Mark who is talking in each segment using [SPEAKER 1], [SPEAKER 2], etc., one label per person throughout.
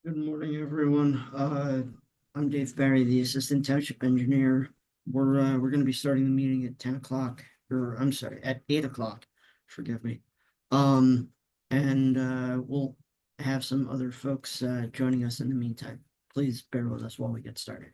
[SPEAKER 1] Good morning, everyone. I'm Dave Barry, the Assistant Township Engineer. We're going to be starting the meeting at 10 o'clock, or I'm sorry, at 8 o'clock. Forgive me. Um, and we'll have some other folks joining us in the meantime. Please bear with us while we get started.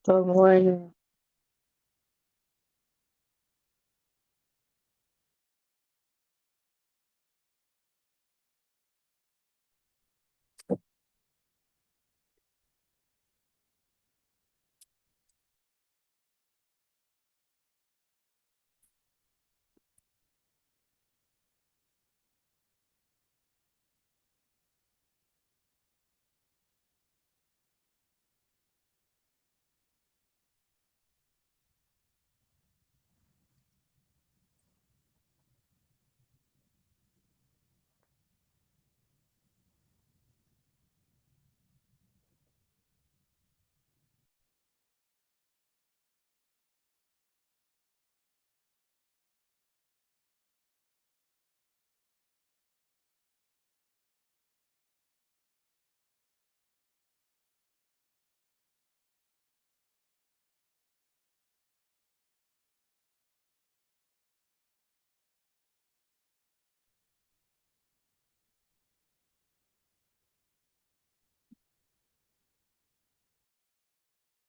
[SPEAKER 2] Good morning.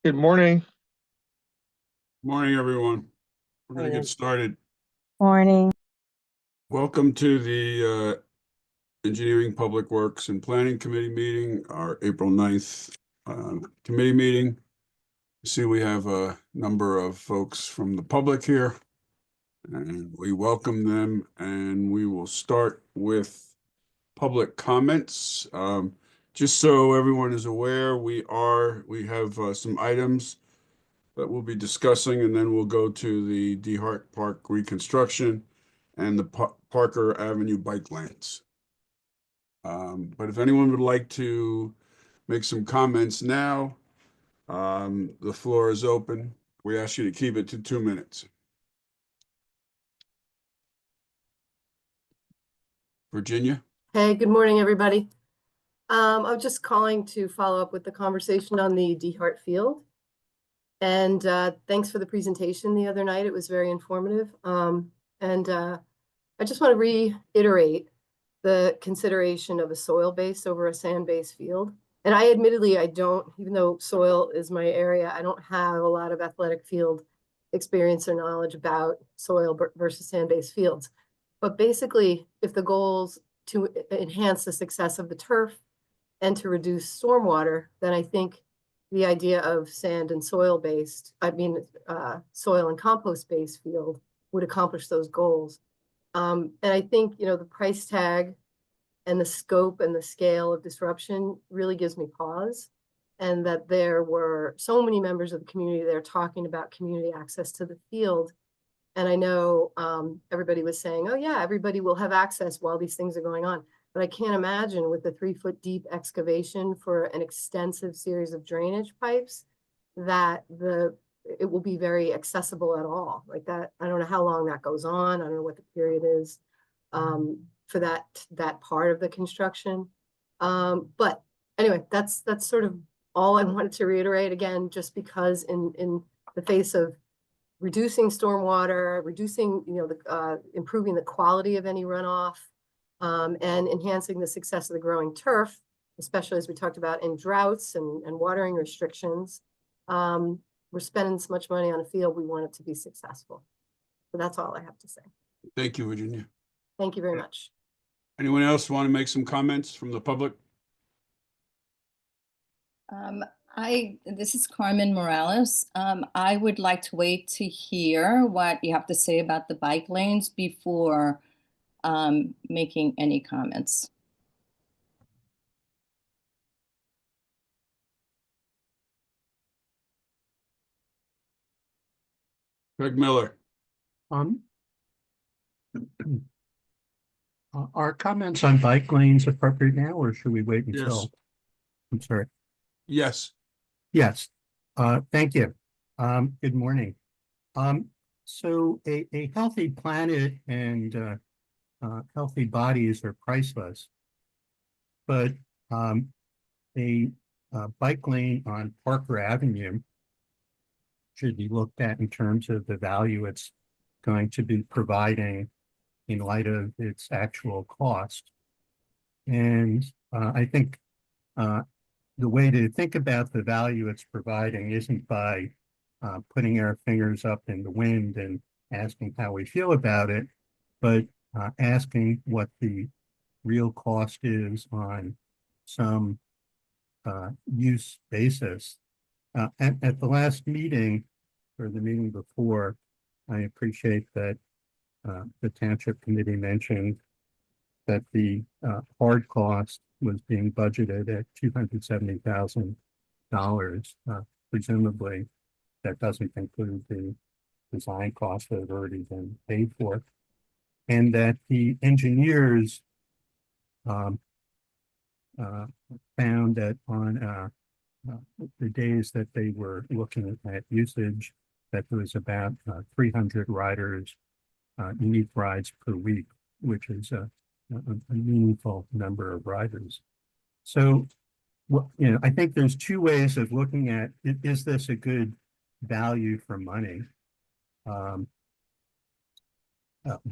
[SPEAKER 3] Good morning.
[SPEAKER 4] Morning, everyone. We're going to get started.
[SPEAKER 2] Morning.
[SPEAKER 4] Welcome to the Engineering, Public Works, and Planning Committee meeting, our April 9th committee meeting. See, we have a number of folks from the public here, and we welcome them, and we will start with public comments. Just so everyone is aware, we have some items that we'll be discussing, and then we'll go to the DeHart Park reconstruction and the Parker Avenue bike lanes. But if anyone would like to make some comments now, the floor is open. We ask you to keep it to 2 minutes. Virginia?
[SPEAKER 5] Hey, good morning, everybody. I'm just calling to follow up with the conversation on the DeHart Field. And thanks for the presentation the other night. It was very informative. I just want to reiterate the consideration of a soil base over a sand-based field. And I admittedly, I don't, even though soil is my area, I don't have a lot of athletic field experience or knowledge about soil versus sand-based fields. But basically, if the goals to enhance the success of the turf and to reduce stormwater, then I think the idea of sand and soil and compost based field would accomplish those goals. And I think, the price tag and the scope and the scale of disruption really gives me pause. And that there were so many members of the community there talking about community access to the field. And I know everybody was saying, oh yeah, everybody will have access while these things are going on. But I can't imagine with the 3-foot deep excavation for an extensive series of drainage pipes that it will be very accessible at all. Like that, I don't know how long that goes on. I don't know what the period is for that part of the construction. But anyway, that's sort of all I wanted to reiterate again, just because in the face of reducing stormwater, improving the quality of any runoff, and enhancing the success of the growing turf, especially as we talked about in droughts and watering restrictions. We're spending so much money on a field, we want it to be successful. So that's all I have to say.
[SPEAKER 4] Thank you, Virginia.
[SPEAKER 5] Thank you very much.
[SPEAKER 4] Anyone else want to make some comments from the public?
[SPEAKER 6] This is Carmen Morales. I would like to wait to hear what you have to say about the bike lanes before making any comments.
[SPEAKER 4] Greg Miller.
[SPEAKER 7] Are comments on bike lanes appropriate now, or should we wait until?
[SPEAKER 4] Yes.
[SPEAKER 7] I'm sorry.
[SPEAKER 4] Yes.
[SPEAKER 7] Yes. Thank you. Good morning. So a healthy planet and healthy bodies are priceless, but a bike lane on Parker Avenue should be looked at in terms of the value it's going to be providing in light of its actual cost. And I think the way to think about the value it's providing isn't by putting our fingers up in the wind and asking how we feel about it, but asking what the real cost is on some use basis. At the last meeting, or the meeting before, I appreciate that the township committee mentioned that the hard cost was being budgeted at $270,000. Presumably, that doesn't include the design costs that have already been paid for, and that the engineers found that on the days that they were looking at usage, that there was about 300 riders, unique rides per week, which is a meaningful number of riders. So, I think there's two ways of looking at it. Is this a good value for money?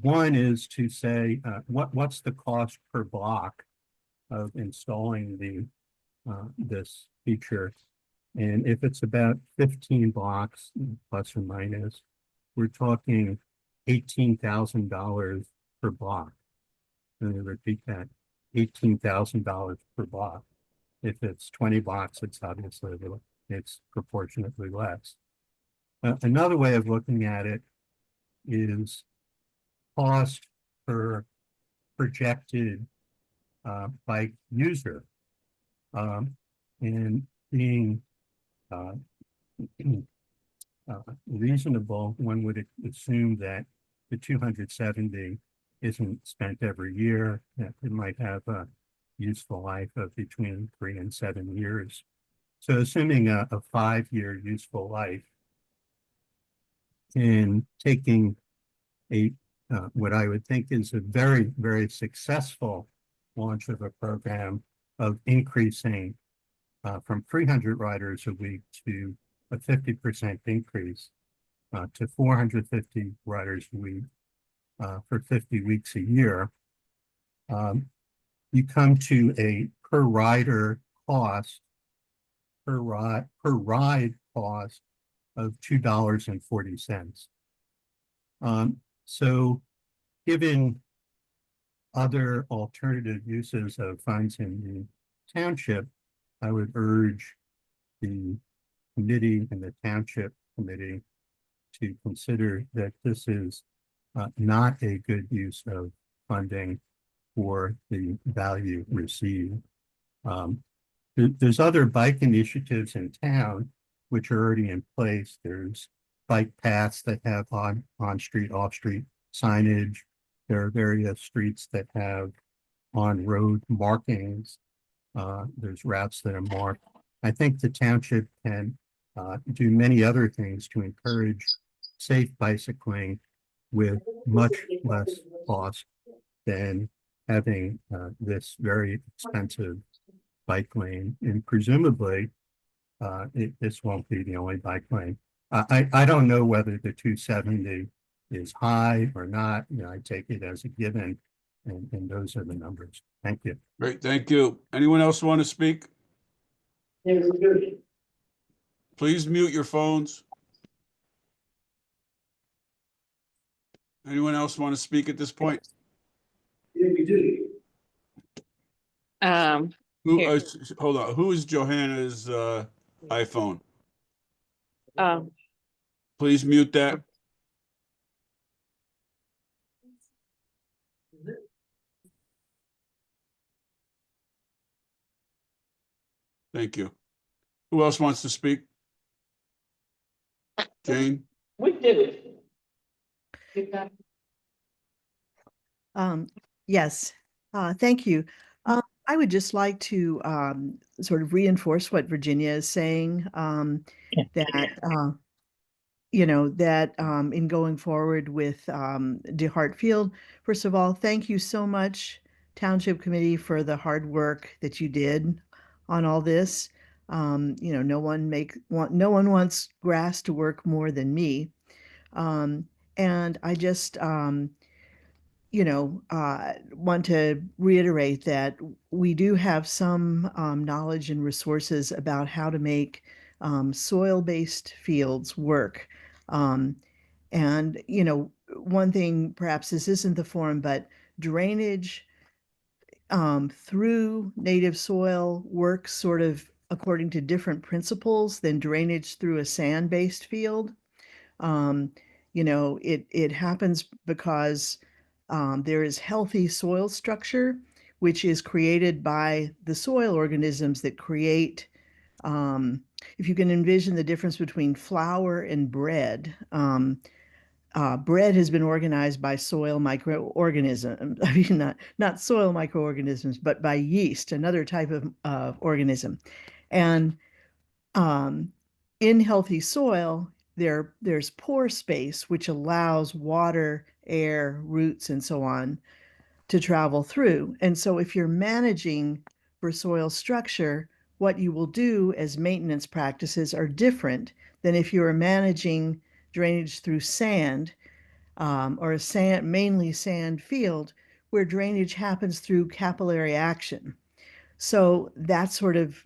[SPEAKER 7] One is to say, what's the cost per block of installing this feature? And if it's about 15 blocks, plus or minus, we're talking $18,000 per block. Let me repeat that, $18,000 per block. If it's 20 blocks, it's obviously, it's proportionately less. Another way of looking at it is cost per projected bike user. And being reasonable, one would assume that the 270 isn't spent every year, that it might have a useful life of between 3 and 7 years. So assuming a 5-year useful life, and taking a what I would think is a very, very successful launch of a program of increasing from 300 riders a week to a 50% increase to 450 riders a week for 50 weeks a year, you come to a per rider cost, per ride cost of $2.40. So given other alternative uses of funds in the township, I would urge the committee and the township committee to consider that this is not a good use of funding for the value received. There's other bike initiatives in town which are already in place. There's bike paths that have on-street, off-street signage. There are various streets that have on-road markings. There's routes that are marked. I think the township can do many other things to encourage safe bicycling with much less cost than having this very expensive bike lane. And presumably, this won't be the only bike lane. I don't know whether the 270 is high or not. I take it as a given, and those are the numbers. Thank you.
[SPEAKER 4] Great, thank you. Anyone else want to speak? Please mute your phones. Anyone else want to speak at this point? Who,
[SPEAKER 8] Here.
[SPEAKER 4] hold on, who is Johanna's iPhone? Please mute that. Thank you. Who else wants to speak? Jane?
[SPEAKER 8] We did it.
[SPEAKER 9] Yes, thank you. I would just like to sort of reinforce what Virginia is saying, that in going forward with DeHart Field, first of all, thank you so much, Township Committee, for the hard work that you did on all this. No one wants grass to work more than me, and I just want to reiterate that we do have some knowledge and resources about how to make soil-based fields work. And, one thing, perhaps this isn't the forum, but drainage through native soil works sort of according to different principles than drainage through a sand-based field. Um, it happens because there is healthy soil structure, which is created by the soil organisms that create. If you can envision the difference between flour and bread, bread has been organized by soil microorganisms. I mean, not soil microorganisms, but by yeast, another type of organism. And um, in healthy soil, there's pore space, which allows water, air, roots, and so on to travel through. And so if you're managing for soil structure, what you will do as maintenance practices are different than if you are managing drainage through sand, or a mainly sand field where drainage happens through capillary action. So that sort of,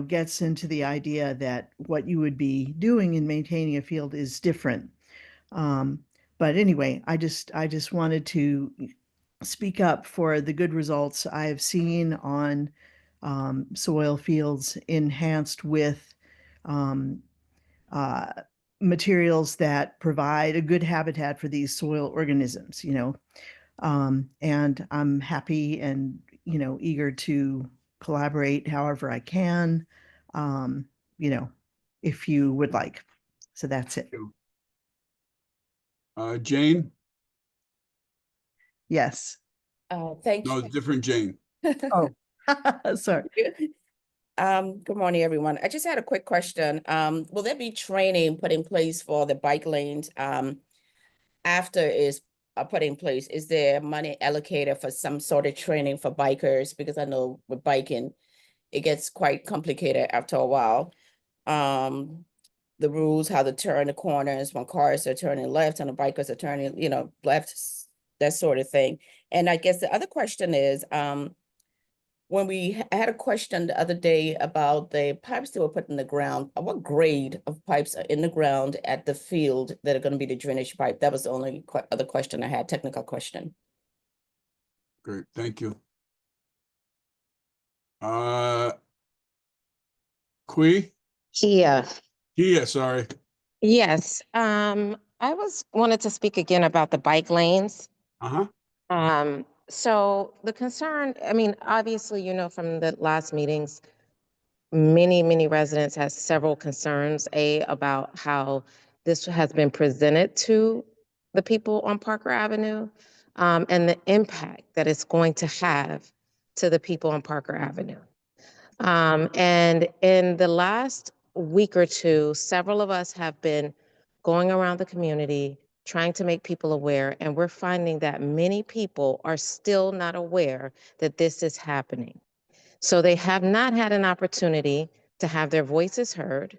[SPEAKER 9] gets into the idea that what you would be doing in maintaining a field is different. Um, but anyway, I just wanted to speak up for the good results I have seen on soil fields enhanced with um, uh, materials that provide a good habitat for these soil organisms. And I'm happy and, eager to collaborate however I can, um, you know, if you would like. So that's it.
[SPEAKER 4] Jane?
[SPEAKER 9] Yes.
[SPEAKER 8] Thank
[SPEAKER 4] No, different Jane.
[SPEAKER 9] Oh, sorry.
[SPEAKER 8] you. Good morning, everyone. I just had a quick question. Will there be training put in place for the bike lanes, after is put in place? Is there money allocated for some sort of training for bikers? Because I know with biking, it gets quite complicated after a while. The rules, how to turn the corners when cars are turning left and the bikers are turning, left, that sort of thing. And I guess the other question is, when I had a question the other day about the pipes that were put in the ground, what grade of pipes are in the ground at the field that are going to be the drainage pipe? That was the only other question I had, technical question.
[SPEAKER 4] Great, thank you. Qui?
[SPEAKER 10] Kia.
[SPEAKER 4] Kia, sorry.
[SPEAKER 10] Yes. I wanted to speak again about the bike lanes.
[SPEAKER 4] Uh-huh.
[SPEAKER 10] So the concern, I mean, obviously, from the last meetings, many residents have several concerns, about how this has been presented to the people on Parker Avenue, and the impact that it's going to have to the people on Parker Avenue. And in the last week or two, several of us have been going around the community trying to make people aware, and we're finding that many people are still not aware that this is happening. So they have not had an opportunity to have their voices heard,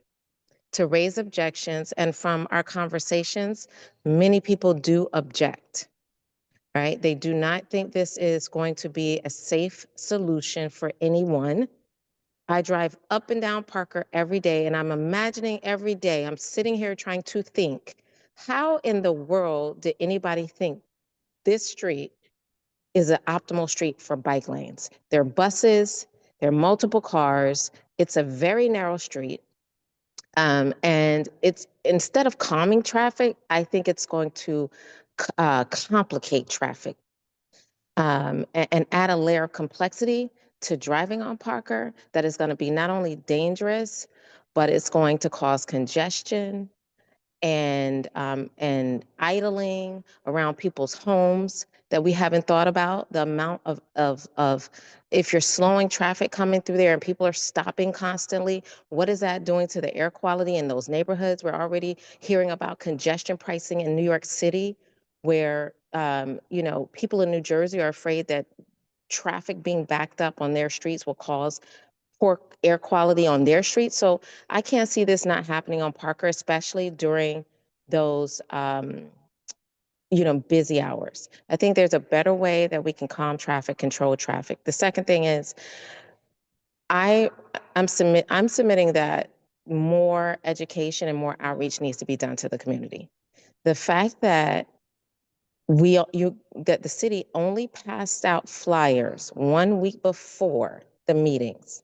[SPEAKER 10] to raise objections, and from our conversations, many people do object. Right? They do not think this is going to be a safe solution for anyone. I drive up and down Parker every day, and I'm imagining every day, I'm sitting here trying to think, how in the world did anybody think this street is an optimal street for bike lanes? There are buses, there are multiple cars, it's a very narrow street. And it's, instead of calming traffic, I think it's going to complicate traffic, and add a layer of complexity to driving on Parker that is going to be not only dangerous, but it's going to cause congestion and idling around people's homes that we haven't thought about. The amount of if you're slowing traffic coming through there and people are stopping constantly, what is that doing to the air quality in those neighborhoods? We're already hearing about congestion pricing in New York City, where people in New Jersey are afraid that traffic being backed up on their streets will cause poor air quality on their streets. So I can't see this not happening on Parker, especially during those busy hours. I think there's a better way that we can calm traffic, control traffic. The second thing is I'm submitting that more education and more outreach needs to be done to the community. The fact that that the city only passed out flyers 1 week before the meetings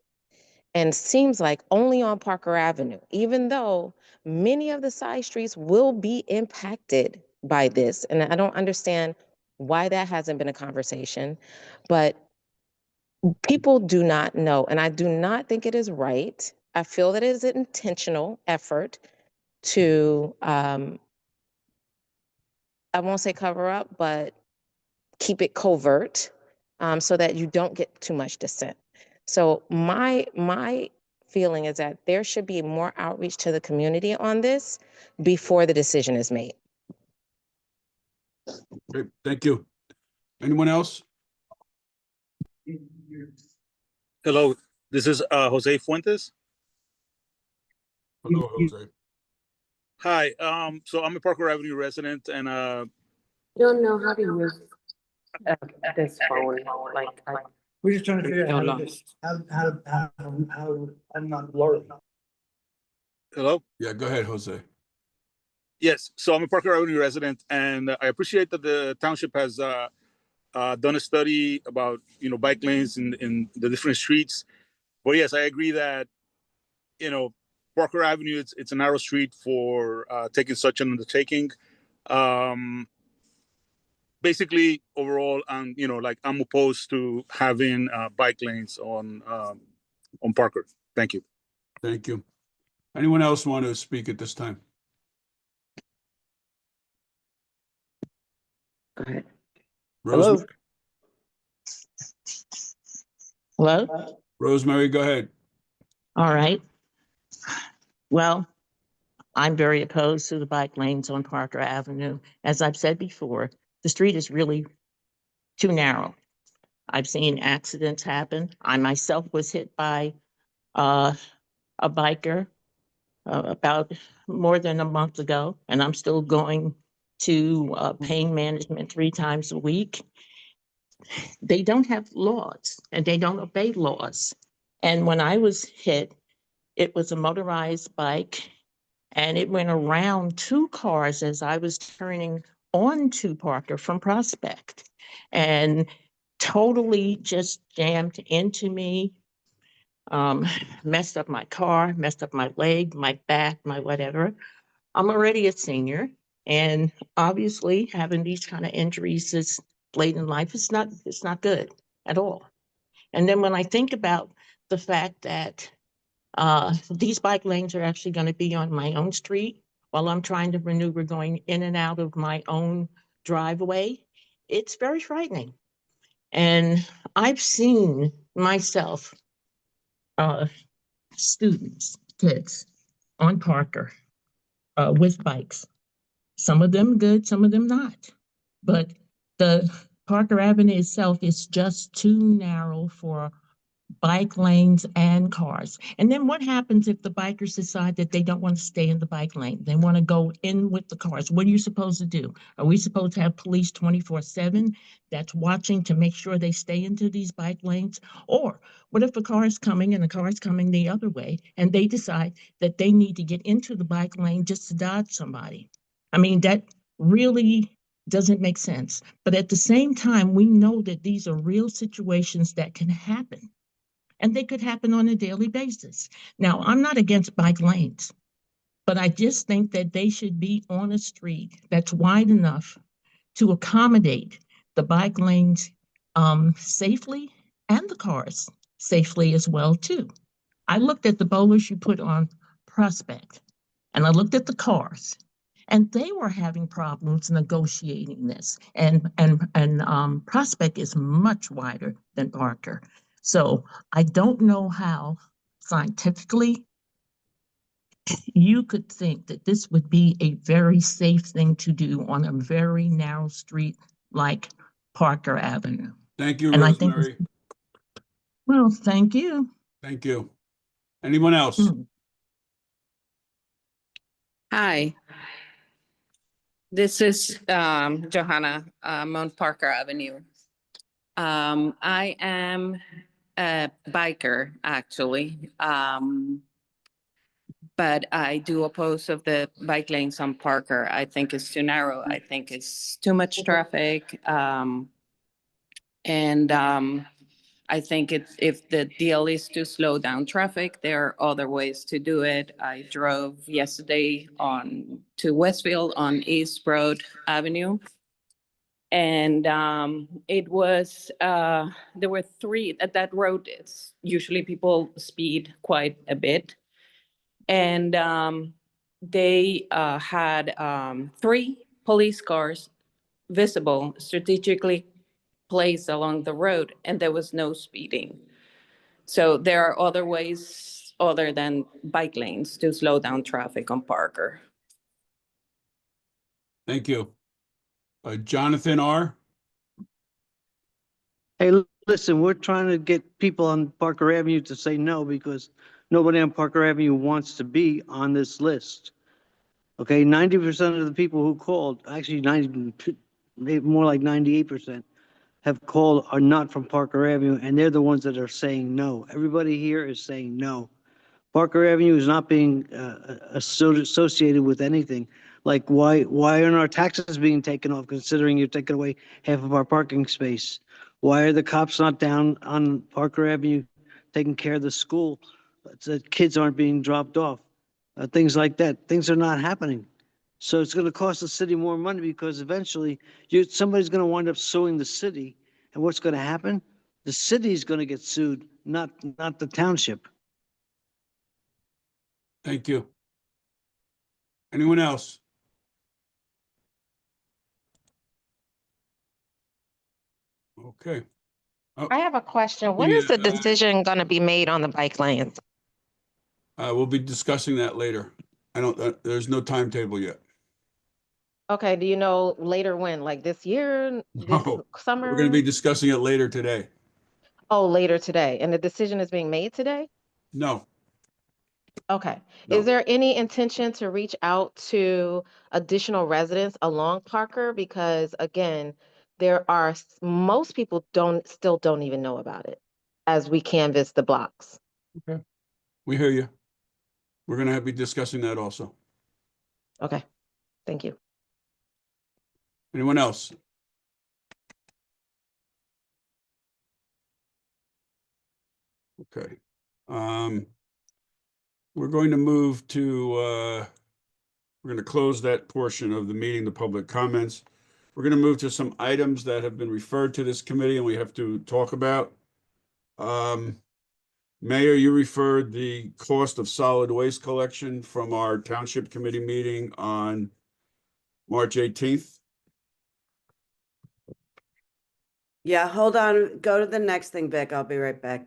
[SPEAKER 10] and seems like only on Parker Avenue, even though many of the side streets will be impacted by this. And I don't understand why that hasn't been a conversation, but people do not know. And I do not think it is right. I feel that it is an intentional effort to, I won't say cover up, but keep it covert, so that you don't get too much dissent. So my feeling is that there should be more outreach to the community on this before the decision is made.
[SPEAKER 4] Okay, thank you. Anyone else?
[SPEAKER 11] Hello, this is Jose Fuentes.
[SPEAKER 4] Hello, Jose.
[SPEAKER 11] Hi, so I'm a Parker Avenue resident, and
[SPEAKER 10] Don't know how to use this phone. Like,
[SPEAKER 12] We're just trying to figure out
[SPEAKER 10] Hold
[SPEAKER 12] how
[SPEAKER 10] on.
[SPEAKER 12] to just, how, I'm not blurry.
[SPEAKER 11] hello.
[SPEAKER 4] Yeah, go ahead, Jose.
[SPEAKER 11] Yes, so I'm a Parker Avenue resident, and I appreciate that the township has done a study about bike lanes in the different streets. But yes, I agree that Parker Avenue it's a narrow street for taking such an undertaking. Basically, overall, I'm opposed to having bike lanes on Parker. Thank you.
[SPEAKER 4] Thank you. Anyone else want to speak at this time?
[SPEAKER 10] go ahead.
[SPEAKER 4] Rosemary,
[SPEAKER 13] Hello?
[SPEAKER 4] Rosemary, go ahead.
[SPEAKER 13] All right. Well, I'm very opposed to the bike lanes on Parker Avenue. As I've said before, the street is really too narrow. I've seen accidents happen. I myself was hit by a biker about more than a month ago, and I'm still going to pain management 3 times a week. They don't have laws and they don't obey laws. And when I was hit, it was a motorized bike and it went around 2 cars as I was turning onto Parker from Prospect and totally just jammed into me, messed up my car, messed up my leg, my back, my whatever. I'm already a senior, and obviously having these kind of injuries is late in life. It's not good at all. And then when I think about the fact that these bike lanes are actually going to be on my own street while I'm trying to maneuver going in and out of my own driveway, it's very frightening. And I've seen myself, students, kids on Parker with bikes. Some of them good, some of them not. But the Parker Avenue itself is just too narrow for bike lanes and cars. And then what happens if the bikers decide that they don't want to stay in the bike lane? They want to go in with the cars. What are you supposed to do? Are we supposed to have police 24/7 that's watching to make sure they stay into these bike lanes? Or what if a car is coming and the car is coming the other way and they decide that they need to get into the bike lane just to dodge somebody? I mean, that really doesn't make sense. But at the same time, we know that these are real situations that can happen. And they could happen on a daily basis. Now, I'm not against bike lanes, but I just think that they should be on a street that's wide enough to accommodate the bike lanes safely and the cars safely as well, too. I looked at the bowlers you put on Prospect, and I looked at the cars, and they were having problems negotiating this. And Prospect is much wider than Parker. So I don't know how scientifically you could think that this would be a very safe thing to do on a very narrow street like Parker Avenue.
[SPEAKER 4] Thank you,
[SPEAKER 13] And I think,
[SPEAKER 4] Rosemary.
[SPEAKER 13] well, thank you.
[SPEAKER 4] Thank you. Anyone else?
[SPEAKER 13] Hmm.
[SPEAKER 14] Hi. This is Johanna, Mount Parker Avenue. I am a biker, actually. But I do oppose of the bike lanes on Parker. I think it's too narrow. I think it's too much traffic. And I think if the deal is to slow down traffic, there are other ways to do it. I drove yesterday to Westfield on East Road Avenue. And it was, there were three, at that road, it's usually people speed quite a bit. And they had three police cars visible, strategically placed along the road, and there was no speeding. So there are other ways other than bike lanes to slow down traffic on Parker.
[SPEAKER 4] Thank you. Jonathan R.
[SPEAKER 15] Hey, listen, we're trying to get people on Parker Avenue to say no because nobody on Parker Avenue wants to be on this list. Okay, 90% of the people who called, actually 90, maybe more like 98% have called are not from Parker Avenue, and they're the ones that are saying no. Everybody here is saying no. Parker Avenue is not being associated with anything. Like, why aren't our taxes being taken off, considering you're taking away half of our parking space? Why are the cops not down on Parker Avenue taking care of the school so that kids aren't being dropped off? Things like that. Things are not happening. So it's going to cost the city more money because eventually somebody's going to wind up suing the city. And what's going to happen? The city is going to get sued, not the township.
[SPEAKER 4] Thank you. Anyone else? Okay.
[SPEAKER 10] I have a question. When is the decision going to be made on the bike lanes?
[SPEAKER 4] We'll be discussing that later. There's no timetable yet.
[SPEAKER 10] Okay, do you know later when, like this year, this
[SPEAKER 4] No,
[SPEAKER 10] summer?
[SPEAKER 4] we're going to be discussing it later today.
[SPEAKER 10] Oh, later today. And the decision is being made today?
[SPEAKER 4] No.
[SPEAKER 10] Okay.
[SPEAKER 4] No.
[SPEAKER 10] Is there any intention to reach out to additional residents along Parker? Because again, most people still don't even know about it as we canvass the blocks.
[SPEAKER 4] Okay. We hear you. We're going to be discussing that also.
[SPEAKER 10] Okay. Thank you.
[SPEAKER 4] Anyone else? Okay. We're going to move to, we're going to close that portion of the meeting, the public comments. We're going to move to some items that have been referred to this committee and we have to talk about. Mayor, you referred the cost of solid waste collection from our township committee meeting on March 18th.
[SPEAKER 16] Yeah, hold on. Go to the next thing, Vic. I'll be right back.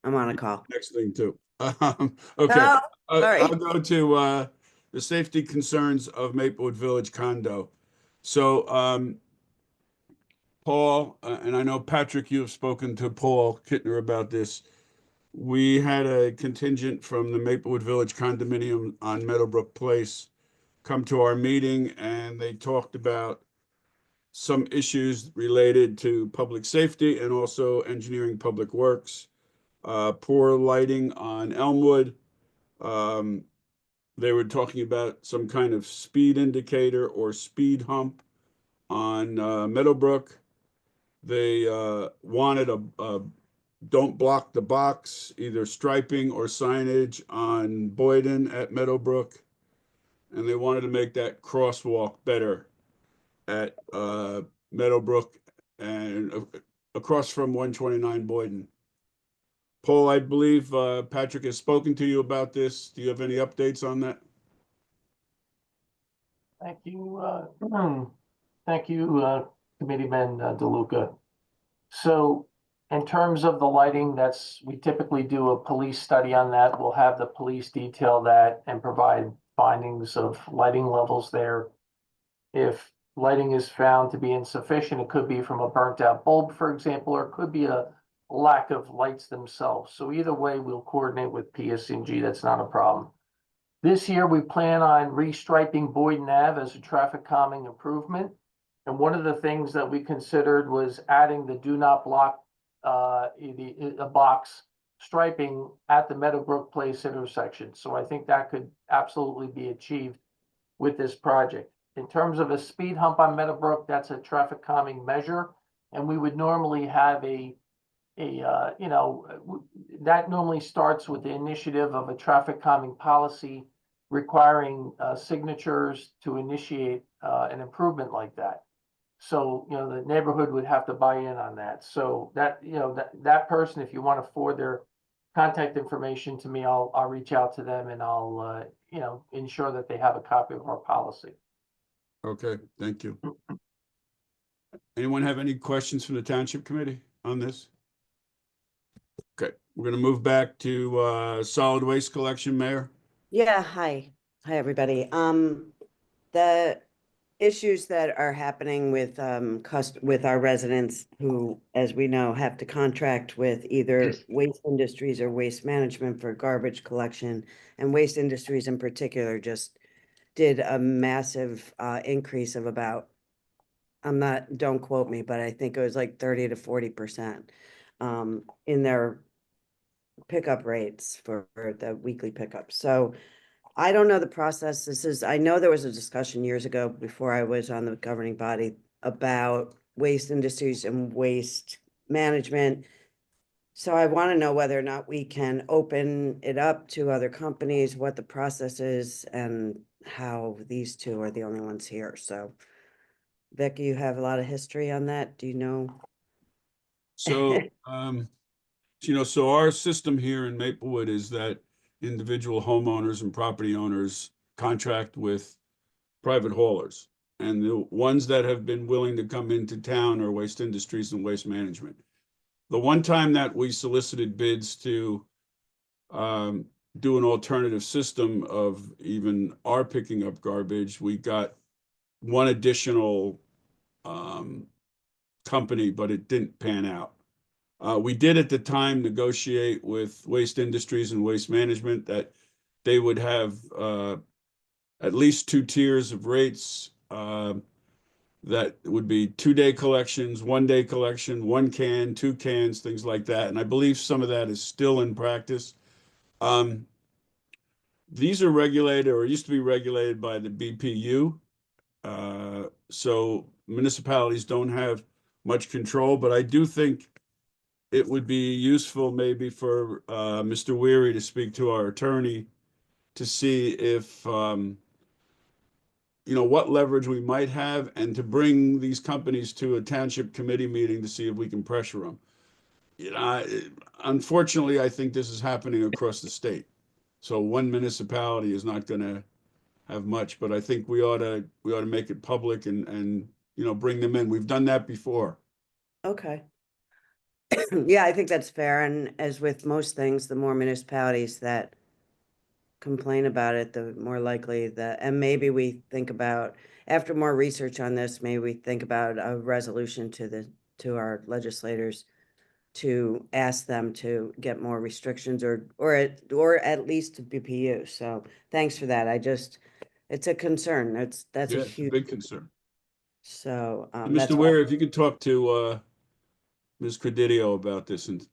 [SPEAKER 16] I'm on a call.
[SPEAKER 4] Next thing too. Okay.
[SPEAKER 16] No, sorry.
[SPEAKER 4] I'll go to the safety concerns of Maplewood Village condo. So Paul, and I know Patrick, you have spoken to Paul Kittner about this. We had a contingent from the Maplewood Village condominium on Meadowbrook Place come to our meeting, and they talked about some issues related to public safety and also engineering public works, poor lighting on Elmwood. They were talking about some kind of speed indicator or speed hump on Meadowbrook. They wanted a don't block the box, either striping or signage on Boyden at Meadowbrook. And they wanted to make that crosswalk better at Meadowbrook and across from 129 Boyden. Paul, I believe Patrick has spoken to you about this. Do you have any updates on that?
[SPEAKER 12] Thank you. Thank you, Committeeman DeLuca. So in terms of the lighting, we typically do a police study on that. We'll have the police detail that and provide findings of lighting levels there. If lighting is found to be insufficient, it could be from a burnt out bulb, for example, or it could be a lack of lights themselves. So either way, we'll coordinate with PSCG. That's not a problem. This year, we plan on restriping Boyden Ave as a traffic calming improvement. And one of the things that we considered was adding the do not block a box striping at the Meadowbrook Place intersection. So I think that could absolutely be achieved with this project. In terms of a speed hump on Meadowbrook, that's a traffic calming measure. And we would normally have that normally starts with the initiative of a traffic calming policy requiring signatures to initiate an improvement like that. So, the neighborhood would have to buy in on that. So that, that person, if you want to forward their contact information to me, I'll reach out to them and I'll, ensure that they have a copy of our policy.
[SPEAKER 4] Okay, thank you. Anyone have any questions from the Township Committee on this? Okay, we're gonna move back to solid waste collection, Mayor.
[SPEAKER 16] Yeah, hi. Hi, everybody. The issues that are happening with with our residents who, as we know, have to contract with either Waste Industries or Waste Management for garbage collection, and Waste Industries in particular just did a massive increase of about, don't quote me, but I think it was like 30 to 40% in their pickup rates for the weekly pickups. So I don't know the process. I know there was a discussion years ago before I was on the governing body about Waste Industries and Waste Management. So I want to know whether or not we can open it up to other companies, what the process is, and how these two are the only ones here. So Becky, you have a lot of history on that. Do you know?
[SPEAKER 4] So, so our system here in Maplewood is that individual homeowners and property owners contract with private haulers. And the ones that have been willing to come into town are Waste Industries and Waste Management. The one time that we solicited bids to do an alternative system of even our picking up garbage, we got one additional company, but it didn't pan out. We did at the time negotiate with Waste Industries and Waste Management that they would have at least 2 tiers of rates. That would be 2-day collections, 1-day collection, 1 can, 2 cans, things like that. And I believe some of that is still in practice. These are regulated, or used to be regulated, by the BPU. So municipalities don't have much control, but I do think it would be useful maybe for Mr. Weary to speak to our attorney to see if what leverage we might have, and to bring these companies to a township committee meeting to see if we can pressure them. Unfortunately, I think this is happening across the state. So one municipality is not going to have much, but I think we ought to make it public and bring them in. We've done that before.
[SPEAKER 16] Okay. Yeah, I think that's fair. And as with most things, the more municipalities that complain about it, the more likely that, and maybe we think about, after more research on this, maybe we think about a resolution to our legislators to ask them to get more restrictions or at least to BPU. So thanks for that. It's a concern. That's a huge
[SPEAKER 4] big concern.
[SPEAKER 16] So
[SPEAKER 4] Mr. Ware, if you could talk to Ms. Credidio about this, and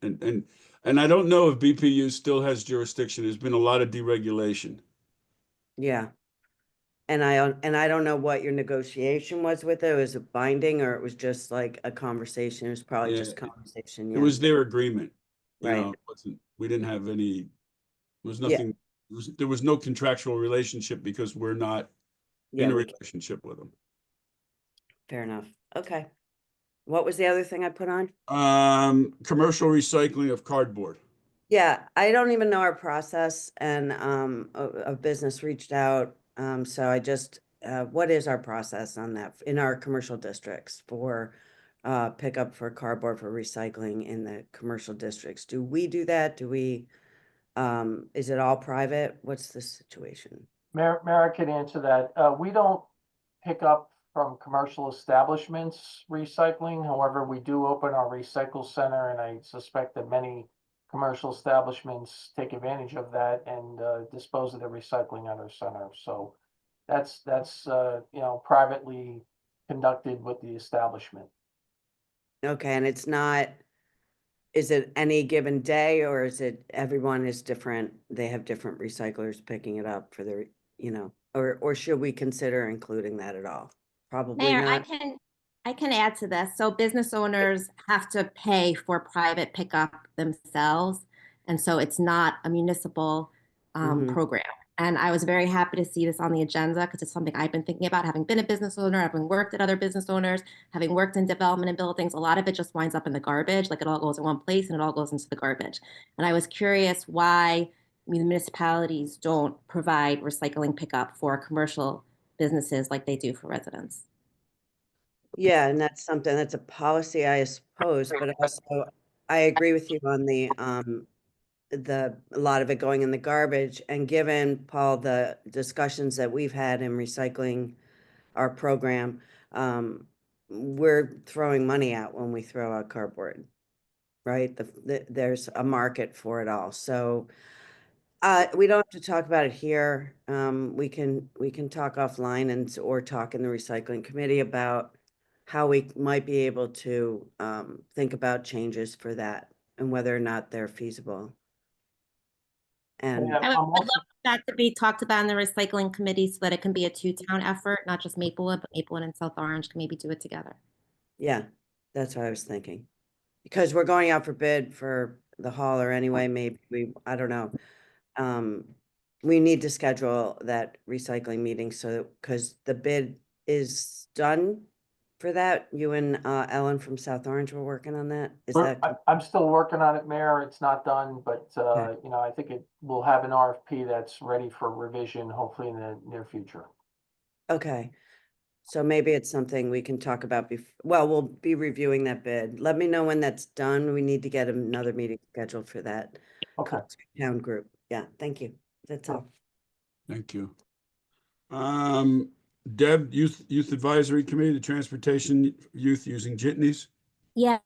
[SPEAKER 4] I don't know if BPU still has jurisdiction. There's been a lot of deregulation.
[SPEAKER 16] Yeah. And I don't know what your negotiation was with it. Was it binding, or it was just like a conversation? It was probably just conversation.
[SPEAKER 4] It was their agreement.
[SPEAKER 16] Right.
[SPEAKER 4] We didn't have any, there was nothing, there was no contractual relationship because we're not in a relationship with them.
[SPEAKER 16] Fair enough. Okay. What was the other thing I put on?
[SPEAKER 4] Commercial recycling of cardboard.
[SPEAKER 16] Yeah, I don't even know our process, and a business reached out. So I just, what is our process on that in our commercial districts for pickup for cardboard for recycling in the commercial districts? Do we do that? Do we, is it all private? What's the situation?
[SPEAKER 12] Mara can answer that. We don't pick up from commercial establishments recycling. However, we do open our recycle center, and I suspect that many commercial establishments take advantage of that and dispose of their recycling at our center. So that's privately conducted with the establishment.
[SPEAKER 16] Okay, and it's not, is it any given day or is it everyone is different? They have different recyclers picking it up for their, or should we consider including that at all? Probably
[SPEAKER 17] Mayor,
[SPEAKER 16] not.
[SPEAKER 17] I can add to this. So business owners have to pay for private pickup themselves. And so it's not a municipal program. And I was very happy to see this on the agenda because it's something I've been thinking about, having been a business owner, having worked at other business owners, having worked in development and buildings. A lot of it just winds up in the garbage, like it all goes in one place and it all goes into the garbage. And I was curious why municipalities don't provide recycling pickup for commercial businesses like they do for residents.
[SPEAKER 16] Yeah, and that's something, that's a policy, I suppose, but also I agree with you on a lot of it going in the garbage. And given, Paul, the discussions that we've had in recycling our program, we're throwing money out when we throw out cardboard, right? There's a market for it all. So we don't have to talk about it here. We can talk offline or talk in the recycling committee about how we might be able to think about changes for that and whether or not they're feasible. And
[SPEAKER 12] Yeah,
[SPEAKER 17] I would
[SPEAKER 12] I'm
[SPEAKER 17] love
[SPEAKER 12] also,
[SPEAKER 17] that to be talked about in the recycling committee so that it can be a two-town effort, not just Maplewood, but Maplewood and South Orange can maybe do it together.
[SPEAKER 16] yeah, that's what I was thinking. Because we're going out for bid for the hauler anyway, maybe I don't know. We need to schedule that recycling meeting because the bid is done for that. You and Ellen from South Orange were working on that. Is that?
[SPEAKER 12] I'm still working on it, Mayor. It's not done, but
[SPEAKER 16] Okay.
[SPEAKER 12] I think we'll have an RFP that's ready for revision, hopefully in the near future.
[SPEAKER 16] Okay. So maybe it's something we can talk about well, we'll be reviewing that bid. Let me know when that's done. We need to get another meeting scheduled for that.
[SPEAKER 12] Okay.
[SPEAKER 16] Town group. Yeah, thank you. That's all.
[SPEAKER 4] Thank you. Deb, Youth Advisory Committee, the transportation youth using jitneys.
[SPEAKER 17] Yeah,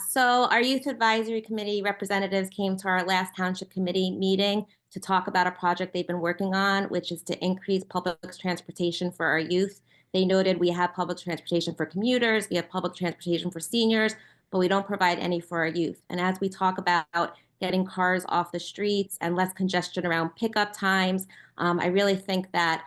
[SPEAKER 17] so our youth advisory committee representatives came to our last township committee meeting to talk about a project they've been working on, which is to increase public transportation for our youth. They noted we have public transportation for commuters, we have public transportation for seniors, but we don't provide any for our youth. And as we talk about getting cars off the streets and less congestion around pickup times, I really think that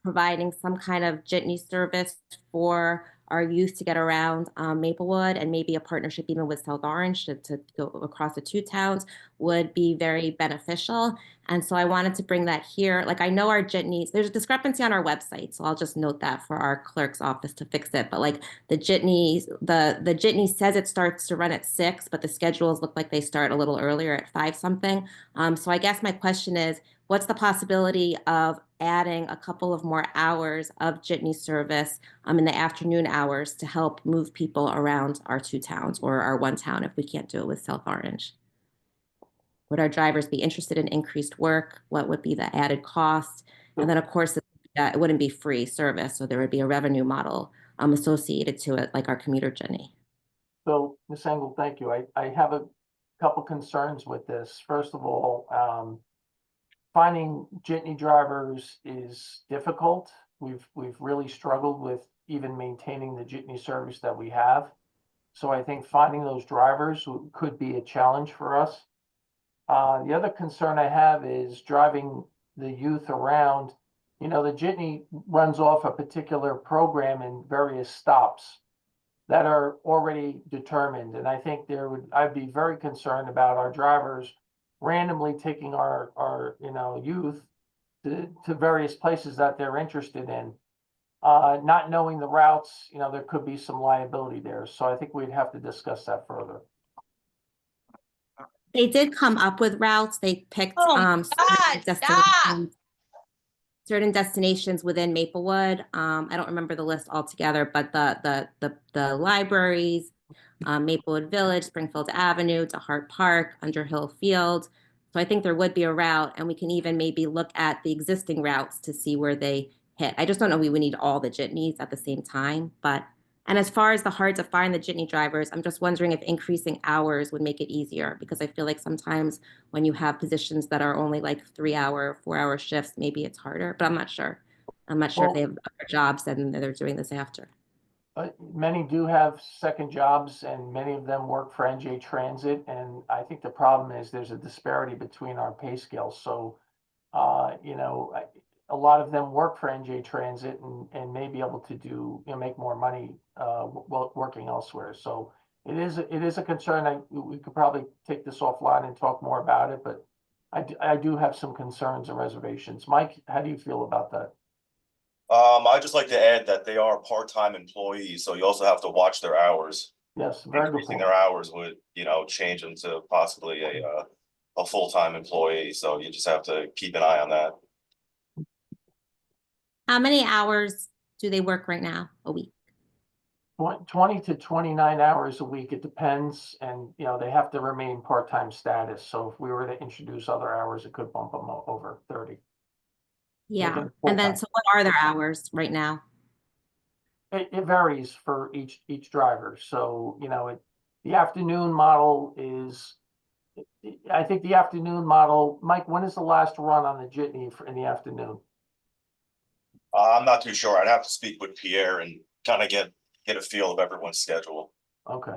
[SPEAKER 17] providing some kind of jitney service for our youth to get around Maplewood and maybe a partnership even with South Orange to go across the two towns would be very beneficial. And so I wanted to bring that here. Like I know our jitneys, there's a discrepancy on our website, so I'll just note that for our clerk's office to fix it. But like the jitneys, the jitney says it starts to run at 6, but the schedules look like they start a little earlier at 5 something. So I guess my question is, what's the possibility of adding a couple of more hours of jitney service in the afternoon hours to help move people around our two towns or our one town if we can't do it with South Orange? Would our drivers be interested in increased work? What would be the added cost? And then, of course, it wouldn't be free service, so there would be a revenue model associated to it, like our commuter jitney.
[SPEAKER 12] So, Ms. Engel, thank you. I have a couple concerns with this. First of all, finding jitney drivers is difficult. We've really struggled with even maintaining the jitney service that we have. So I think finding those drivers could be a challenge for us. The other concern I have is driving the youth around. The jitney runs off a particular program in various stops that are already determined. And I think I'd be very concerned about our drivers randomly taking our youth to various places that they're interested in. Not knowing the routes, there could be some liability there. So I think we'd have to discuss that further.
[SPEAKER 17] They did come up with routes. They picked certain destinations within Maplewood. I don't remember the list altogether, but the libraries, Maplewood Village, Springfield Avenue, DeHart Park, Underhill Field. So I think there would be a route, and we can even maybe look at the existing routes to see where they hit. I just don't know we would need all the jitneys at the same time, but And as far as the hard to find the jitney drivers, I'm just wondering if increasing hours would make it easier, because I feel like sometimes when you have positions that are only like 3-hour, 4-hour shifts, maybe it's harder, but I'm not sure. I'm not sure if they have other jobs and they're doing this after.
[SPEAKER 12] Many do have second jobs and many of them work for NJ Transit. And I think the problem is there's a disparity between our pay scales. So, a lot of them work for NJ Transit and may be able to make more money, working elsewhere. So it is a concern. We could probably take this offline and talk more about it, but I do have some concerns and reservations. Mike, how do you feel about that?
[SPEAKER 18] I'd just like to add that they are part-time employees, so you also have to watch their hours.
[SPEAKER 12] Yes, very good
[SPEAKER 18] Increasing
[SPEAKER 12] point.
[SPEAKER 18] their hours would, change them to possibly a full-time employee, so you just have to keep an eye on that.
[SPEAKER 17] How many hours do they work right now a week?
[SPEAKER 12] 20 to 29 hours a week. It depends. And, they have to remain part-time status. So if we were to introduce other hours, it could bump them over 30.
[SPEAKER 17] Yeah. And then, so what are their hours right now?
[SPEAKER 12] It varies for each driver. So, the afternoon model is, I think the afternoon model, Mike, when is the last run on the jitney in the afternoon?
[SPEAKER 18] I'm not too sure. I'd have to speak with Pierre and kind of get a feel of everyone's schedule.
[SPEAKER 12] Okay.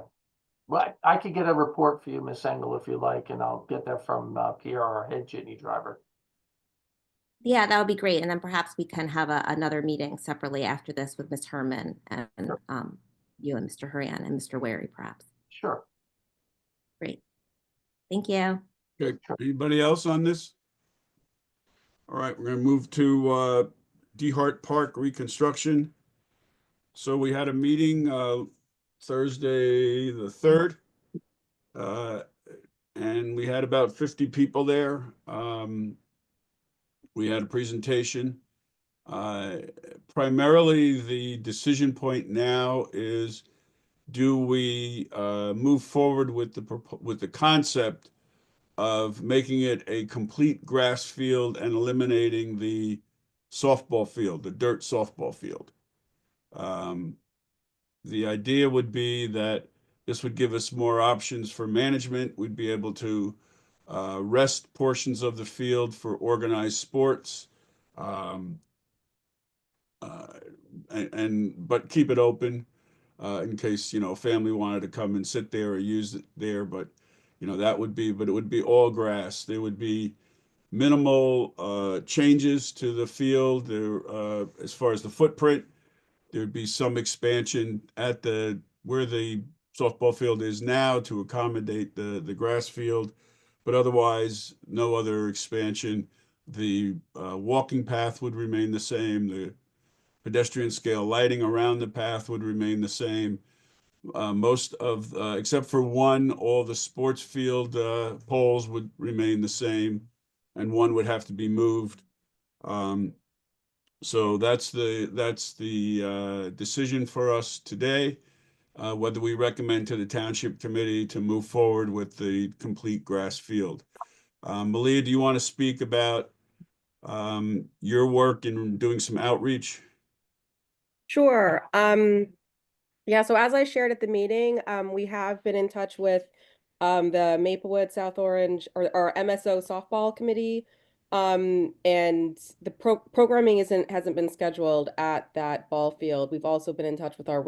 [SPEAKER 12] Well, I could get a report for you, Miss Engel, if you like, and I'll get that from Pierre, our head jitney driver.
[SPEAKER 17] Yeah, that would be great. And then perhaps we can have another meeting separately after this with Ms. Herman and you and Mr. Hurian and Mr. Wary, perhaps.
[SPEAKER 12] Sure.
[SPEAKER 17] Great. Thank you.
[SPEAKER 4] Okay, anybody else on this? All right, we're gonna move to DeHart Park reconstruction. So we had a meeting Thursday the 3rd. And we had about 50 people there. We had a presentation. Primarily, the decision point now is, do we move forward with the concept of making it a complete grass field and eliminating the softball field, the dirt softball field? The idea would be that this would give us more options for management. We'd be able to rest portions of the field for organized sports, but keep it open in case a family wanted to come and sit there or use it there. But it would be all grass. There would be minimal changes to the field there as far as the footprint. There'd be some expansion at where the softball field is now to accommodate the grass field, but otherwise no other expansion. The walking path would remain the same. The pedestrian scale lighting around the path would remain the same. Most of, except for one, all the sports field poles would remain the same, and one would have to be moved. So that's the decision for us today, whether we recommend to the township committee to move forward with the complete grass field. Malia, do you want to speak about your work in doing some outreach?
[SPEAKER 19] Sure. Yeah, so as I shared at the meeting, we have been in touch with the Maplewood South Orange or MSO softball committee. And the programming hasn't been scheduled at that ball field. We've also been in touch with our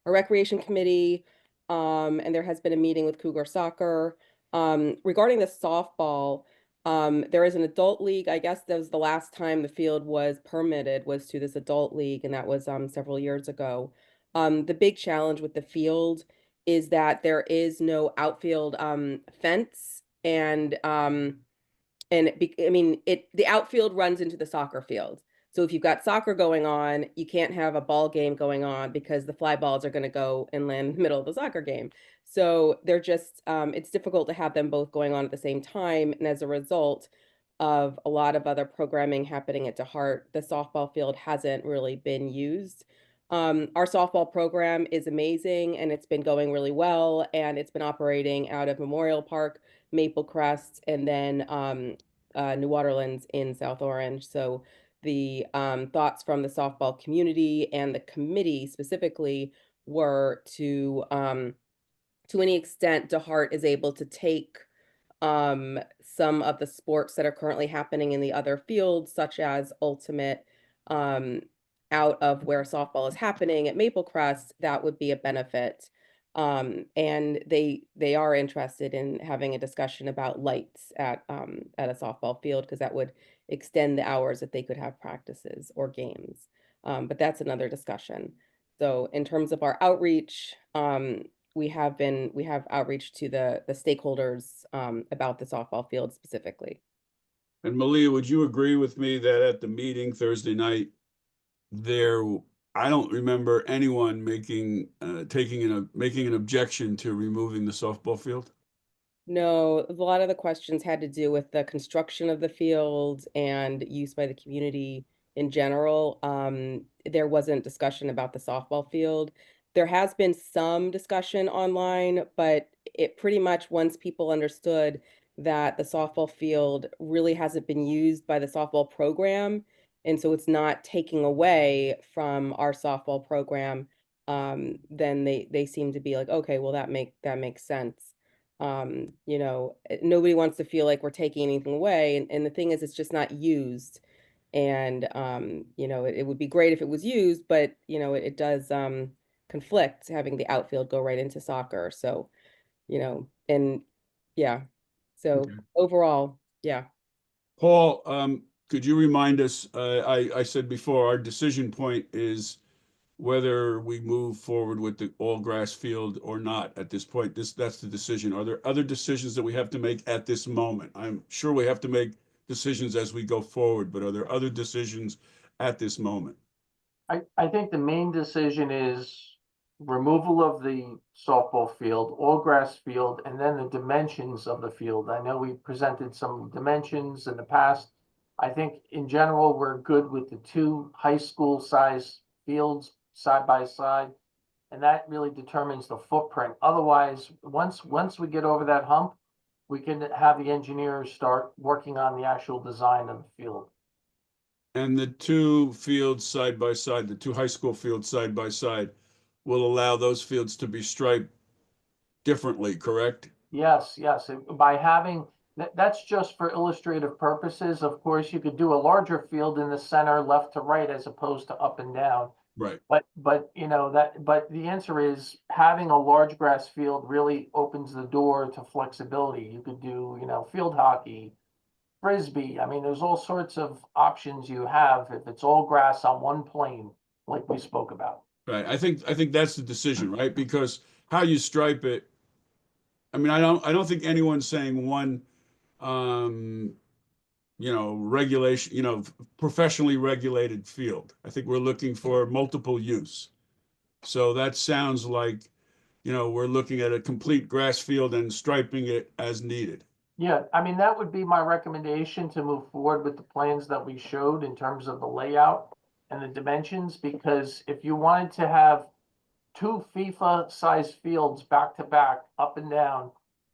[SPEAKER 19] recreation committee, and there has been a meeting with Cougar Soccer. Regarding the softball, there is an adult league. I guess that was the last time the field was permitted was to this adult league, and that was several years ago. The big challenge with the field is that there is no outfield fence, and the outfield runs into the soccer field. So if you've got soccer going on, you can't have a ball game going on because the fly balls are going to go and land in the middle of the soccer game. So they're just, it's difficult to have them both going on at the same time. And as a result of a lot of other programming happening at DeHart, the softball field hasn't really been used. Our softball program is amazing and it's been going really well, and it's been operating out of Memorial Park, Maple Crest, and then New Waterlands in South Orange. So the thoughts from the softball community and the committee specifically were to any extent DeHart is able to take some of the sports that are currently happening in the other fields, such as ultimate, out of where softball is happening at Maple Crest, that would be a benefit. And they are interested in having a discussion about lights at a softball field, because that would extend the hours that they could have practices or games. But that's another discussion. So in terms of our outreach, we have outreach to the stakeholders about the softball field specifically.
[SPEAKER 4] And Malia, would you agree with me that at the meeting Thursday night, I don't remember anyone making an objection to removing the softball field?
[SPEAKER 19] No, a lot of the questions had to do with the construction of the field and use by the community in general. There wasn't discussion about the softball field. There has been some discussion online, but it pretty much, once people understood that the softball field really hasn't been used by the softball program, and so it's not taking away from our softball program, then they seem to be like, okay, well, that makes sense. Nobody wants to feel like we're taking anything away. And the thing is, it's just not used. And, it would be great if it was used, but, it does conflict having the outfield go right into soccer. So, and yeah. So
[SPEAKER 4] Okay.
[SPEAKER 19] overall, yeah.
[SPEAKER 4] Paul, could you remind us, I said before, our decision point is whether we move forward with the all grass field or not at this point. That's the decision. Are there other decisions that we have to make at this moment? I'm sure we have to make decisions as we go forward, but are there other decisions at this moment?
[SPEAKER 12] I think the main decision is removal of the softball field, all grass field, and then the dimensions of the field. I know we presented some dimensions in the past. I think in general, we're good with the two high school size fields side by side. And that really determines the footprint. Otherwise, once we get over that hump, we can have the engineers start working on the actual design of the field.
[SPEAKER 4] And the two fields side by side, the two high school fields side by side, will allow those fields to be striped differently, correct?
[SPEAKER 12] Yes, yes. By having that's just for illustrative purposes. Of course, you could do a larger field in the center, left to right, as opposed to up and down.
[SPEAKER 4] Right.
[SPEAKER 12] But but the answer is having a large grass field really opens the door to flexibility. You could do, field hockey, frisbee. I mean, there's all sorts of options you have if it's all grass on one plane, like we spoke about.
[SPEAKER 4] Right. I think that's the decision, right? Because how you stripe it, I mean, I don't think anyone's saying one regulation, professionally regulated field. I think we're looking for multiple use. So that sounds like, we're looking at a complete grass field and striping it as needed.
[SPEAKER 12] Yeah, I mean, that would be my recommendation to move forward with the plans that we showed in terms of the layout and the dimensions, because if you wanted to have two FIFA-sized fields back to back, up and down,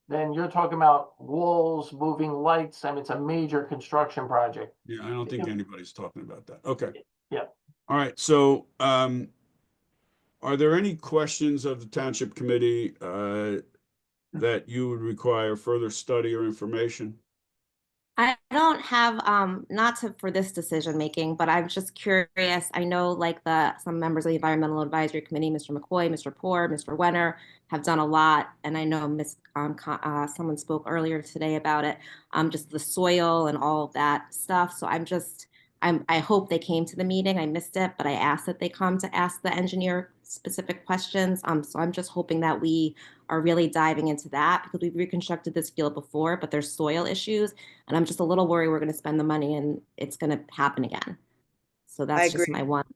[SPEAKER 12] then you're talking about walls, moving lights. I mean, it's a major construction project.
[SPEAKER 4] Yeah, I don't think anybody's talking about that. Okay.
[SPEAKER 12] Yeah.
[SPEAKER 4] All right. So, are there any questions of the Township Committee that you would require further study or information?
[SPEAKER 17] I don't have, not to, for this decision making, but I'm just curious. I know like some members of the Environmental Advisory Committee, Mr. McCoy, Mr. Poor, Mr. Wenner, have done a lot. And I know someone spoke earlier today about it, just the soil and all of that stuff. So I hope they came to the meeting. I missed it, but I asked that they come to ask the engineer specific questions. So I'm just hoping that we are really diving into that, because we've reconstructed this field before, but there's soil issues. And I'm just a little worried we're going to spend the money and it's going to happen again. So that's just my one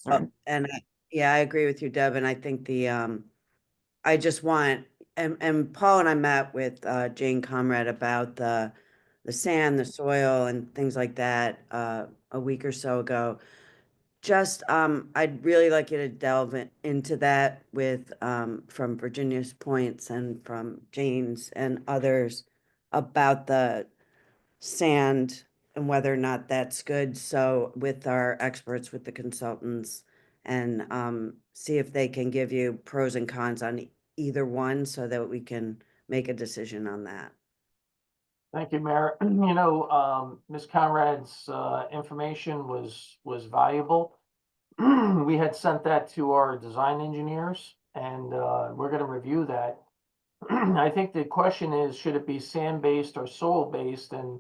[SPEAKER 17] concern.
[SPEAKER 16] Yeah, I agree with you, Deb. And I think I just want, and Paul and I met with Jane Comrade about the sand, the soil and things like that a week or so ago. Just, I'd really like you to delve into that with, from Virginia's points and from Jane's and others about the sand and whether or not that's good. So with our experts, with the consultants, and see if they can give you pros and cons on either one so that we can make a decision on that.
[SPEAKER 12] Thank you, Mayor. You know, Ms. Conrad's information was valuable. We had sent that to our design engineers, and we're going to review that. I think the question is, should it be sand-based or soil-based? And,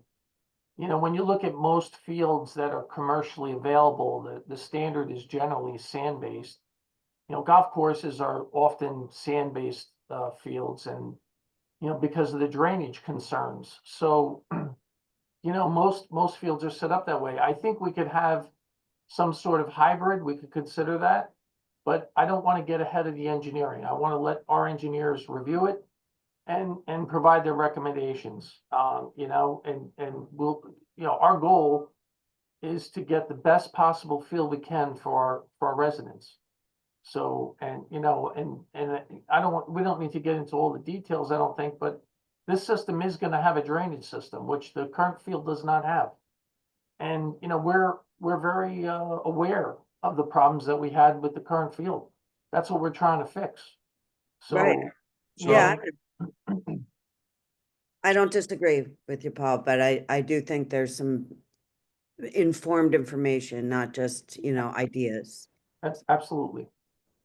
[SPEAKER 12] you know, when you look at most fields that are commercially available, the standard is generally sand-based. You know, golf courses are often sand-based fields, and, you know, because of the drainage concerns. So, you know, most fields are set up that way. I think we could have some sort of hybrid. We could consider that, but I don't want to get ahead of the engineering. I want to let our engineers review it and provide their recommendations. You know, and we'll, you know, our goal is to get the best possible field we can for our residents. So, and, you know, and I don't want, we don't need to get into all the details, I don't think, but this system is going to have a drainage system, which the current field does not have. And, you know, we're very aware of the problems that we had with the current field. That's what we're trying to fix. So,
[SPEAKER 16] Right.
[SPEAKER 12] you
[SPEAKER 16] Yeah,
[SPEAKER 12] know,
[SPEAKER 16] I don't disagree with you, Paul, but I do think there's some informed information, not just, you know, ideas.
[SPEAKER 12] that's absolutely.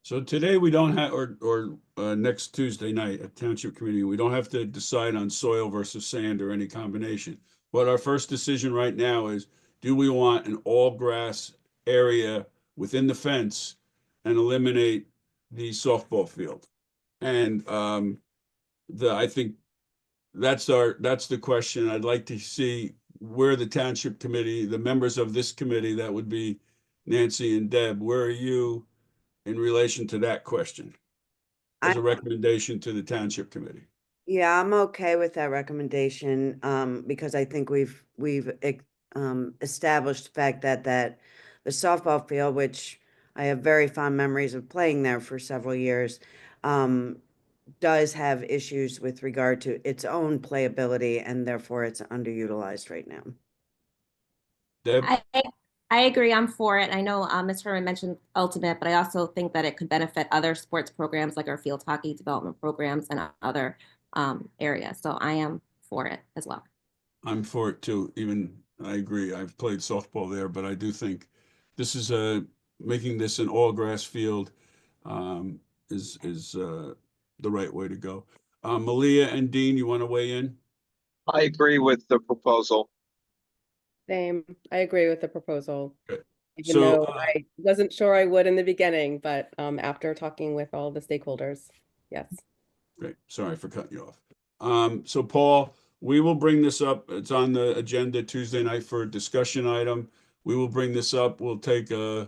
[SPEAKER 4] So today we don't have, or next Tuesday night at Township Committee, we don't have to decide on soil versus sand or any combination. But our first decision right now is, do we want an all grass area within the fence and eliminate the softball field? And I think that's the question. I'd like to see where the Township Committee, the members of this committee, that would be Nancy and Deb, where are you in relation to that question as a recommendation to the Township Committee?
[SPEAKER 16] Yeah, I'm okay with that recommendation, because I think we've established the fact that the softball field, which I have very fond memories of playing there for several years, does have issues with regard to its own playability, and therefore it's underutilized right now.
[SPEAKER 4] Deb?
[SPEAKER 17] I agree. I'm for it. I know Ms. Herman mentioned ultimate, but I also think that it could benefit other sports programs like our field hockey development programs and other areas. So I am for it as well.
[SPEAKER 4] I'm for it too. Even I agree. I've played softball there, but I do think this is making this an all grass field is the right way to go. Malia and Dean, you want to weigh in?
[SPEAKER 3] I agree with the proposal.
[SPEAKER 19] Same. I agree with the proposal.
[SPEAKER 4] Okay.
[SPEAKER 19] Even
[SPEAKER 4] So,
[SPEAKER 19] though I wasn't sure I would in the beginning, but after talking with all the stakeholders, yes.
[SPEAKER 4] Great. Sorry for cutting you off. So Paul, we will bring this up. It's on the agenda Tuesday night for a discussion item. We will bring this up. We'll take Patrick,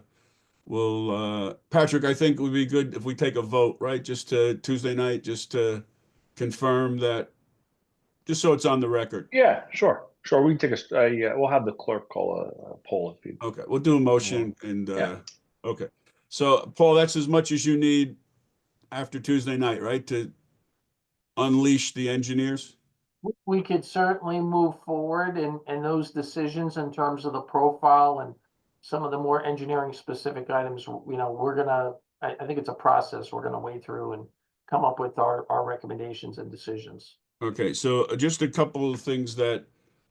[SPEAKER 4] I think it would be good if we take a vote, right? Just to Tuesday night, just to confirm that, just so it's on the record.
[SPEAKER 20] Yeah, sure. Sure. We can take we'll have the clerk call a poll if you.
[SPEAKER 4] Okay, we'll do a motion and,
[SPEAKER 20] Yeah.
[SPEAKER 4] okay. So Paul, that's as much as you need after Tuesday night, right? To unleash the engineers?
[SPEAKER 12] We could certainly move forward in those decisions in terms of the profile and some of the more engineering specific items. You know, we're gonna, I think it's a process we're gonna wade through and come up with our recommendations and decisions.
[SPEAKER 4] Okay, so just a couple of things that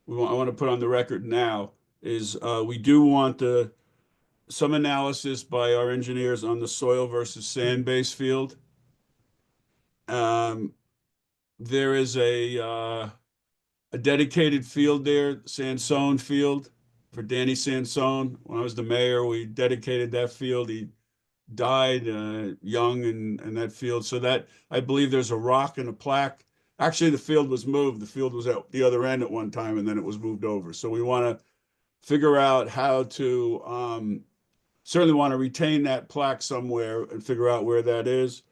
[SPEAKER 4] I want to put on the record now is we do want some analysis by our engineers on the soil versus sand-based field. There is a dedicated field there, Sansone Field, for Danny Sansone. When I was the mayor, we dedicated that field. He died young in that field. So that, I believe there's a rock and a plaque. Actually, the field was moved. The field was at the other end at one time, and then it was moved over. So we want to figure out how to, certainly want to retain that plaque somewhere and figure out where that is.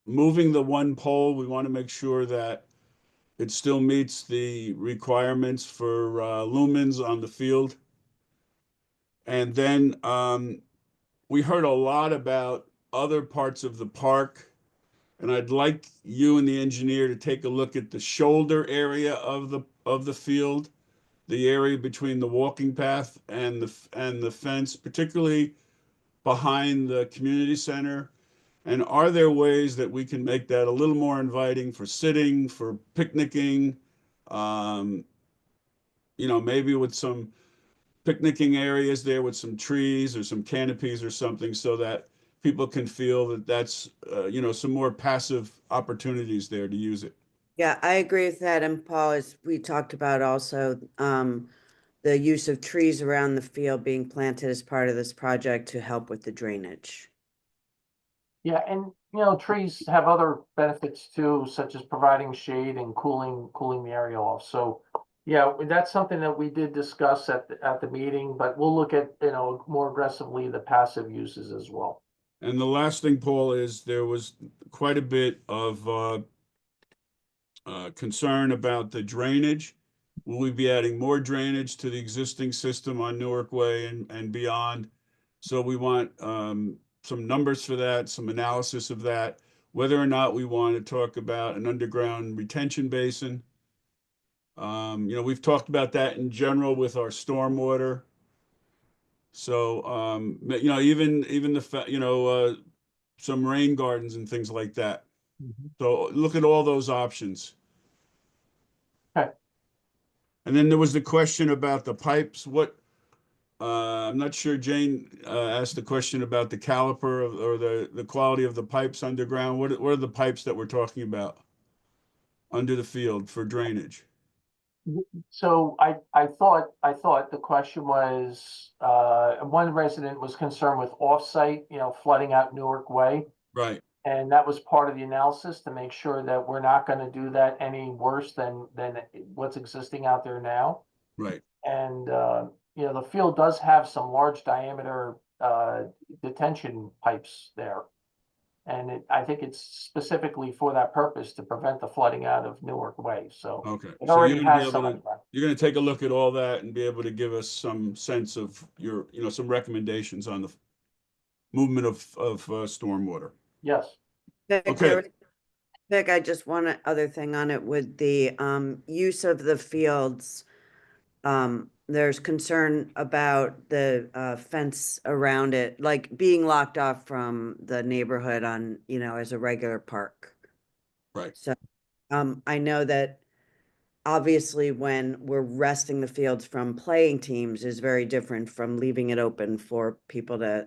[SPEAKER 4] Moving the one pole, we want to make sure that it still meets the requirements for lumens on the field. And then we heard a lot about other parts of the park And I'd like you and the engineer to take a look at the shoulder area of the field, the area between the walking path and the fence, particularly behind the community center. And are there ways that we can make that a little more inviting for sitting, for picnicking? Maybe with some picnicking areas there with some trees or some canopies or something, so that people can feel that that's, some more passive opportunities there to use it.
[SPEAKER 16] Yeah, I agree with that. And Paul, as we talked about also, the use of trees around the field being planted as part of this project to help with the drainage.
[SPEAKER 12] Yeah, and trees have other benefits too, such as providing shade and cooling the area off. So yeah, that's something that we did discuss at the meeting, but we'll look at, more aggressively the passive uses as well.
[SPEAKER 4] And the last thing, Paul, is there was quite a bit of concern about the drainage. Will we be adding more drainage to the existing system on Newark Way and beyond? So we want some numbers for that, some analysis of that, whether or not we want to talk about an underground retention basin. We've talked about that in general with our stormwater. So, even some rain gardens and things like that. So look at all those options.
[SPEAKER 12] Okay.
[SPEAKER 4] And then there was the question about the pipes. I'm not sure Jane asked the question about the caliper or the quality of the pipes underground. What are the pipes that we're talking about under the field for drainage?
[SPEAKER 12] So I thought the question was, one resident was concerned with offsite, flooding out Newark Way.
[SPEAKER 4] Right.
[SPEAKER 12] And that was part of the analysis to make sure that we're not going to do that any worse than what's existing out there now.
[SPEAKER 4] Right.
[SPEAKER 12] And, the field does have some large diameter detention pipes there. And I think it's specifically for that purpose to prevent the flooding out of Newark Way. So
[SPEAKER 4] Okay.
[SPEAKER 12] it
[SPEAKER 4] So
[SPEAKER 12] already
[SPEAKER 4] you're gonna be
[SPEAKER 12] has
[SPEAKER 4] able
[SPEAKER 12] some
[SPEAKER 4] to,
[SPEAKER 12] underground.
[SPEAKER 4] you're gonna take a look at all that and be able to give us some sense of some recommendations on the movement of stormwater.
[SPEAKER 12] Yes.
[SPEAKER 4] Okay.
[SPEAKER 16] Vic, I just one other thing on it with the use of the fields. There's concern about the fence around it, like being locked off from the neighborhood on, as a regular park.
[SPEAKER 4] Right.
[SPEAKER 16] So I know that obviously when we're resting the fields from playing teams is very different from leaving it open for people to,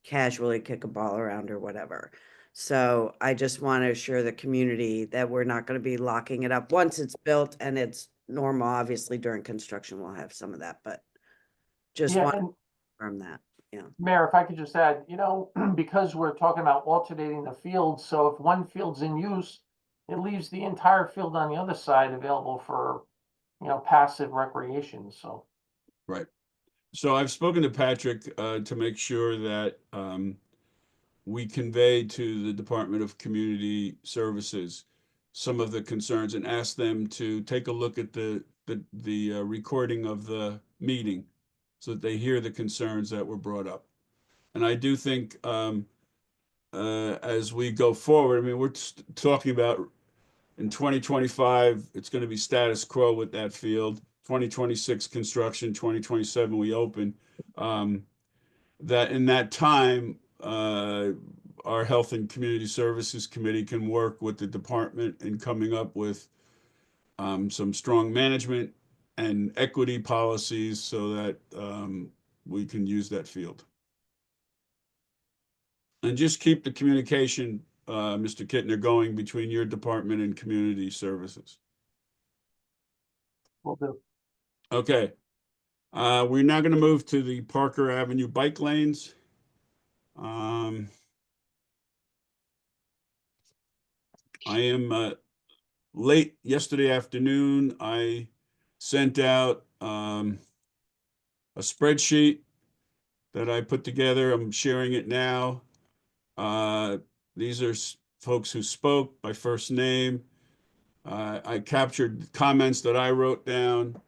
[SPEAKER 16] casually kick a ball around or whatever. So I just want to assure the community that we're not going to be locking it up once it's built and it's normal. Obviously during construction, we'll have some of that, but just
[SPEAKER 12] Yeah,
[SPEAKER 16] want to
[SPEAKER 12] and
[SPEAKER 16] confirm that. Yeah.
[SPEAKER 12] Mayor, if I could just add, because we're talking about alternating the fields, so if one field's in use, it leaves the entire field on the other side available for, passive recreation. So.
[SPEAKER 4] Right. So I've spoken to Patrick to make sure that we convey to the Department of Community Services some of the concerns and ask them to take a look at the recording of the meeting so that they hear the concerns that were brought up. And I do think as we go forward, I mean, we're talking about in 2025, it's going to be status quo with that field. 2026 construction, 2027 we open. That in that time, our Health and Community Services Committee can work with the department in coming up with some strong management and equity policies so that we can use that field. And just keep the communication, Mr. Kittner, going between your department and community services.
[SPEAKER 12] Will do.
[SPEAKER 4] Okay. We're now going to move to the Parker Avenue bike lanes. I am late yesterday afternoon. I sent out a spreadsheet that I put together. I'm sharing it now. These are folks who spoke by first name. I captured comments that I wrote down.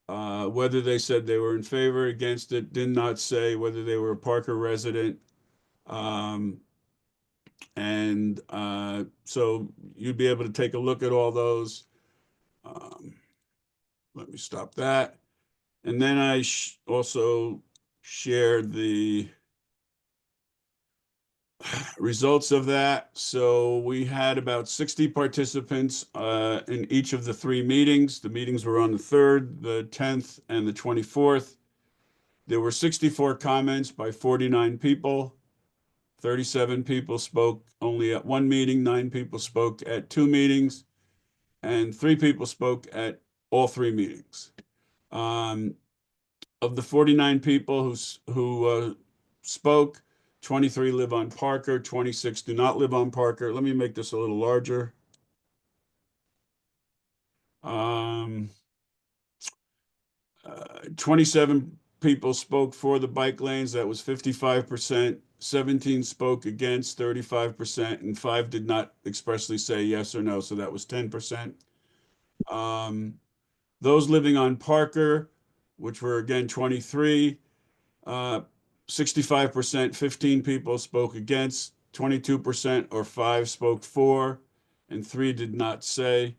[SPEAKER 4] Whether they said they were in favor, against it, did not say whether they were a Parker resident. And so you'd be able to take a look at all those. Let me stop that. And then I also shared the results of that. So we had about 60 participants in each of the 3 meetings. The meetings were on the 3rd, the 10th, and the 24th. There were 64 comments by 49 people. 37 people spoke only at 1 meeting, 9 people spoke at 2 meetings, and 3 people spoke at all 3 meetings. Of the 49 people who spoke, 23 live on Parker, 26 do not live on Parker. Let me make this a little larger. 27 people spoke for the bike lanes. That was 55%. 17 spoke against, 35%, and 5 did not expressly say yes or no. So that was 10%. Those living on Parker, which were again 23, 65%, 15 people spoke against, 22% or 5 spoke for, and 3 did not say.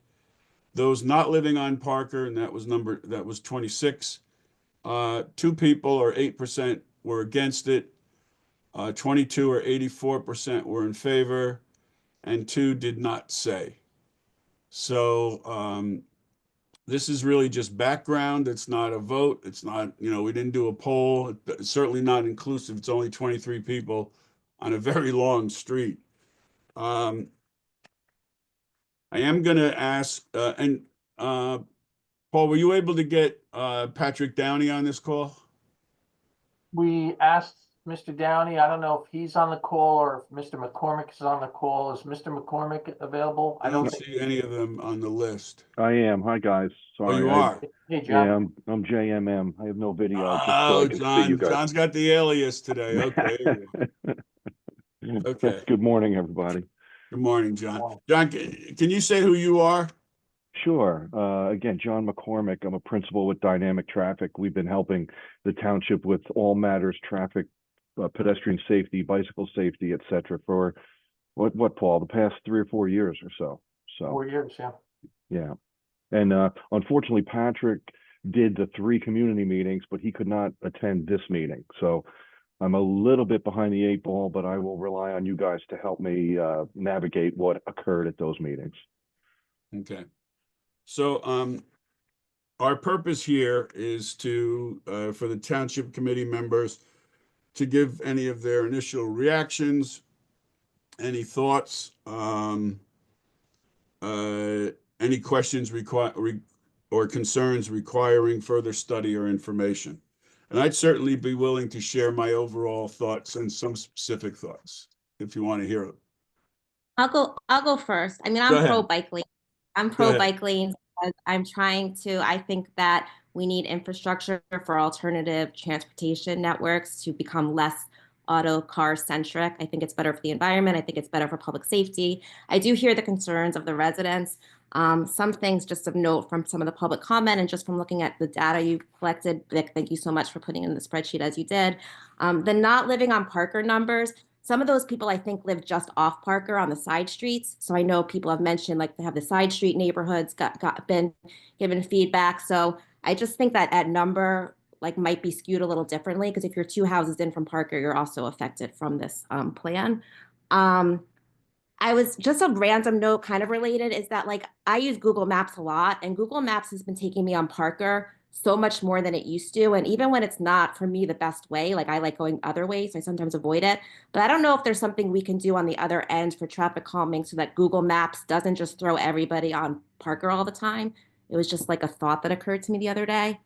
[SPEAKER 4] Those not living on Parker, and that was 26. 2 people or 8% were against it. 22 or 84% were in favor, and 2 did not say. So this is really just background. It's not a vote. It's not, we didn't do a poll. It's certainly not inclusive. It's only 23 people on a very long street. I am going to ask, Paul, were you able to get Patrick Downey on this call?
[SPEAKER 12] We asked Mr. Downey, I don't know if he's on the call or if Mr. McCormick is on the call. Is Mr. McCormick available?
[SPEAKER 4] I don't see any of them on the list.
[SPEAKER 3] I am. Hi, guys.
[SPEAKER 4] Oh,
[SPEAKER 3] Sorry.
[SPEAKER 4] you are?
[SPEAKER 12] Hey, John.
[SPEAKER 3] Yeah, I'm JMM. I have no video, just so
[SPEAKER 4] Oh,
[SPEAKER 3] I can see you guys.
[SPEAKER 4] John's got the alias today. Okay. Okay.
[SPEAKER 3] Good morning, everybody.
[SPEAKER 4] Good morning, John. John, can you say who you are?
[SPEAKER 3] Sure. Again, John McCormick. I'm a principal with Dynamic Traffic. We've been helping the township with all matters traffic, pedestrian safety, bicycle safety, et cetera, for what, Paul, the past 3 or 4 years or so.
[SPEAKER 12] 4 years, yeah.
[SPEAKER 3] Yeah. And unfortunately, Patrick did the 3 community meetings, but he could not attend this meeting. So I'm a little bit behind the 8 ball, but I will rely on you guys to help me navigate what occurred at those meetings.
[SPEAKER 4] Okay. So our purpose here is to, for the township committee members to give any of their initial reactions, any thoughts, any questions or concerns requiring further study or information. And I'd certainly be willing to share my overall thoughts and some specific thoughts if you want to hear it.
[SPEAKER 17] I'll go first. I mean,
[SPEAKER 4] Go
[SPEAKER 17] I'm pro
[SPEAKER 4] ahead.
[SPEAKER 17] bike lane. I'm
[SPEAKER 4] Go
[SPEAKER 17] pro
[SPEAKER 4] ahead.
[SPEAKER 17] bike lanes because I think that we need infrastructure for alternative transportation networks to become less auto car centric. I think it's better for the environment. I think it's better for public safety. I do hear the concerns of the residents. Some things just of note from some of the public comment and just from looking at the data you collected. Vic, thank you so much for putting in the spreadsheet as you did. The not living on Parker numbers. Some of those people I think live just off Parker on the side streets. So I know people have mentioned like they have the side street neighborhoods been given feedback. So I just think that number like might be skewed a little differently because if you're 2 houses in from Parker, you're also affected from this plan. I was just a random note kind of related is that like I use Google Maps a lot and Google Maps has been taking me on Parker so much more than it used to. And even when it's not for me the best way, like I like going other ways, so I sometimes avoid it. But I don't know if there's something we can do on the other end for traffic calming so that Google Maps doesn't just throw everybody on Parker all the time. It was just like a thought that occurred to me the other day.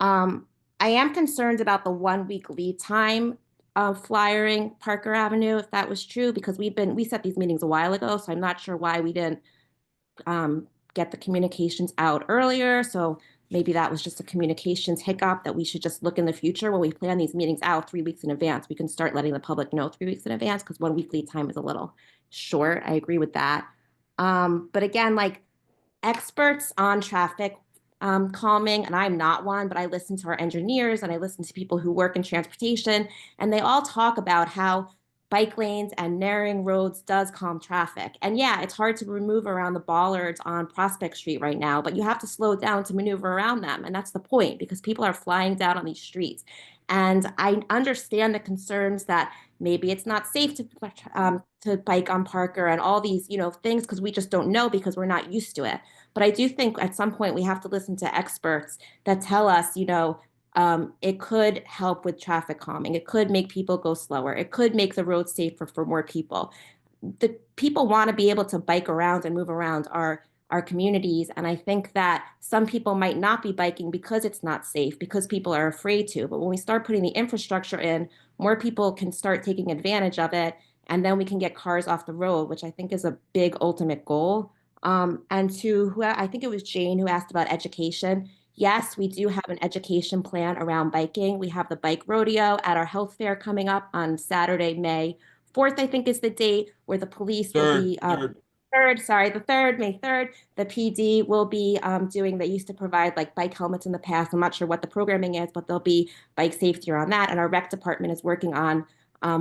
[SPEAKER 17] I am concerned about the 1 week lead time of flyering Parker Avenue, if that was true, because we set these meetings a while ago, so I'm not sure why we didn't get the communications out earlier. So maybe that was just a communications hiccup that we should just look in the future when we plan these meetings out 3 weeks in advance. We can start letting the public know 3 weeks in advance because 1 week lead time is a little short. I agree with that. But again, like experts on traffic calming, and I'm not one, but I listen to our engineers and I listen to people who work in transportation, and they all talk about how bike lanes and narrowing roads does calm traffic. And yeah, it's hard to maneuver around the bollards on Prospect Street right now, but you have to slow down to maneuver around them. And that's the point, because people are flying down on these streets. And I understand the concerns that maybe it's not safe to bike on Parker and all these, things, because we just don't know because we're not used to it. But I do think at some point we have to listen to experts that tell us, it could help with traffic calming. It could make people go slower. It could make the road safer for more people. The people want to be able to bike around and move around our communities. And I think that some people might not be biking because it's not safe, because people are afraid to. But when we start putting the infrastructure in, more people can start taking advantage of it. And then we can get cars off the road, which I think is a big ultimate goal. And to who I think it was Jane who asked about education. Yes, we do have an education plan around biking. We have the bike rodeo at our health fair coming up on Saturday, May 4th, I think is the date, where the police will be the 3rd, May 3rd. The PD will be doing, they used to provide like bike helmets in the past. I'm not sure what the programming is, but there'll be bike safety around that. And our rec department is working on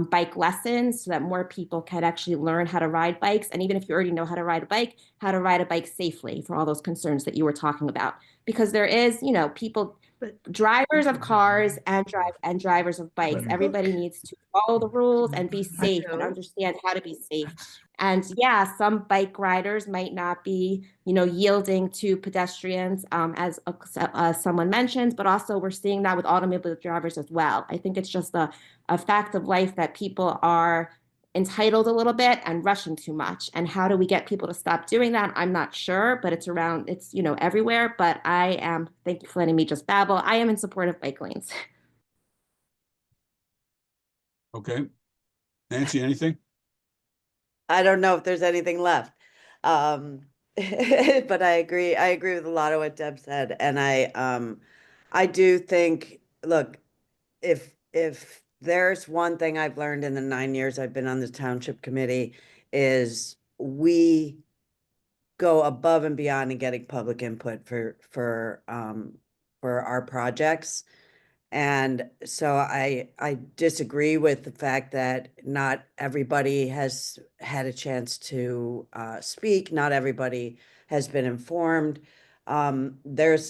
[SPEAKER 17] bike lessons so that more people can actually learn how to ride bikes. And even if you already know how to ride a bike safely for all those concerns that you were talking about. Because there is, people, drivers of cars and drivers of bikes. Everybody needs to follow the rules and be safe and understand how to be safe. And yeah, some bike riders might not be, yielding to pedestrians, as someone mentioned, but also we're seeing that with automobile drivers as well. I think it's just a fact of life that people are entitled a little bit and rushing too much. And how do we get people to stop doing that? I'm not sure, but it's everywhere. But thank you for letting me just babble. I am in support of bike lanes.
[SPEAKER 4] Okay. Nancy, anything?
[SPEAKER 16] I don't know if there's anything left. But I agree with a lot of what Deb said. And I do think, look, if there's one thing I've learned in the 9 years I've been on the township committee, is we go above and beyond in getting public input for our projects. And so I disagree with the fact that not everybody has had a chance to speak. Not everybody has been informed. As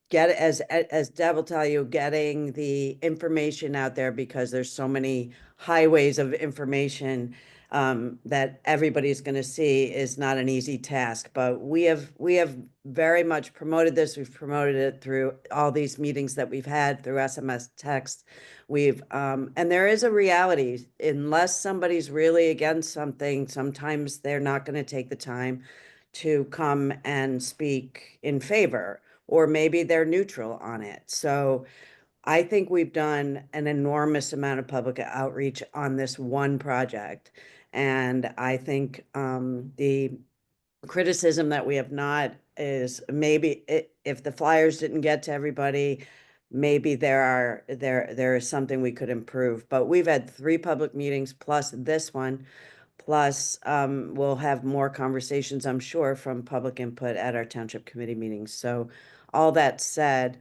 [SPEAKER 16] Deb will tell you, getting the information out there, because there's so many highways of information that everybody's going to see, is not an easy task. But we have very much promoted this. We've promoted it through all these meetings that we've had, through SMS text. And there is a reality, unless somebody's really against something, sometimes they're not going to take the time to come and speak in favor, or maybe they're neutral on it. So I think we've done an enormous amount of public outreach on this one project. And I think the criticism that we have not is maybe if the flyers didn't get to everybody, maybe there is something we could improve. But we've had 3 public meetings plus this one. Plus, we'll have more conversations, I'm sure, from public input at our township committee meetings. So all that said,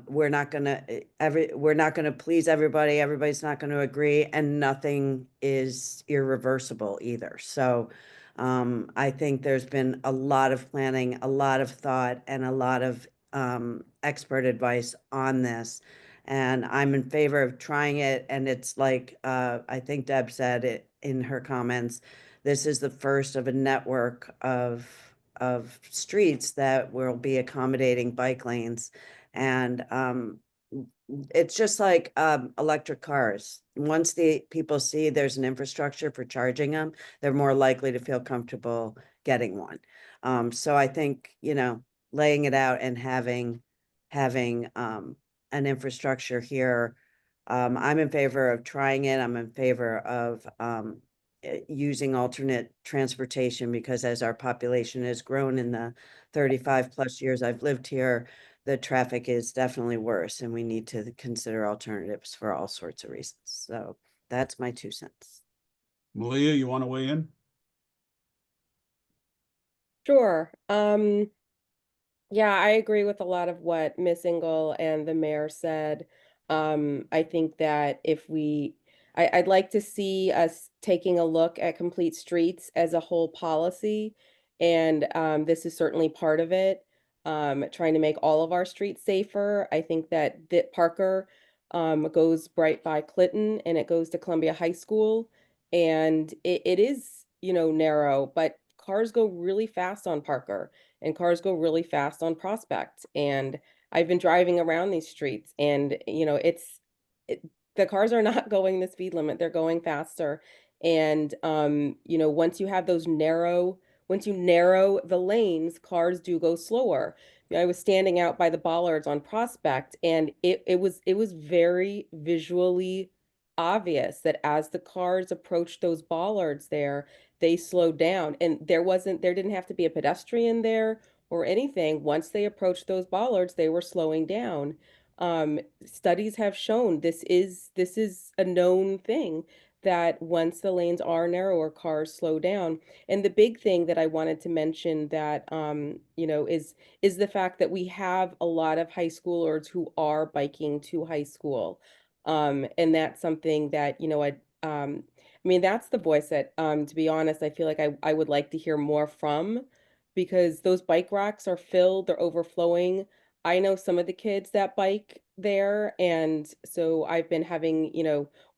[SPEAKER 16] we're not gonna please everybody. Everybody's not gonna agree, and nothing is irreversible either. So I think there's been a lot of planning, a lot of thought, and a lot of expert advice on this. And I'm in favor of trying it. And it's like, I think Deb said it in her comments, this is the first of a network of streets that will be accommodating bike lanes. And it's just like electric cars. Once the people see there's an infrastructure for charging them, they're more likely to feel comfortable getting one. So I think, laying it out and having an infrastructure here, I'm in favor of trying it. I'm in favor of using alternate transportation, because as our population has grown in the 35 plus years I've lived here, the traffic is definitely worse, and we need to consider alternatives for all sorts of reasons. So that's my 2 cents.
[SPEAKER 4] Malia, you want to weigh in?
[SPEAKER 19] Sure. Yeah, I agree with a lot of what Miss Engel and the mayor said. I think that I'd like to see us taking a look at complete streets as a whole policy. And this is certainly part of it. Trying to make all of our streets safer. I think that Parker goes right by Clinton and it goes to Columbia High School. And it is, narrow, but cars go really fast on Parker and cars go really fast on Prospect. And I've been driving around these streets and, the cars are not going the speed limit, they're going faster. And, once you have once you narrow the lanes, cars do go slower. I was standing out by the bollards on Prospect and it was very visually obvious that as the cars approached those bollards there, they slowed down and there didn't have to be a pedestrian there or anything. Once they approached those bollards, they were slowing down. Studies have shown this is a known thing that once the lanes are narrower, cars slow down. And the big thing that I wanted to mention that is the fact that we have a lot of high schoolers who are biking to high school. And that's something that, that's the voice that, to be honest, I feel like I would like to hear more from because those bike racks are filled, they're overflowing. I know some of the kids that bike there, and so I've been having,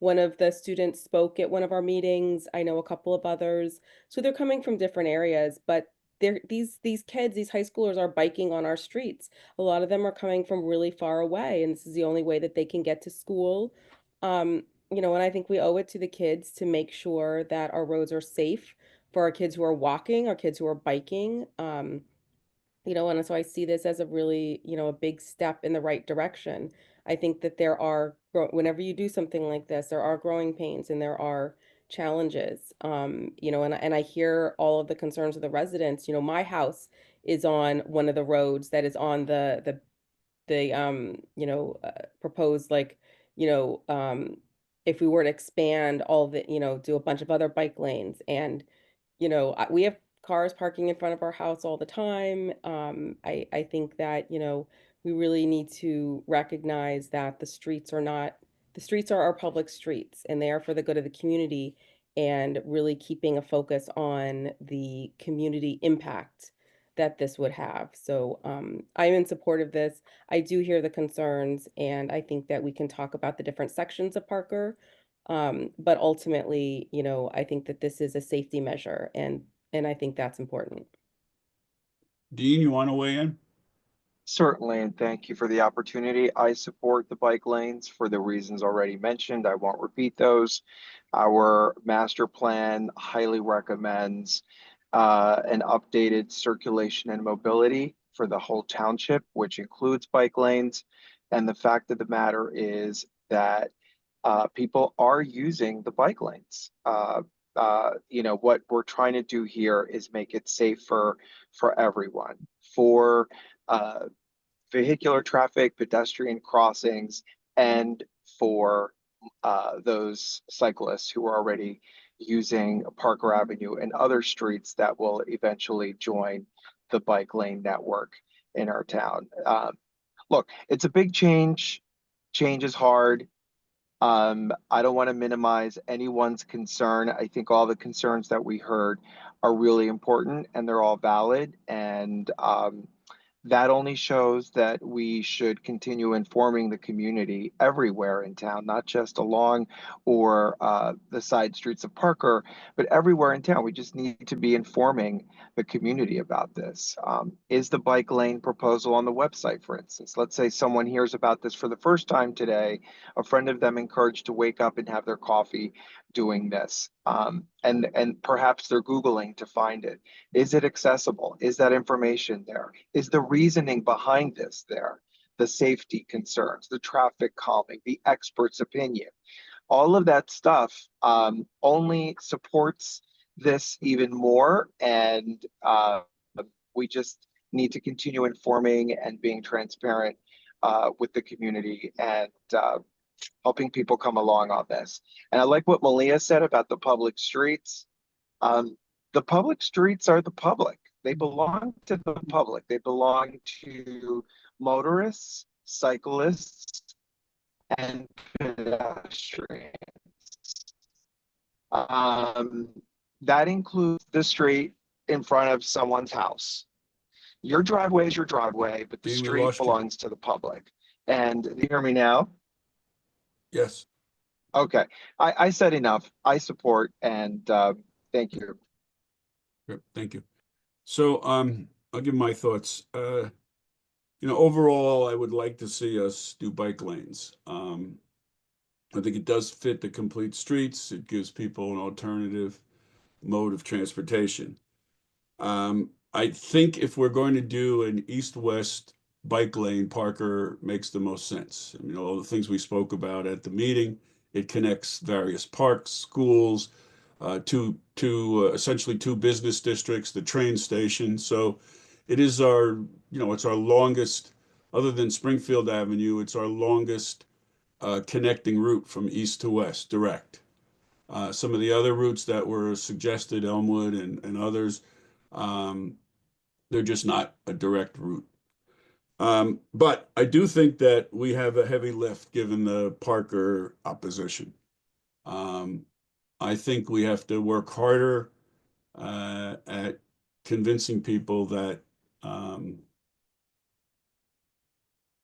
[SPEAKER 19] one of the students spoke at one of our meetings. I know a couple of others. So they're coming from different areas, but these kids, these high schoolers are biking on our streets. A lot of them are coming from really far away, and this is the only way that they can get to school. And I think we owe it to the kids to make sure that our roads are safe for our kids who are walking, our kids who are biking. And so I see this as a really, a big step in the right direction. I think that whenever you do something like this, there are growing pains and there are challenges. And I hear all of the concerns of the residents. My house is on one of the roads that is on the proposed, like, you know, um, if we were to expand all the, do a bunch of other bike lanes. And we have cars parking in front of our house all the time. I think that, we really need to recognize that the streets are our public streets and they are for the good of the community and really keeping a focus on the community impact that this would have. So I'm in support of this. I do hear the concerns and I think that we can talk about the different sections of Parker. But ultimately, I think that this is a safety measure and I think that's important.
[SPEAKER 4] Dean, you want to weigh in?
[SPEAKER 21] Certainly, and thank you for the opportunity. I support the bike lanes for the reasons already mentioned. I won't repeat those. Our master plan highly recommends an updated circulation and mobility for the whole township, which includes bike lanes. And the fact of the matter is that people are using the bike lanes. What we're trying to do here is make it safer for everyone, for vehicular traffic, pedestrian crossings, and for those cyclists who are already using Parker Avenue and other streets that will eventually join the bike lane network in our town. Look, it's a big change. Change is hard. I don't want to minimize anyone's concern. I think all the concerns that we heard are really important and they're all valid. And that only shows that we should continue informing the community everywhere in town, not just along or the side streets of Parker, but everywhere in town. We just need to be informing the community about this. Is the bike lane proposal on the website, for instance? Let's say someone hears about this for the first time today, a friend of them encouraged to wake up and have their coffee doing this. And perhaps they're Googling to find it. Is it accessible? Is that information there? Is the reasoning behind this there? The safety concerns, the traffic calming, the expert's opinion. All of that stuff only supports this even more. And we just need to continue informing and being transparent with the community and helping people come along on this. And I like what Malia said about the public streets. The public streets are the public. They belong to the public. They belong to motorists, cyclists, and pedestrians. That includes the street in front of someone's house. Your driveway is your driveway, but the
[SPEAKER 4] Dean, we
[SPEAKER 21] street
[SPEAKER 4] lost you.
[SPEAKER 21] belongs to the public. And you hear me now?
[SPEAKER 4] Yes.
[SPEAKER 21] Okay, I said enough. I support and thank you.
[SPEAKER 4] Yep, thank you. So I'll give my thoughts. Overall, I would like to see us do bike lanes. I think it does fit the complete streets. It gives people an alternative mode of transportation. I think if we're going to do an east-west bike lane, Parker makes the most sense. I mean, all the things we spoke about at the meeting, it connects various parks, schools, essentially two business districts, the train station. So it is it's our longest, other than Springfield Avenue, it's our longest connecting route from east to west, direct. Some of the other routes that were suggested, Elmwood and others, they're just not a direct route. But I do think that we have a heavy lift given the Parker opposition. I think we have to work harder at convincing people that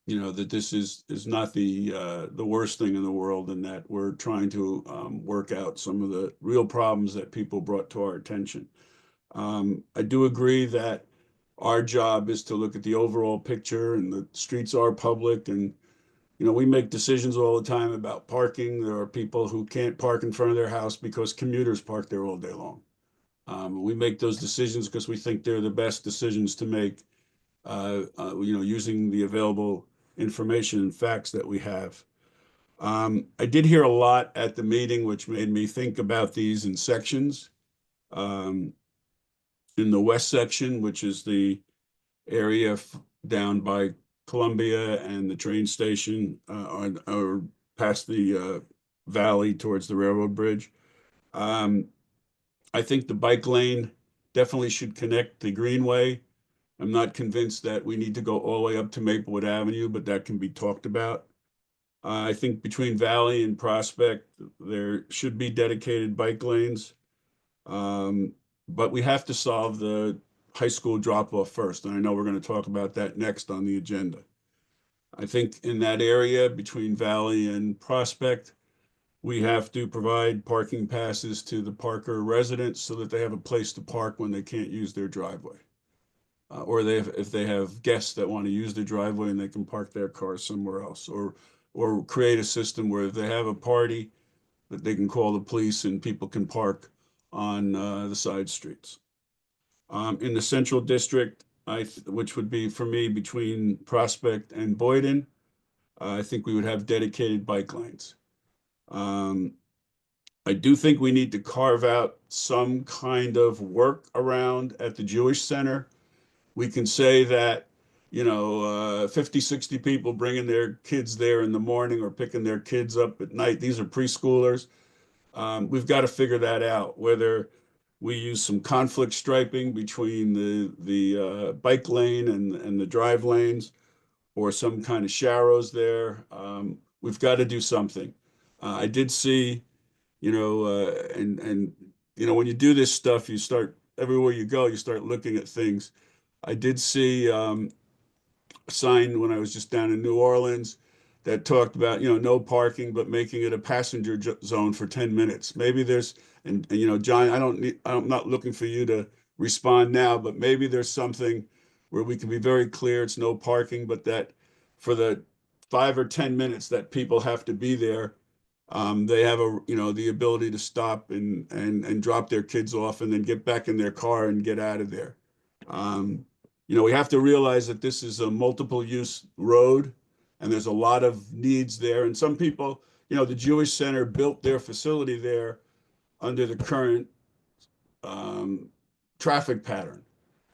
[SPEAKER 4] that this is not the worst thing in the world, and that we're trying to work out some of the real problems that people brought to our attention. I do agree that our job is to look at the overall picture, and the streets are public, and we make decisions all the time about parking. There are people who can't park in front of their house because commuters park there all day long. We make those decisions because we think they're the best decisions to make, using the available information and facts that we have. I did hear a lot at the meeting, which made me think about these in sections. In the west section, which is the area down by Columbia and the train station, or past the valley towards the railroad bridge. I think the bike lane definitely should connect the Greenway. I'm not convinced that we need to go all the way up to Maplewood Avenue, but that can be talked about. I think between Valley and Prospect, there should be dedicated bike lanes. But we have to solve the high school drop-off first, and I know we're going to talk about that next on the agenda. I think in that area between Valley and Prospect, we have to provide parking passes to the Parker residents so that they have a place to park when they can't use their driveway. Or if they have guests that want to use the driveway, and they can park their cars somewhere else, or create a system where if they have a party, that they can call the police and people can park on the side streets. In the central district, which would be for me between Prospect and Boyden, I think we would have dedicated bike lanes. I do think we need to carve out some kind of work around at the Jewish Center. We can say that 50, 60 people bringing their kids there in the morning or picking their kids up at night. These are preschoolers. We've got to figure that out, whether we use some conflict striping between the bike lane and the drive lanes, or some kind of sharrows there. We've got to do something. I did see, when you do this stuff, you start, everywhere you go, you start looking at things. I did see a sign when I was just down in New Orleans that talked about, no parking, but making it a passenger zone for 10 minutes. Maybe there's, and John, I'm not looking for you to respond now, but maybe there's something where we can be very clear it's no parking, but that for the 5 or 10 minutes that people have to be there, they have the ability to stop and drop their kids off and then get back in their car and get out of there. We have to realize that this is a multiple use road, and there's a lot of needs there. And some people, the Jewish Center built their facility there under the current traffic pattern.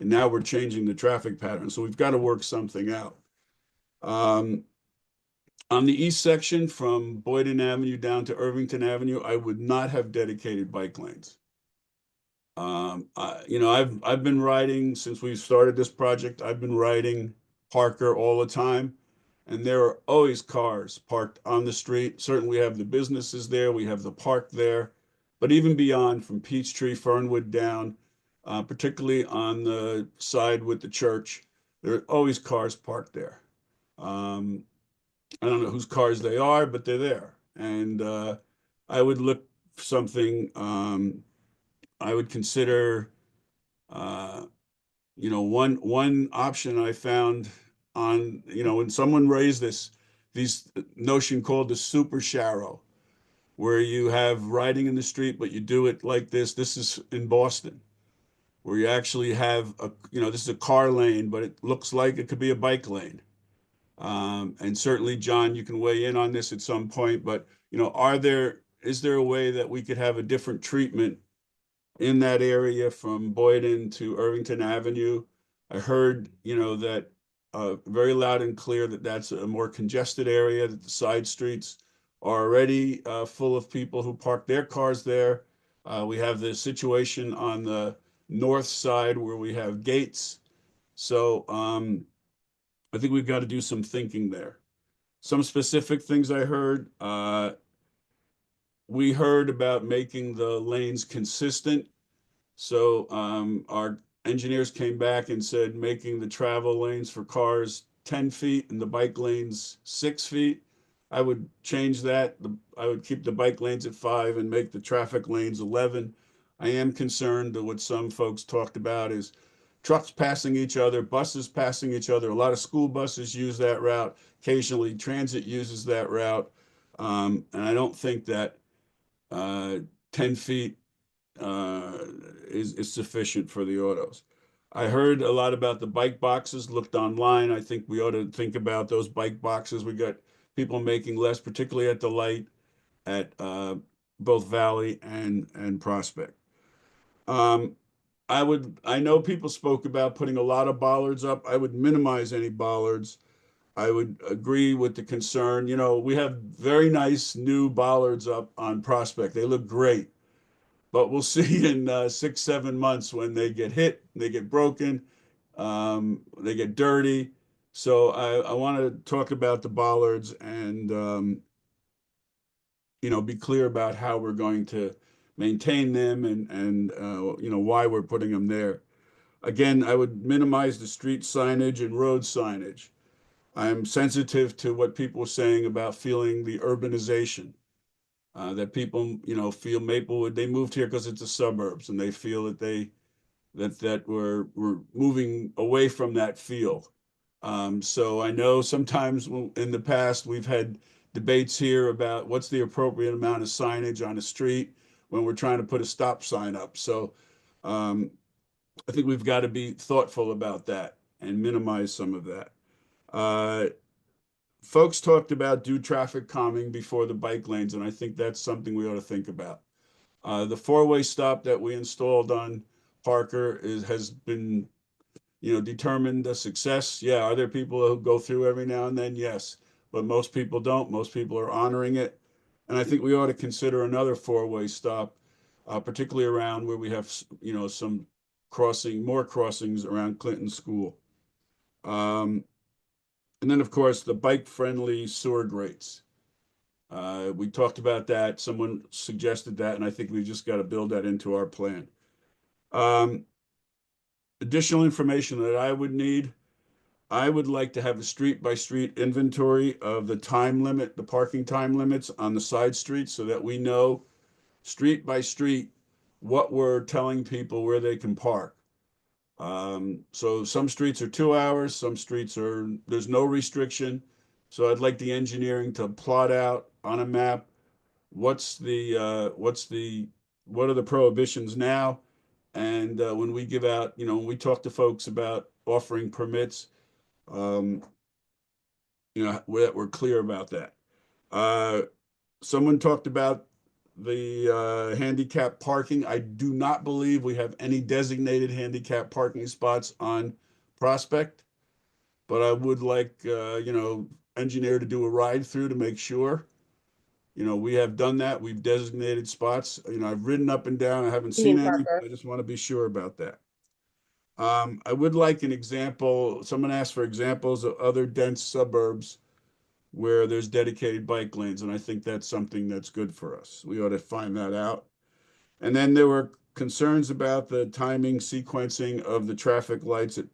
[SPEAKER 4] And now we're changing the traffic pattern. So we've got to work something out. On the east section from Boyden Avenue down to Irvington Avenue, I would not have dedicated bike lanes. I've been riding since we started this project. I've been riding Parker all the time, and there are always cars parked on the street. Certainly we have the businesses there, we have the park there. but even beyond from Peachtree, Fernwood down, particularly on the side with the church, there are always cars parked there. I don't know whose cars they are, but they're there. And I would look for something, I would consider, one option I found on, when someone raised these notion called the super sharrow, where you have riding in the street, but you do it like this. This is in Boston, where you actually have this is a car lane, but it looks like it could be a bike lane. And certainly, John, you can weigh in on this at some point, but is there a way that we could have a different treatment in that area from Boyden to Irvington Avenue? I heard, that very loud and clear that that's a more congested area, that the side streets are already full of people who park their cars there. We have the situation on the north side where we have gates. So I think we've got to do some thinking there. Some specific things I heard, we heard about making the lanes consistent. So our engineers came back and said making the travel lanes for cars 10 feet and the bike lanes 6 feet. I would change that. I would keep the bike lanes at 5 and make the traffic lanes 11. I am concerned that what some folks talked about is trucks passing each other, buses passing each other. A lot of school buses use that route. Occasionally, transit uses that route. And I don't think that 10 feet is sufficient for the autos. I heard a lot about the bike boxes, looked online. I think we ought to think about those bike boxes. We got people making less, particularly at the light at both Valley and Prospect. I know people spoke about putting a lot of bollards up. I would minimize any bollards. I would agree with the concern. We have very nice new bollards up on Prospect. They look great. But we'll see in 6-7 months when they get hit, they get broken, they get dirty. So I want to talk about the bollards and be clear about how we're going to maintain them and why we're putting them there. Again, I would minimize the street signage and road signage. I'm sensitive to what people are saying about feeling the urbanization. That people, feel Maplewood, they moved here because it's the suburbs, and they feel that we're moving away from that feel. So I know sometimes in the past we've had debates here about what's the appropriate amount of signage on a street when we're trying to put a stop sign up. So I think we've got to be thoughtful about that and minimize some of that. Folks talked about do traffic calming before the bike lanes, and I think that's something we ought to think about. The four-way stop that we installed on Parker has been, determined a success. Yeah, are there people who go through every now and then? Yes, but most people don't. Most people are honoring it, and I think we ought to consider another four-way stop, particularly around where we have, some more crossings around Clinton School. And then, of course, the bike-friendly sewer grates. We talked about that. Someone suggested that, and I think we just got to build that into our plan. Additional information that I would need, I would like to have a street-by-street inventory of the time limit, the parking time limits on the side streets so that we know street by street what we're telling people where they can park. So some streets are 2 hours, some streets there's no restriction. So I'd like the engineering to plot out on a map what are the prohibitions now, and when we give out, when we talk to folks about offering permits, we're clear about that. Someone talked about the handicap parking. I do not believe we have any designated handicap parking spots on Prospect, but I would like, engineer to do a ride through to make sure. We have done that. We've designated spots. I've ridden up and down. I haven't seen any. I just want to be sure about that. I would like an example. Someone asked for examples of other dense suburbs where there's dedicated bike lanes, and I think that's something that's good for us. We ought to find that out. And then there were concerns about the timing sequencing of the traffic lights at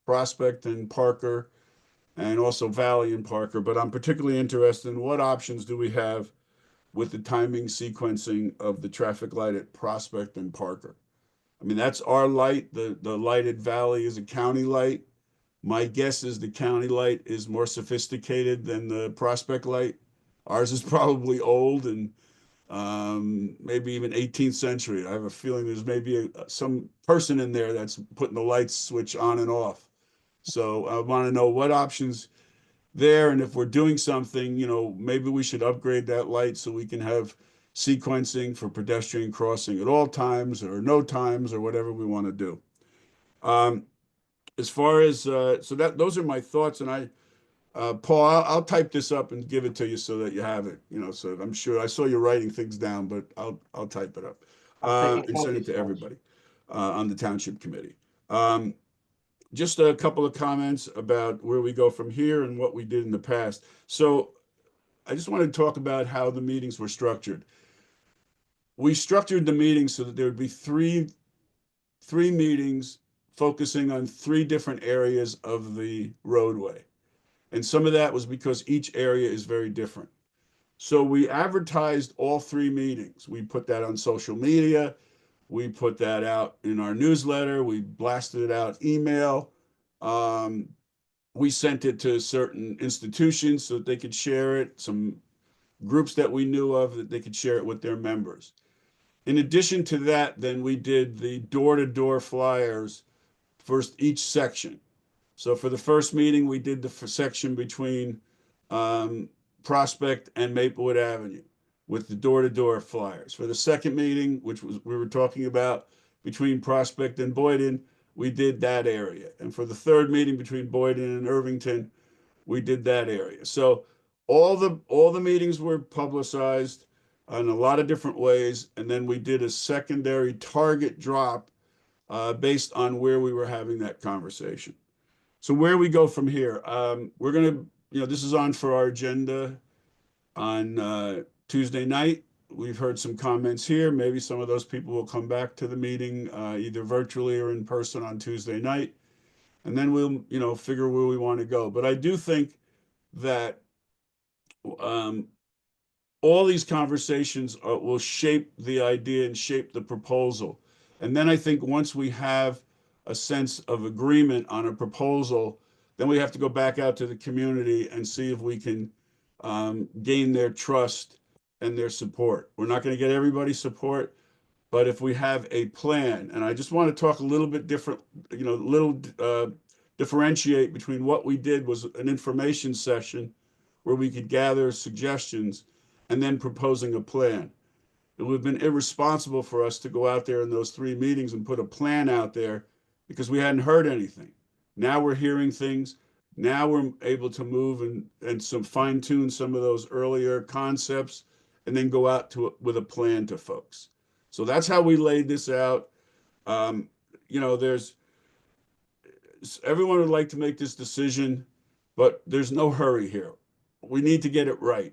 [SPEAKER 4] Prospect and Parker, and also Valley and Parker. But I'm particularly interested in what options do we have with the timing sequencing of the traffic light at Prospect and Parker. I mean, that's our light. The light at Valley is a county light. My guess is the county light is more sophisticated than the Prospect light. Ours is probably old and maybe even 18th century. I have a feeling there's maybe some person in there that's putting the light switch on and off. So I want to know what options there, and if we're doing something, you know, maybe we should upgrade that light so we can have sequencing for pedestrian crossing at all times or no times or whatever we want to do. As far as so that those are my thoughts, and Paul, I'll type this up and give it to you so that you have it. You know, so I'm sure I saw you writing things down, but I'll type it up and send it to everybody on the township committee. Just a couple of comments about where we go from here and what we did in the past. So I just want to talk about how the meetings were structured. We structured the meetings so that there would be three meetings focusing on 3 different areas of the roadway. And some of that was because each area is very different. So we advertised all 3 meetings. We put that on social media. We put that out in our newsletter. We blasted it out email. We sent it to certain institutions so that they could share it, some groups that we knew of that they could share it with their members. In addition to that, then we did the door-to-door flyers for each section. So for the first meeting, we did the section between Prospect and Maplewood Avenue with the door-to-door flyers. For the second meeting, which was we were talking about between Prospect and Boyden, we did that area. And for the third meeting between Boyden and Irvington, we did that area. So all the meetings were publicized in a lot of different ways, and then we did a secondary target drop based on where we were having that conversation. So where we go from here, we're gonna, this is on for our agenda on Tuesday night. We've heard some comments here. Maybe some of those people will come back to the meeting either virtually or in person on Tuesday night. And then we'll, figure where we want to go. But I do think that all these conversations will shape the idea and shape the proposal. And then I think once we have a sense of agreement on a proposal, then we have to go back out to the community and see if we can gain their trust and their support. We're not going to get everybody's support, but if we have a plan, and I just want to talk a little bit different, differentiate between what we did was an information session where we could gather suggestions and then proposing a plan. It would have been irresponsible for us to go out there in those 3 meetings and put a plan out there because we hadn't heard anything. Now we're hearing things. Now we're able to move and some fine tune some of those earlier concepts and then go out with a plan to folks. So that's how we laid this out. Everyone would like to make this decision, but there's no hurry here. We need to get it right.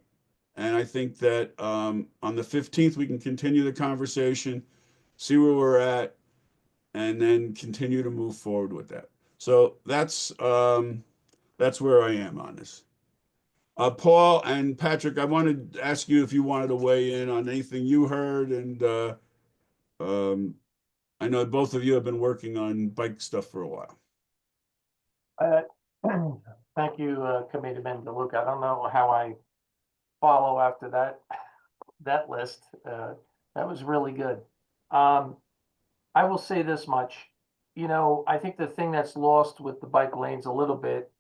[SPEAKER 4] And I think that on the 15th, we can continue the conversation, see where we're at, and then continue to move forward with that. So that's where I am on this. Paul and Patrick, I wanted to ask you if you wanted to weigh in on anything you heard. And I know both of you have been working on bike stuff for a while.
[SPEAKER 12] Thank you, Committeeman DeLuca. I don't know how I follow after that list. That was really good. I will say this much. I think the thing that's lost with the bike lanes a little bit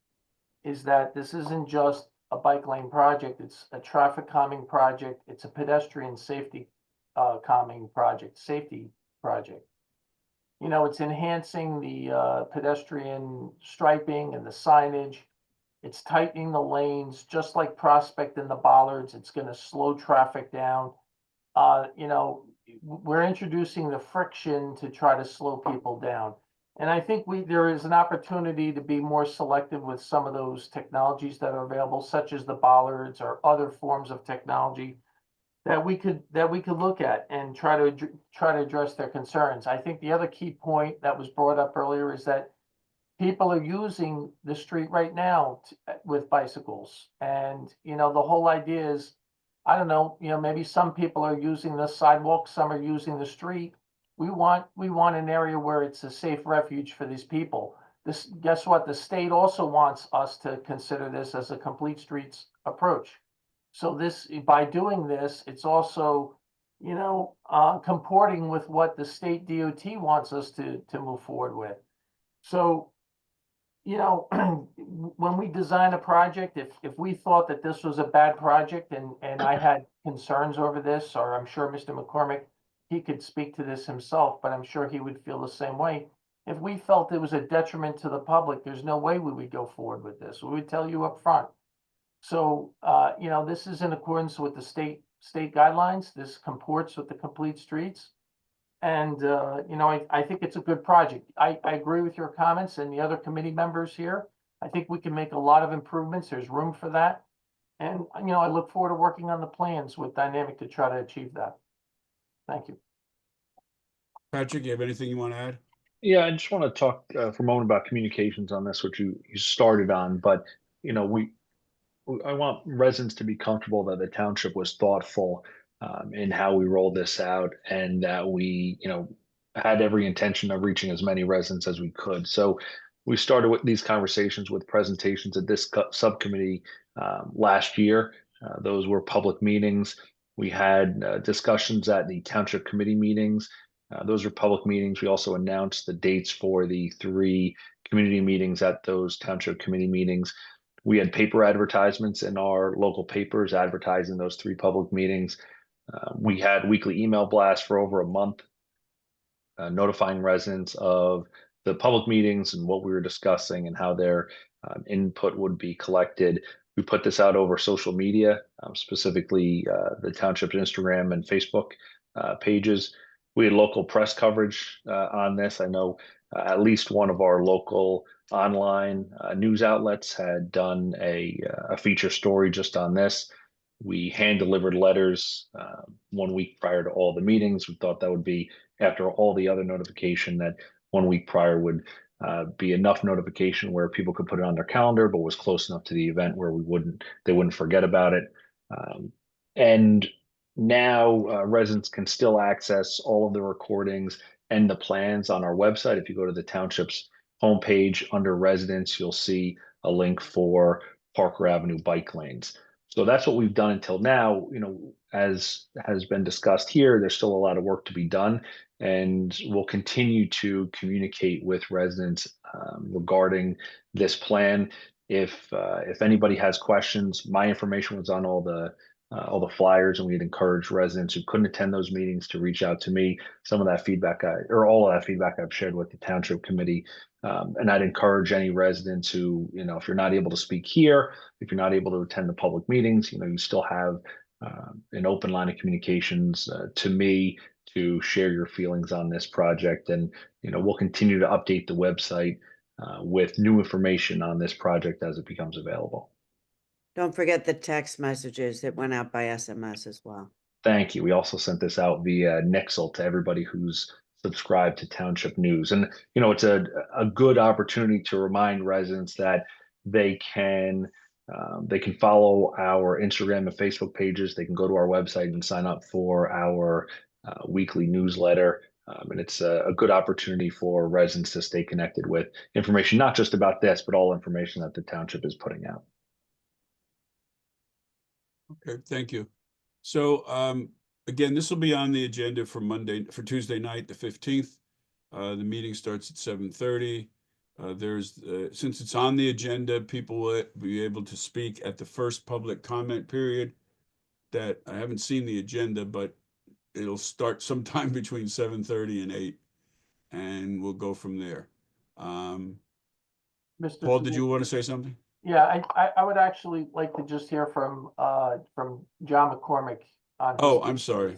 [SPEAKER 12] is that this isn't just a bike lane project. It's a traffic calming project. It's a pedestrian safety calming project, safety project. It's enhancing the pedestrian striping and the signage. It's tightening the lanes, just like Prospect and the bollards. It's going to slow traffic down. We're introducing the friction to try to slow people down. And I think there is an opportunity to be more selective with some of those technologies that are available, such as the bollards or other forms of technology that we could look at and try to address their concerns. I think the other key point that was brought up earlier is that people are using the street right now with bicycles. And, you know, the whole idea is, I don't know, you know, maybe some people are using the sidewalk, some are using the street. We want an area where it's a safe refuge for these people. Guess what? The state also wants us to consider this as a complete streets approach. So by doing this, it's also, you know, comporting with what the state DOT wants us to move forward with. So, you know, when we design a project, if we thought that this was a bad project and I had concerns over this, or I'm sure Mr. McCormick, he could speak to this himself, but I'm sure he would feel the same way. If we felt it was a detriment to the public, there's no way we would go forward with this. We would tell you up front. So, you know, this is in accordance with the state guidelines. This comports with the complete streets. And, you know, I think it's a good project. I agree with your comments and the other committee members here. I think we can make a lot of improvements. There's room for that. And, you know, I look forward to working on the plans with Dynamic to try to achieve that. Thank you.
[SPEAKER 4] Patrick, you have anything you want to add?
[SPEAKER 20] Yeah, I just want to talk for a moment about communications on this, which you started on. But you know, I want residents to be comfortable that the township was thoughtful in how we rolled this out, and that we, you know, had every intention of reaching as many residents as we could. So we started with these conversations with presentations at this subcommittee last year. Those were public meetings. We had discussions at the township committee meetings. Those are public meetings. We also announced the dates for the 3 community meetings at those township committee meetings. We had paper advertisements in our local papers advertising those 3 public meetings. We had weekly email blasts for over a month, notifying residents of the public meetings and what we were discussing and how their input would be collected. We put this out over social media, specifically the township's Instagram and Facebook pages. We had local press coverage on this. I know at least one of our local online news outlets had done a feature story just on this. We hand delivered letters 1 week prior to all the meetings. We thought that would be, after all the other notification, that 1 week prior would be enough notification where people could put it on their calendar, but was close enough to the event where they wouldn't forget about it. And now residents can still access all of the recordings and the plans on our website. If you go to the township's homepage under residents, you'll see a link for Parker Avenue bike lanes. So that's what we've done until now. You know, as has been discussed here, there's still a lot of work to be done, and we'll continue to communicate with residents regarding this plan. If anybody has questions, my information was on all the flyers, and we'd encourage residents who couldn't attend those meetings to reach out to me. Some of that feedback, or all of that feedback, I've shared with the township committee. And I'd encourage any residents who, you know, if you're not able to speak here, if you're not able to attend the public meetings, you know, you still have an open line of communications to me to share your feelings on this project. And, you know, we'll continue to update the website with new information on this project as it becomes available.
[SPEAKER 16] Don't forget the text messages that went out by SMS as well.
[SPEAKER 20] Thank you. We also sent this out via Nixle to everybody who's subscribed to Township News. And, you know, it's a good opportunity to remind residents that they can follow our Instagram and Facebook pages. They can go to our website and sign up for our weekly newsletter. And it's a good opportunity for residents to stay connected with information, not just about this, but all information that the township is putting out.
[SPEAKER 4] Okay, thank you. So again, this will be on the agenda for Tuesday night, the 15th. The meeting starts at 7:30. Since it's on the agenda, people will be able to speak at the first public comment period. That I haven't seen the agenda, but it'll start sometime between 7:30 and 8, and we'll go from there.
[SPEAKER 12] Mr.
[SPEAKER 4] Paul, did you want to say something?
[SPEAKER 12] Yeah, I would actually like to just hear from John McCormick on his
[SPEAKER 4] Oh, I'm sorry.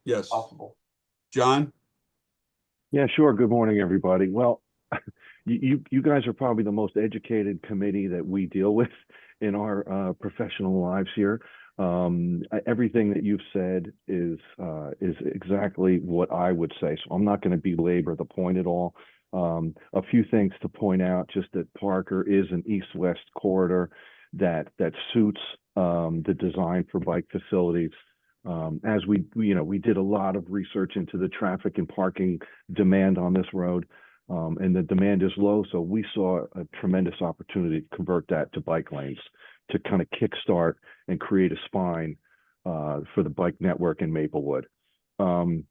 [SPEAKER 4] Yes.
[SPEAKER 12] possible.
[SPEAKER 4] John?
[SPEAKER 3] Yeah, sure. Good morning, everybody. Well, you guys are probably the most educated committee that we deal with in our professional lives here. Everything that you've said is exactly what I would say. So I'm not going to belabor the point at all. A few things to point out, just that Parker is an east-west corridor that suits the design for bike facilities. As we did a lot of research into the traffic and parking demand on this road, and the demand is low, so we saw a tremendous opportunity to convert that to bike lanes to kind of kickstart and create a spine for the bike network in Maplewood. I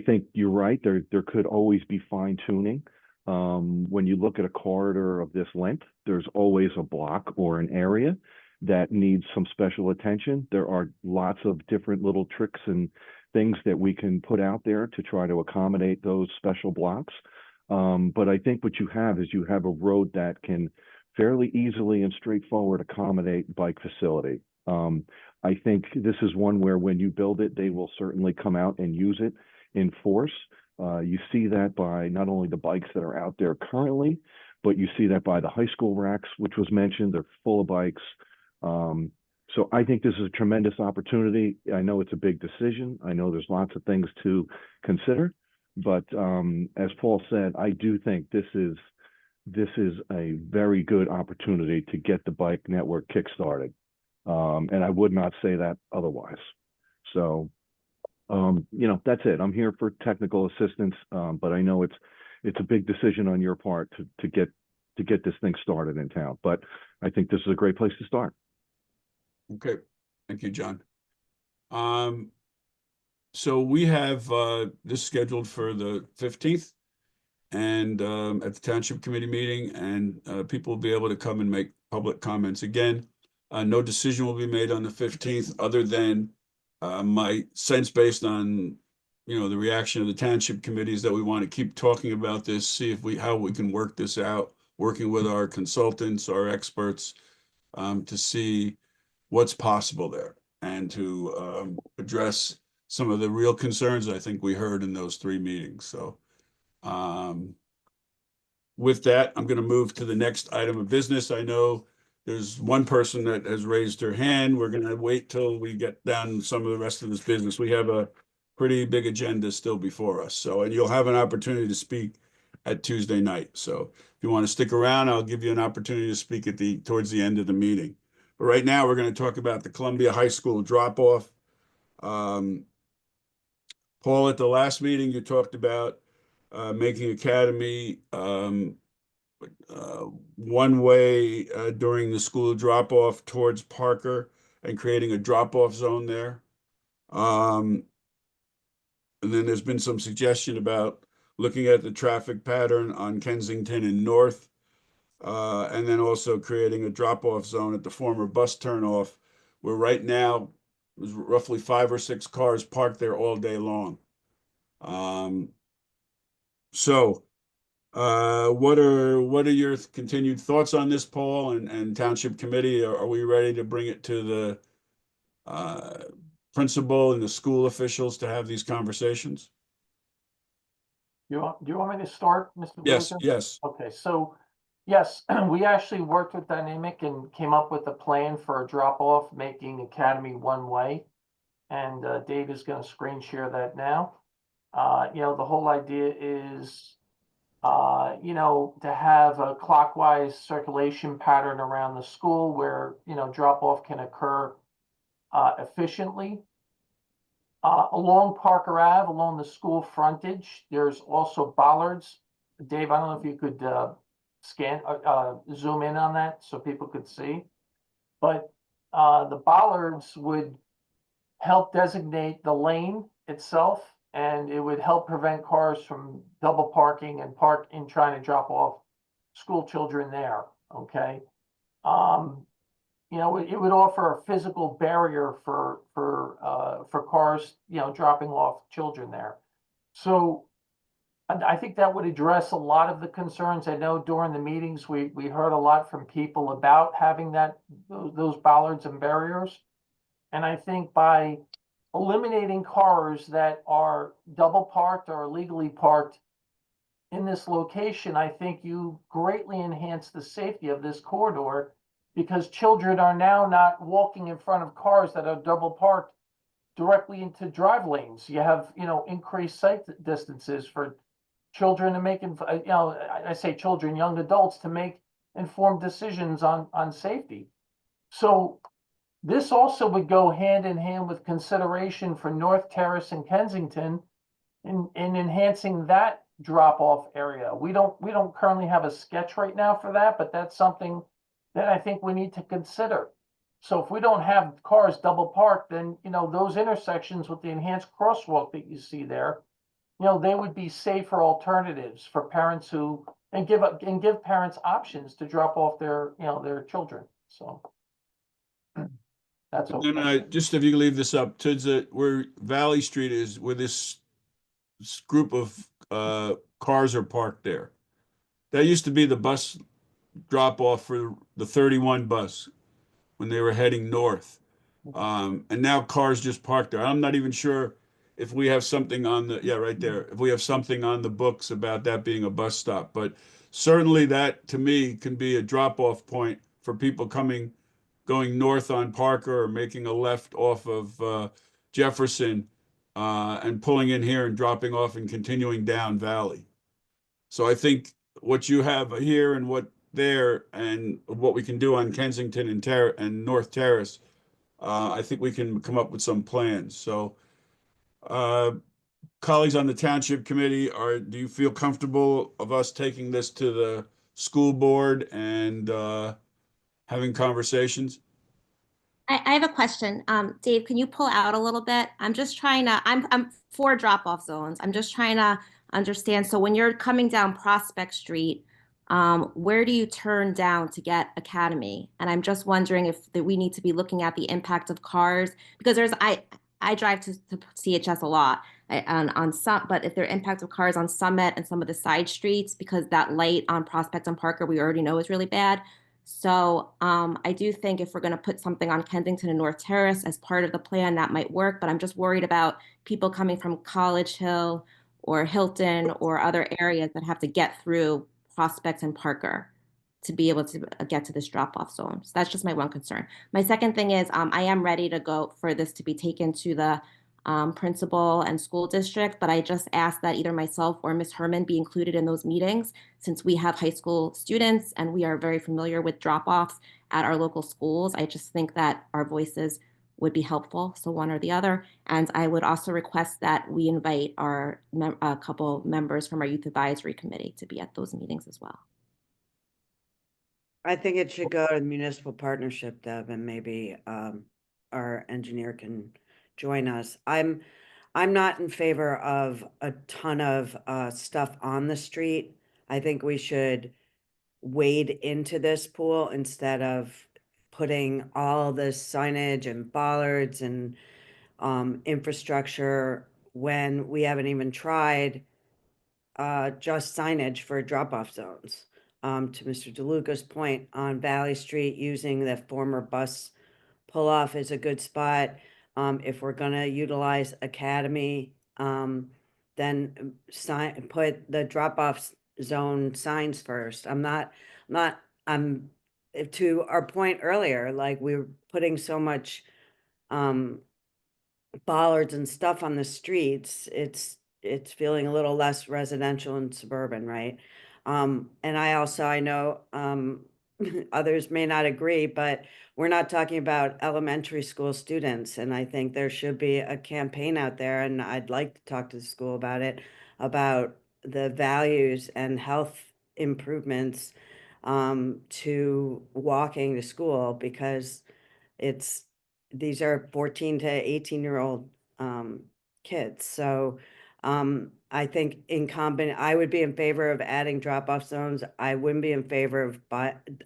[SPEAKER 3] think you're right. There could always be fine tuning. When you look at a corridor of this length, there's always a block or an area that needs some special attention. There are lots of different little tricks and things that we can put out there to try to accommodate those special blocks. But I think what you have is you have a road that can fairly easily and straightforward accommodate bike facility. I think this is one where when you build it, they will certainly come out and use it in force. You see that by not only the bikes that are out there currently, but you see that by the high school racks, which was mentioned. They're full of bikes. So I think this is a tremendous opportunity. I know it's a big decision. I know there's lots of things to consider, but as Paul said, I do think this is a very good opportunity to get the bike network kickstarted. And I would not say that otherwise. So, that's it. I'm here for technical assistance, but I know it's a big decision on your part to get this thing started in town. But I think this is a great place to start.
[SPEAKER 4] Okay, thank you, John. So we have this scheduled for the 15th and at the Township Committee meeting, and people will be able to come and make public comments again. No decision will be made on the 15th other than my sense based on, the reaction of the Township committees that we want to keep talking about this, see how we can work this out, working with our consultants, our experts, to see what's possible there and to address some of the real concerns I think we heard in those 3 meetings. So with that, I'm going to move to the next item of business. I know there's one person that has raised her hand. We're going to wait till we get down some of the rest of this business. We have a pretty big agenda still before us. So, and you'll have an opportunity to speak at Tuesday night. So if you want to stick around, I'll give you an opportunity to speak towards the end of the meeting. But right now, we're going to talk about the Columbia High School drop-off. Paul, at the last meeting, you talked about making Academy one way during the school drop-off towards Parker and creating a drop-off zone there. And then there's been some suggestion about looking at the traffic pattern on Kensington and North, and then also creating a drop-off zone at the former bus turnoff, where right now there's roughly 5 or 6 cars parked there all day long. What are your continued thoughts on this, Paul, and Township Committee? Are we ready to bring it to the principal and the school officials to have these conversations?
[SPEAKER 12] Do you want me to start, Mr.
[SPEAKER 4] Yes,
[SPEAKER 12] Blazer?
[SPEAKER 4] yes.
[SPEAKER 12] Okay, so yes, we actually worked with Dynamic and came up with a plan for a drop off, making Academy one way. And Dave is going to screen share that now. The whole idea is, to have a clockwise circulation pattern around the school where, drop off can occur efficiently. Along Parker Ave, along the school frontage, there's also bollards. Dave, I don't know if you could zoom in on that so people could see. But the bollards would help designate the lane itself, and it would help prevent cars from double parking and trying to drop off school children there. Okay. It would offer a physical barrier for cars, dropping off children there. So I think that would address a lot of the concerns. I know during the meetings, we heard a lot from people about having those bollards and barriers. And I think by eliminating cars that are double parked or illegally parked in this location, I think you greatly enhance the safety of this corridor because children are now not walking in front of cars that are double parked directly into drive lanes. You have, increased sight distances for children to make, I say children, young adults to make informed decisions on safety. So this also would go hand in hand with consideration for North Terrace and Kensington in enhancing that drop-off area. We don't currently have a sketch right now for that, but that's something that I think we need to consider. So if we don't have cars double parked, then, those intersections with the enhanced crosswalk that you see there, they would be safer alternatives for parents and give parents options to drop off their children. So that's
[SPEAKER 4] And
[SPEAKER 12] okay.
[SPEAKER 4] then just if you could leave this up, to where Valley Street is, where this group of cars are parked there. That used to be the bus drop off for the 31 bus when they were heading north. And now cars just park there. I'm not even sure if we have something on the, yeah, right there, if we have something on the books about that being a bus stop. But certainly that, to me, can be a drop-off point for people going north on Parker or making a left off of Jefferson and pulling in here and dropping off and continuing down Valley. So I think what you have here and what there and what we can do on Kensington and North Terrace, I think we can come up with some plans. So colleagues on the township committee, do you feel comfortable of us taking this to the school board and having conversations?
[SPEAKER 17] I have a question. Dave, can you pull out a little bit? I'm just trying to, I'm for drop-off zones. I'm just trying to understand. So when you're coming down Prospect Street, where do you turn down to get Academy? And I'm just wondering if we need to be looking at the impact of cars, because I drive to CHS a lot on some, but if there are impact of cars on Summit and some of the side streets, because that light on Prospect and Parker, we already know is really bad. So I do think if we're going to put something on Kensington and North Terrace as part of the plan, that might work. But I'm just worried about people coming from College Hill or Hilton or other areas that have to get through Prospect and Parker to be able to get to this drop-off zone. So that's just my one concern. My second thing is I am ready to go for this to be taken to the principal and school district, but I just ask that either myself or Ms. Herman be included in those meetings, since we have high school students and we are very familiar with drop-offs at our local schools. I just think that our voices would be helpful, so one or the other. And I would also request that we invite a couple members from our youth advisory committee to be at those meetings as well.
[SPEAKER 16] I think it should go to the municipal partnership, Deb, and maybe our engineer can join us. I'm not in favor of a ton of stuff on the street. I think we should wade into this pool instead of putting all this signage and bollards and infrastructure when we haven't even tried just signage for drop-off zones. To Mr. DeLuca's point on Valley Street, using the former bus pull-off is a good spot. If we're gonna utilize Academy, then put the drop-off zone signs first. To our point earlier, like we were putting so much bollards and stuff on the streets, it's feeling a little less residential and suburban, right? And I know others may not agree, but we're not talking about elementary school students. And I think there should be a campaign out there, and I'd like to talk to the school about it, about the values and health improvements to walking to school, because these are 14 to 18-year-old kids. So I think I would be in favor of adding drop-off zones. I wouldn't be in favor of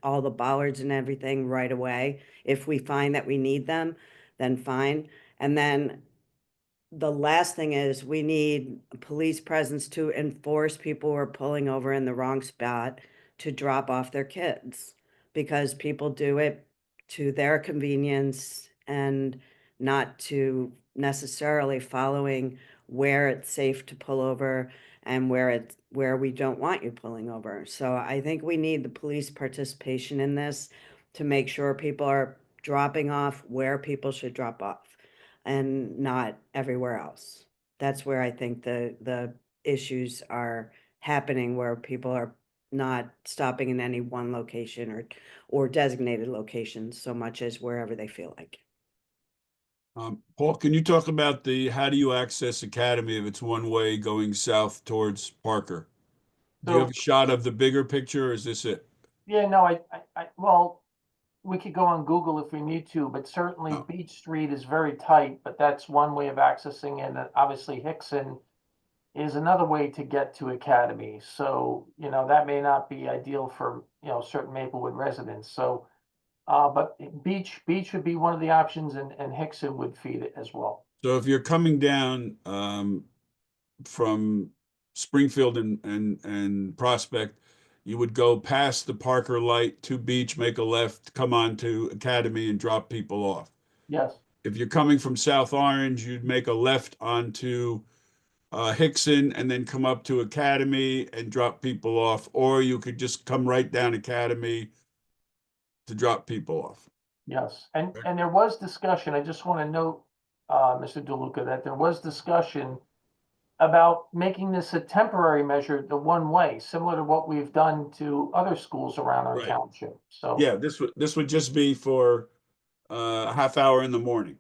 [SPEAKER 16] all the bollards and everything right away. If we find that we need them, then fine. And then the last thing is we need a police presence to enforce people who are pulling over in the wrong spot to drop off their kids, because people do it to their convenience and not to necessarily following where it's safe to pull over and where we don't want you pulling over. So I think we need the police participation in this. to make sure people are dropping off where people should drop off and not everywhere else. That's where I think the issues are happening, where people are not stopping in any one location or designated locations so much as wherever they feel like.
[SPEAKER 4] Paul, can you talk about how do you access Academy if it's one way going south towards Parker? Do you have a shot of the bigger picture, or is this it?
[SPEAKER 12] Yeah, no, well, we could go on Google if we need to, but certainly Beach Street is very tight, but that's one way of accessing it. And obviously Hickson is another way to get to Academy. So, that may not be ideal for, certain Maplewood residents. So, but Beach would be one of the options, and Hickson would feed it as well.
[SPEAKER 4] So if you're coming down from Springfield and Prospect, you would go past the Parker light to Beach, make a left, come on to Academy and drop people off.
[SPEAKER 12] Yes.
[SPEAKER 4] If you're coming from South Orange, you'd make a left onto Hickson and then come up to Academy and drop people off, or you could just come right down Academy to drop people off.
[SPEAKER 12] Yes, and there was discussion, I just want to note, Mr. DeLuca, that there was discussion about making this a temporary measure, the one way, similar to what we've done to other schools around our township. So
[SPEAKER 4] yeah, this would just be for a half hour in the morning.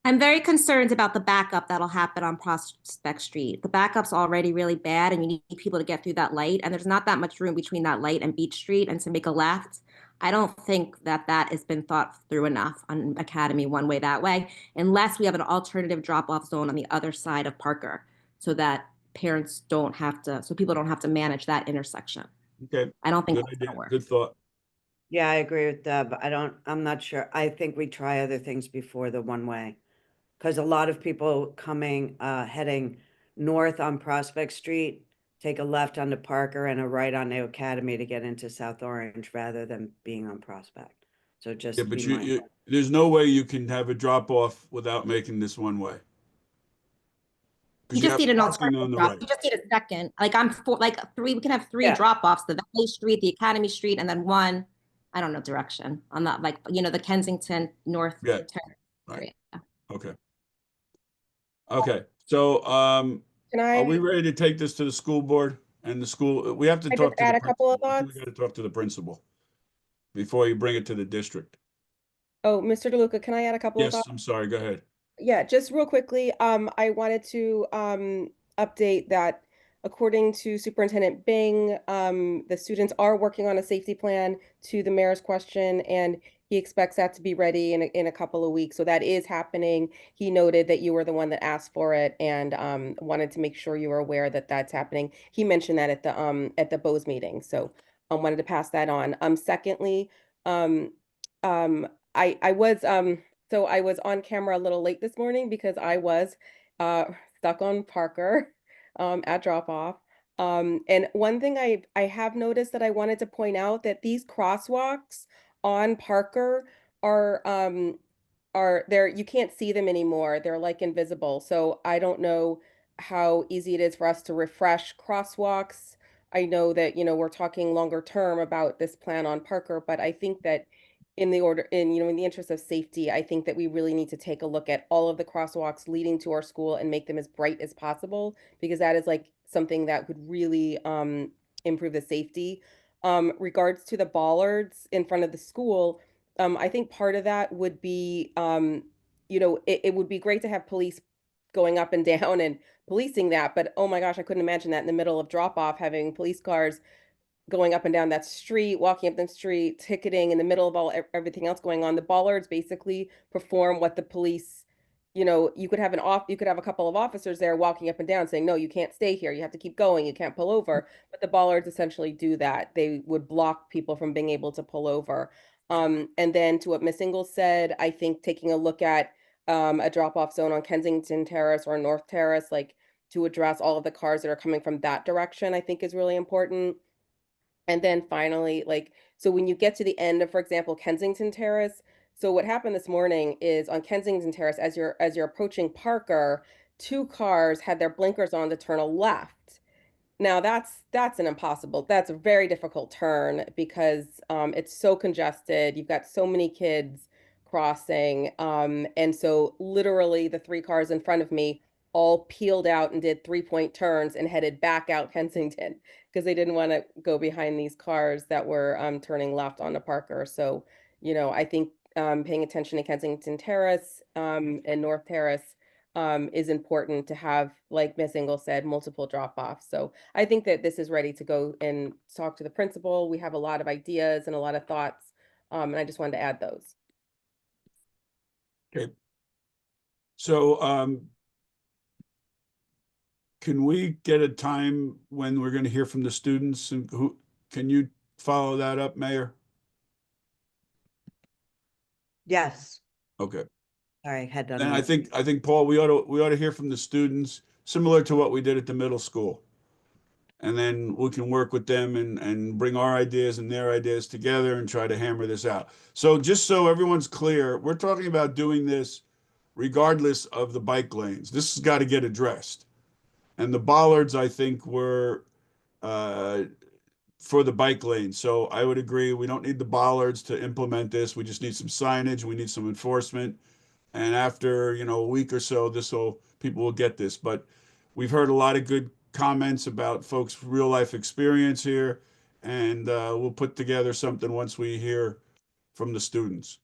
[SPEAKER 17] I'm very concerned about the backup that'll happen on Prospect Street. The backup's already really bad, and you need people to get through that light, and there's not that much room between that light and Beach Street, and to make a left. I don't think that has been thought through enough on Academy one way that way, unless we have an alternative drop-off zone on the other side of Parker, so that parents don't have to, so people don't have to manage that intersection.
[SPEAKER 4] Okay.
[SPEAKER 17] I don't think
[SPEAKER 4] Good
[SPEAKER 17] that's
[SPEAKER 4] idea.
[SPEAKER 17] gonna work.
[SPEAKER 4] Good thought.
[SPEAKER 16] Yeah, I agree with Deb. I'm not sure. I think we try other things before the one way. Because a lot of people heading north on Prospect Street, take a left onto Parker and a right onto Academy to get into South Orange rather than being on Prospect. So just
[SPEAKER 4] Yeah, but
[SPEAKER 16] be mindful.
[SPEAKER 4] there's no way you can have a drop off without making this one way.
[SPEAKER 17] You just need an alternative
[SPEAKER 4] on the
[SPEAKER 17] drop.
[SPEAKER 4] right.
[SPEAKER 17] You just need a second. Like we can have three
[SPEAKER 16] Yeah.
[SPEAKER 17] drop-offs, the Valley Street, the Academy Street, and then one, I don't know, direction on that, the Kensington North
[SPEAKER 4] Yeah.
[SPEAKER 17] area.
[SPEAKER 4] Okay. Okay. So
[SPEAKER 19] Can
[SPEAKER 4] are we
[SPEAKER 19] I
[SPEAKER 4] ready to take this to the school board and the school? We have to
[SPEAKER 19] I
[SPEAKER 4] talk
[SPEAKER 19] just
[SPEAKER 4] to
[SPEAKER 19] add
[SPEAKER 4] the
[SPEAKER 19] a couple of
[SPEAKER 4] principal. I think
[SPEAKER 19] thoughts?
[SPEAKER 4] we got to talk to the principal before you bring it to the district.
[SPEAKER 19] Oh, Mr. DeLuca, can I add a couple of
[SPEAKER 4] Yes,
[SPEAKER 19] thoughts?
[SPEAKER 4] I'm sorry. Go ahead.
[SPEAKER 19] Yeah, just real quickly, I wanted to update that according to Superintendent Bing, the students are working on a safety plan to the mayor's question, and he expects that to be ready in a couple of weeks. So that is happening. He noted that you were the one that asked for it, and wanted to make sure you were aware that that's happening. He mentioned that at the Bose meeting, so I wanted to pass that on. Secondly, I was so I was on camera a little late this morning because I was stuck on Parker at drop off. And one thing I have noticed that I wanted to point out that these crosswalks on Parker are there, you can't see them anymore. They're like invisible. So I don't know how easy it is for us to refresh crosswalks. I know that, we're talking longer term about this plan on Parker, but I think that in the interest of safety, I think that we really need to take a look at all of the crosswalks leading to our school and make them as bright as possible, because that is like something that would really improve the safety. Regards to the bollards in front of the school, I think part of that would be, it would be great to have police going up and down and policing that, but oh my gosh, I couldn't imagine that in the middle of drop off, having police cars going up and down that street, walking up the street, ticketing in the middle of everything else going on. The bollards basically perform what the police, you could have a couple of officers there walking up and down saying, no, you can't stay here. You have to keep going. You can't pull over. But the bollards essentially do that. They would block people from being able to pull over. And then to what Ms. Ingalls said, I think taking a look at a drop-off zone on Kensington Terrace or North Terrace, like to address all of the cars that are coming from that direction, I think is really important. And then finally, so when you get to the end of, for example, Kensington Terrace, so what happened this morning is on Kensington Terrace, as you're approaching Parker, two cars had their blinkers on to turn a left. Now that's that's a very difficult turn because it's so congested. You've got so many kids crossing. And so literally the 3 cars in front of me all peeled out and did 3-point turns and headed back out Kensington because they didn't want to go behind these cars that were turning left onto Parker. So, I think paying attention to Kensington Terrace and North Terrace is important to have, like Ms. Engel said, multiple drop-offs. So I think that this is ready to go and talk to the principal. We have a lot of ideas and a lot of thoughts, and I just wanted to add those.
[SPEAKER 4] Okay. So, can we get a time when we're going to hear from the students, and can you follow that up, Mayor?
[SPEAKER 16] Yes.
[SPEAKER 4] Okay.
[SPEAKER 16] Sorry, had done.
[SPEAKER 4] And I think Paul, we ought to hear from the students, similar to what we did at the middle school. And then we can work with them and bring our ideas and their ideas together and try to hammer this out. So just so everyone's clear, we're talking about doing this regardless of the bike lanes. This has got to get addressed. And the bollards, I think, were for the bike lane. So I would agree, we don't need the bollards to implement this. We just need some signage. We need some enforcement. And after, a week or so, people will get this. But we've heard a lot of good comments about folks' real life experience here. And we'll put together something once we hear from the students.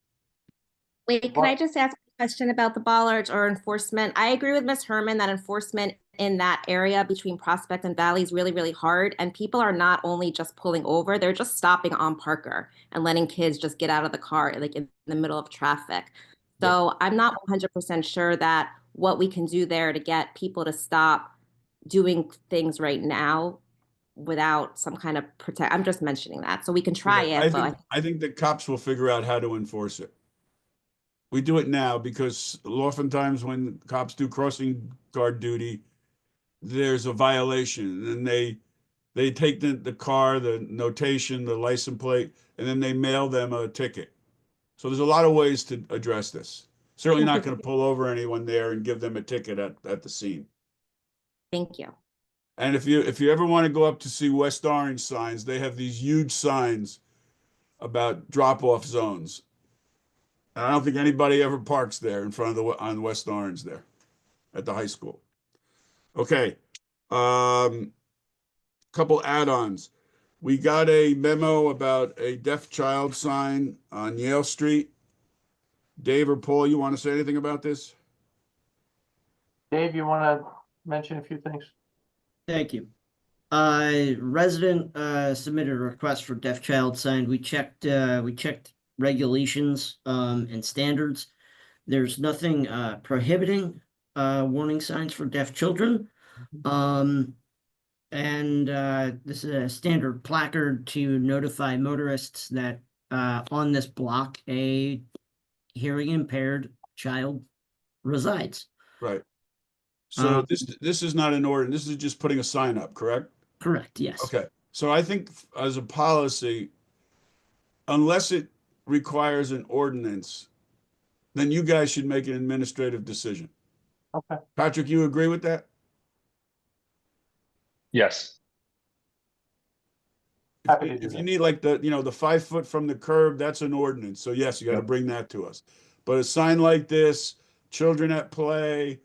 [SPEAKER 17] Wait, can I just ask a question about the bollards or enforcement? I agree with Ms. Herman that enforcement in that area between Prospect and Valley is really, really hard. And people are not only just pulling over, they're just stopping on Parker and letting kids just get out of the car, like in the middle of traffic. So I'm not 100% sure that what we can do there to get people to stop doing things right now without some kind of I'm just mentioning that. So we can try it, but
[SPEAKER 4] I think the cops will figure out how to enforce it. We do it now because oftentimes when cops do crossing guard duty, there's a violation, and they take the car, the notation, the license plate, and then they mail them a ticket. So there's a lot of ways to address this. Certainly not going to pull over anyone there and give them a ticket at the scene.
[SPEAKER 17] Thank you.
[SPEAKER 4] And if you ever want to go up to see West Orange signs, they have these huge signs about drop-off zones. And I don't think anybody ever parks there in front of on West Orange there at the high school. Okay. Couple add-ons. We got a memo about a deaf child sign on Yale Street. Dave or Paul, you want to say anything about this?
[SPEAKER 12] Dave, you want to mention a few things?
[SPEAKER 1] Thank you. Resident submitted a request for deaf child sign. We checked regulations and standards. There's nothing prohibiting warning signs for deaf children. And this is a standard placard to notify motorists that on this block a hearing impaired child resides.
[SPEAKER 4] Right. So this is not an ordinance. This is just putting a sign up, correct?
[SPEAKER 1] Correct, yes.
[SPEAKER 4] Okay. So I think as a policy, unless it requires an ordinance, then you guys should make an administrative decision.
[SPEAKER 12] Okay.
[SPEAKER 4] Patrick, you agree with that?
[SPEAKER 20] Yes.
[SPEAKER 4] If you need like the 5 foot from the curb, that's an ordinance. So yes, you got to bring that to us. But a sign like this, children at play,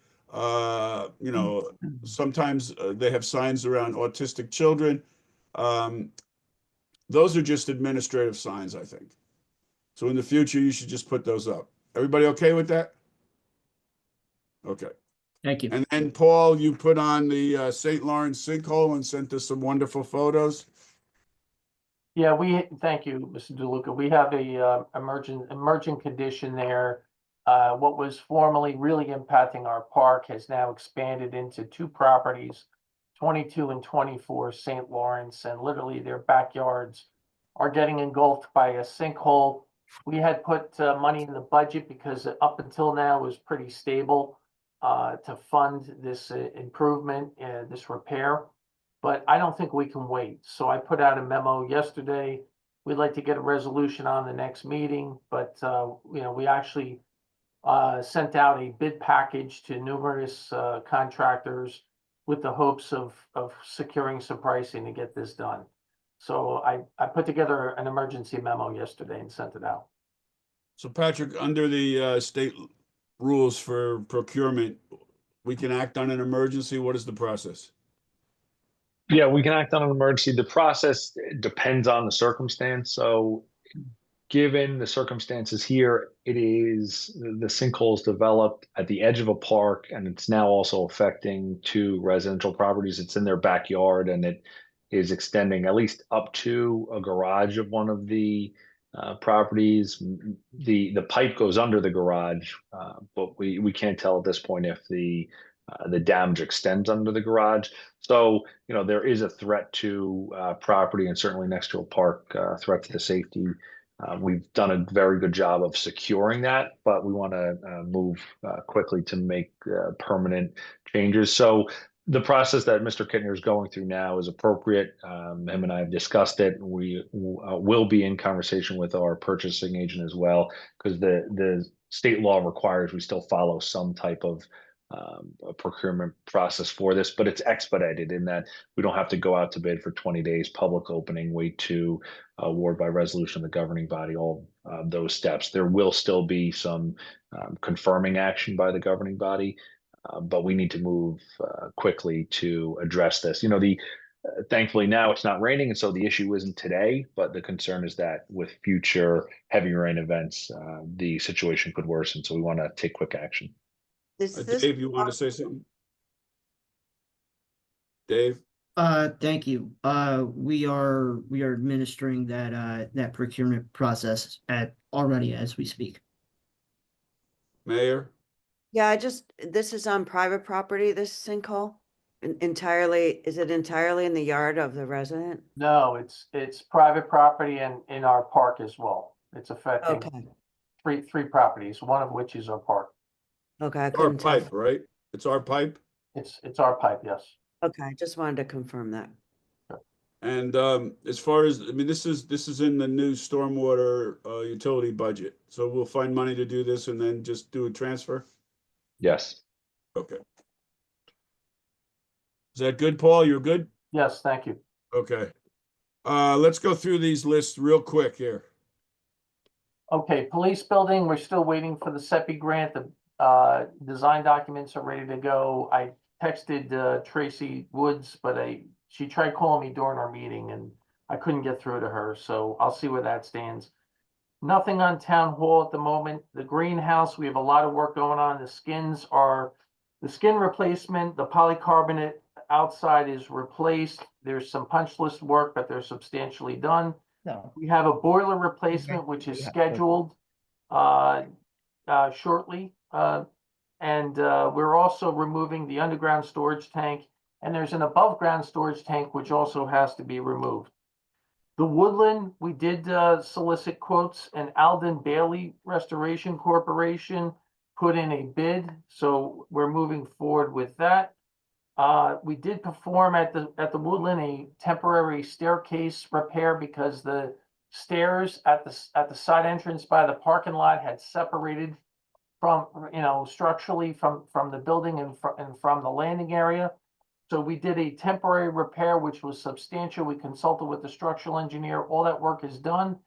[SPEAKER 4] sometimes they have signs around autistic children. Those are just administrative signs, I think. So in the future, you should just put those up. Everybody okay with that? Okay.
[SPEAKER 1] Thank you.
[SPEAKER 4] And then Paul, you put on the St. Lawrence sinkhole and sent us some wonderful photos.
[SPEAKER 12] Yeah, thank you, Mr. DeLuca. We have a emergent condition there. What was formerly really impacting our park has now expanded into 2 properties, 22 and 24 St. Lawrence, and literally their backyards are getting engulfed by a sinkhole. We had put money in the budget because up until now it was pretty stable to fund this improvement, this repair. But I don't think we can wait. So I put out a memo yesterday. We'd like to get a resolution on the next meeting, but we actually sent out a bid package to numerous contractors. with the hopes of securing some pricing to get this done. So I put together an emergency memo yesterday and sent it out.
[SPEAKER 4] So Patrick, under the state rules for procurement, we can act on an emergency. What is the process?
[SPEAKER 20] Yeah, we can act on an emergency. The process depends on the circumstance. So given the circumstances here, it is the sinkholes developed at the edge of a park, and it's now also affecting two residential properties. It's in their backyard, and it is extending at least up to a garage of one of the properties. The pipe goes under the garage, but we can't tell at this point if the damage extends under the garage. So, there is a threat to property, and certainly next to a park, threat to the safety. We've done a very good job of securing that, but we want to move quickly to make permanent changes. So the process that Mr. Kittner is going through now is appropriate. Him and I have discussed it. We will be in conversation with our purchasing agent as well, because the state law requires we still follow some type of a procurement process for this, but it's expedited in that we don't have to go out to bid for 20 days, public opening, wait to award by resolution of the governing body, all those steps. There will still be some confirming action by the governing body, but we need to move quickly to address this. Thankfully now it's not raining, and so the issue isn't today, but the concern is that with future heavy rain events, the situation could worsen. So we want to take quick action.
[SPEAKER 4] Dave, you want to say something? Dave?
[SPEAKER 1] Thank you. We are administering that procurement process already as we speak.
[SPEAKER 4] Mayor?
[SPEAKER 16] Yeah, this is on private property, this sinkhole? Entirely, is it entirely in the yard of the resident?
[SPEAKER 12] No, it's private property and in our park as well. It's affecting three properties, one of which is our park.
[SPEAKER 16] Okay, I
[SPEAKER 4] It's our
[SPEAKER 16] couldn't tell.
[SPEAKER 4] pipe, right? It's our pipe?
[SPEAKER 12] It's our pipe, yes.
[SPEAKER 16] Okay, I just wanted to confirm that.
[SPEAKER 4] And as far as, this is in the new stormwater utility budget. So we'll find money to do this and then just do a transfer?
[SPEAKER 20] Yes.
[SPEAKER 4] Okay. Is that good, Paul? You're good?
[SPEAKER 12] Yes, thank you.
[SPEAKER 4] Okay. Let's go through these lists real quick here.
[SPEAKER 12] Okay, police building, we're still waiting for the SEPI grant. The design documents are ready to go. I texted Tracy Woods, but she tried calling me during our meeting and I couldn't get through to her, so I'll see where that stands. Nothing on town hall at the moment. The greenhouse, we have a lot of work going on. The skin replacement, the polycarbonate outside is replaced. There's some punch list work, but they're substantially done.
[SPEAKER 6] No.
[SPEAKER 12] We have a boiler replacement, which is scheduled shortly. And we're also removing the underground storage tank, and there's an above ground storage tank, which also has to be removed. The woodland, we did solicit quotes, and Alden Bailey Restoration Corporation put in a bid, so we're moving forward with that. We did perform at the woodland a temporary staircase repair because the stairs at the side entrance by the parking lot had separated from, structurally from the building and from the landing area. So we did a temporary repair, which was substantial. We consulted with the structural engineer. All that work is done.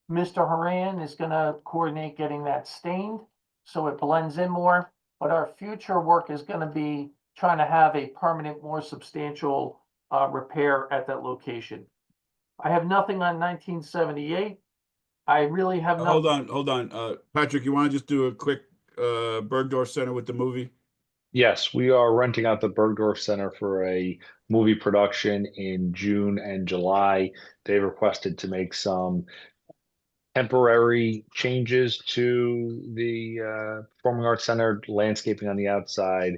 [SPEAKER 12] Mr. Haran is going to coordinate getting that stained so it blends in more. But our future work is going to be trying to have a permanent, more substantial repair at that location. I have nothing on 1978. I really have nothing.
[SPEAKER 4] Hold on. Patrick, you want to just do a quick Bergdorf Center with the movie?
[SPEAKER 20] Yes, we are renting out the Bergdorf Center for a movie production in June and July. They requested to make some temporary changes to the Performing Arts Center, landscaping on the outside,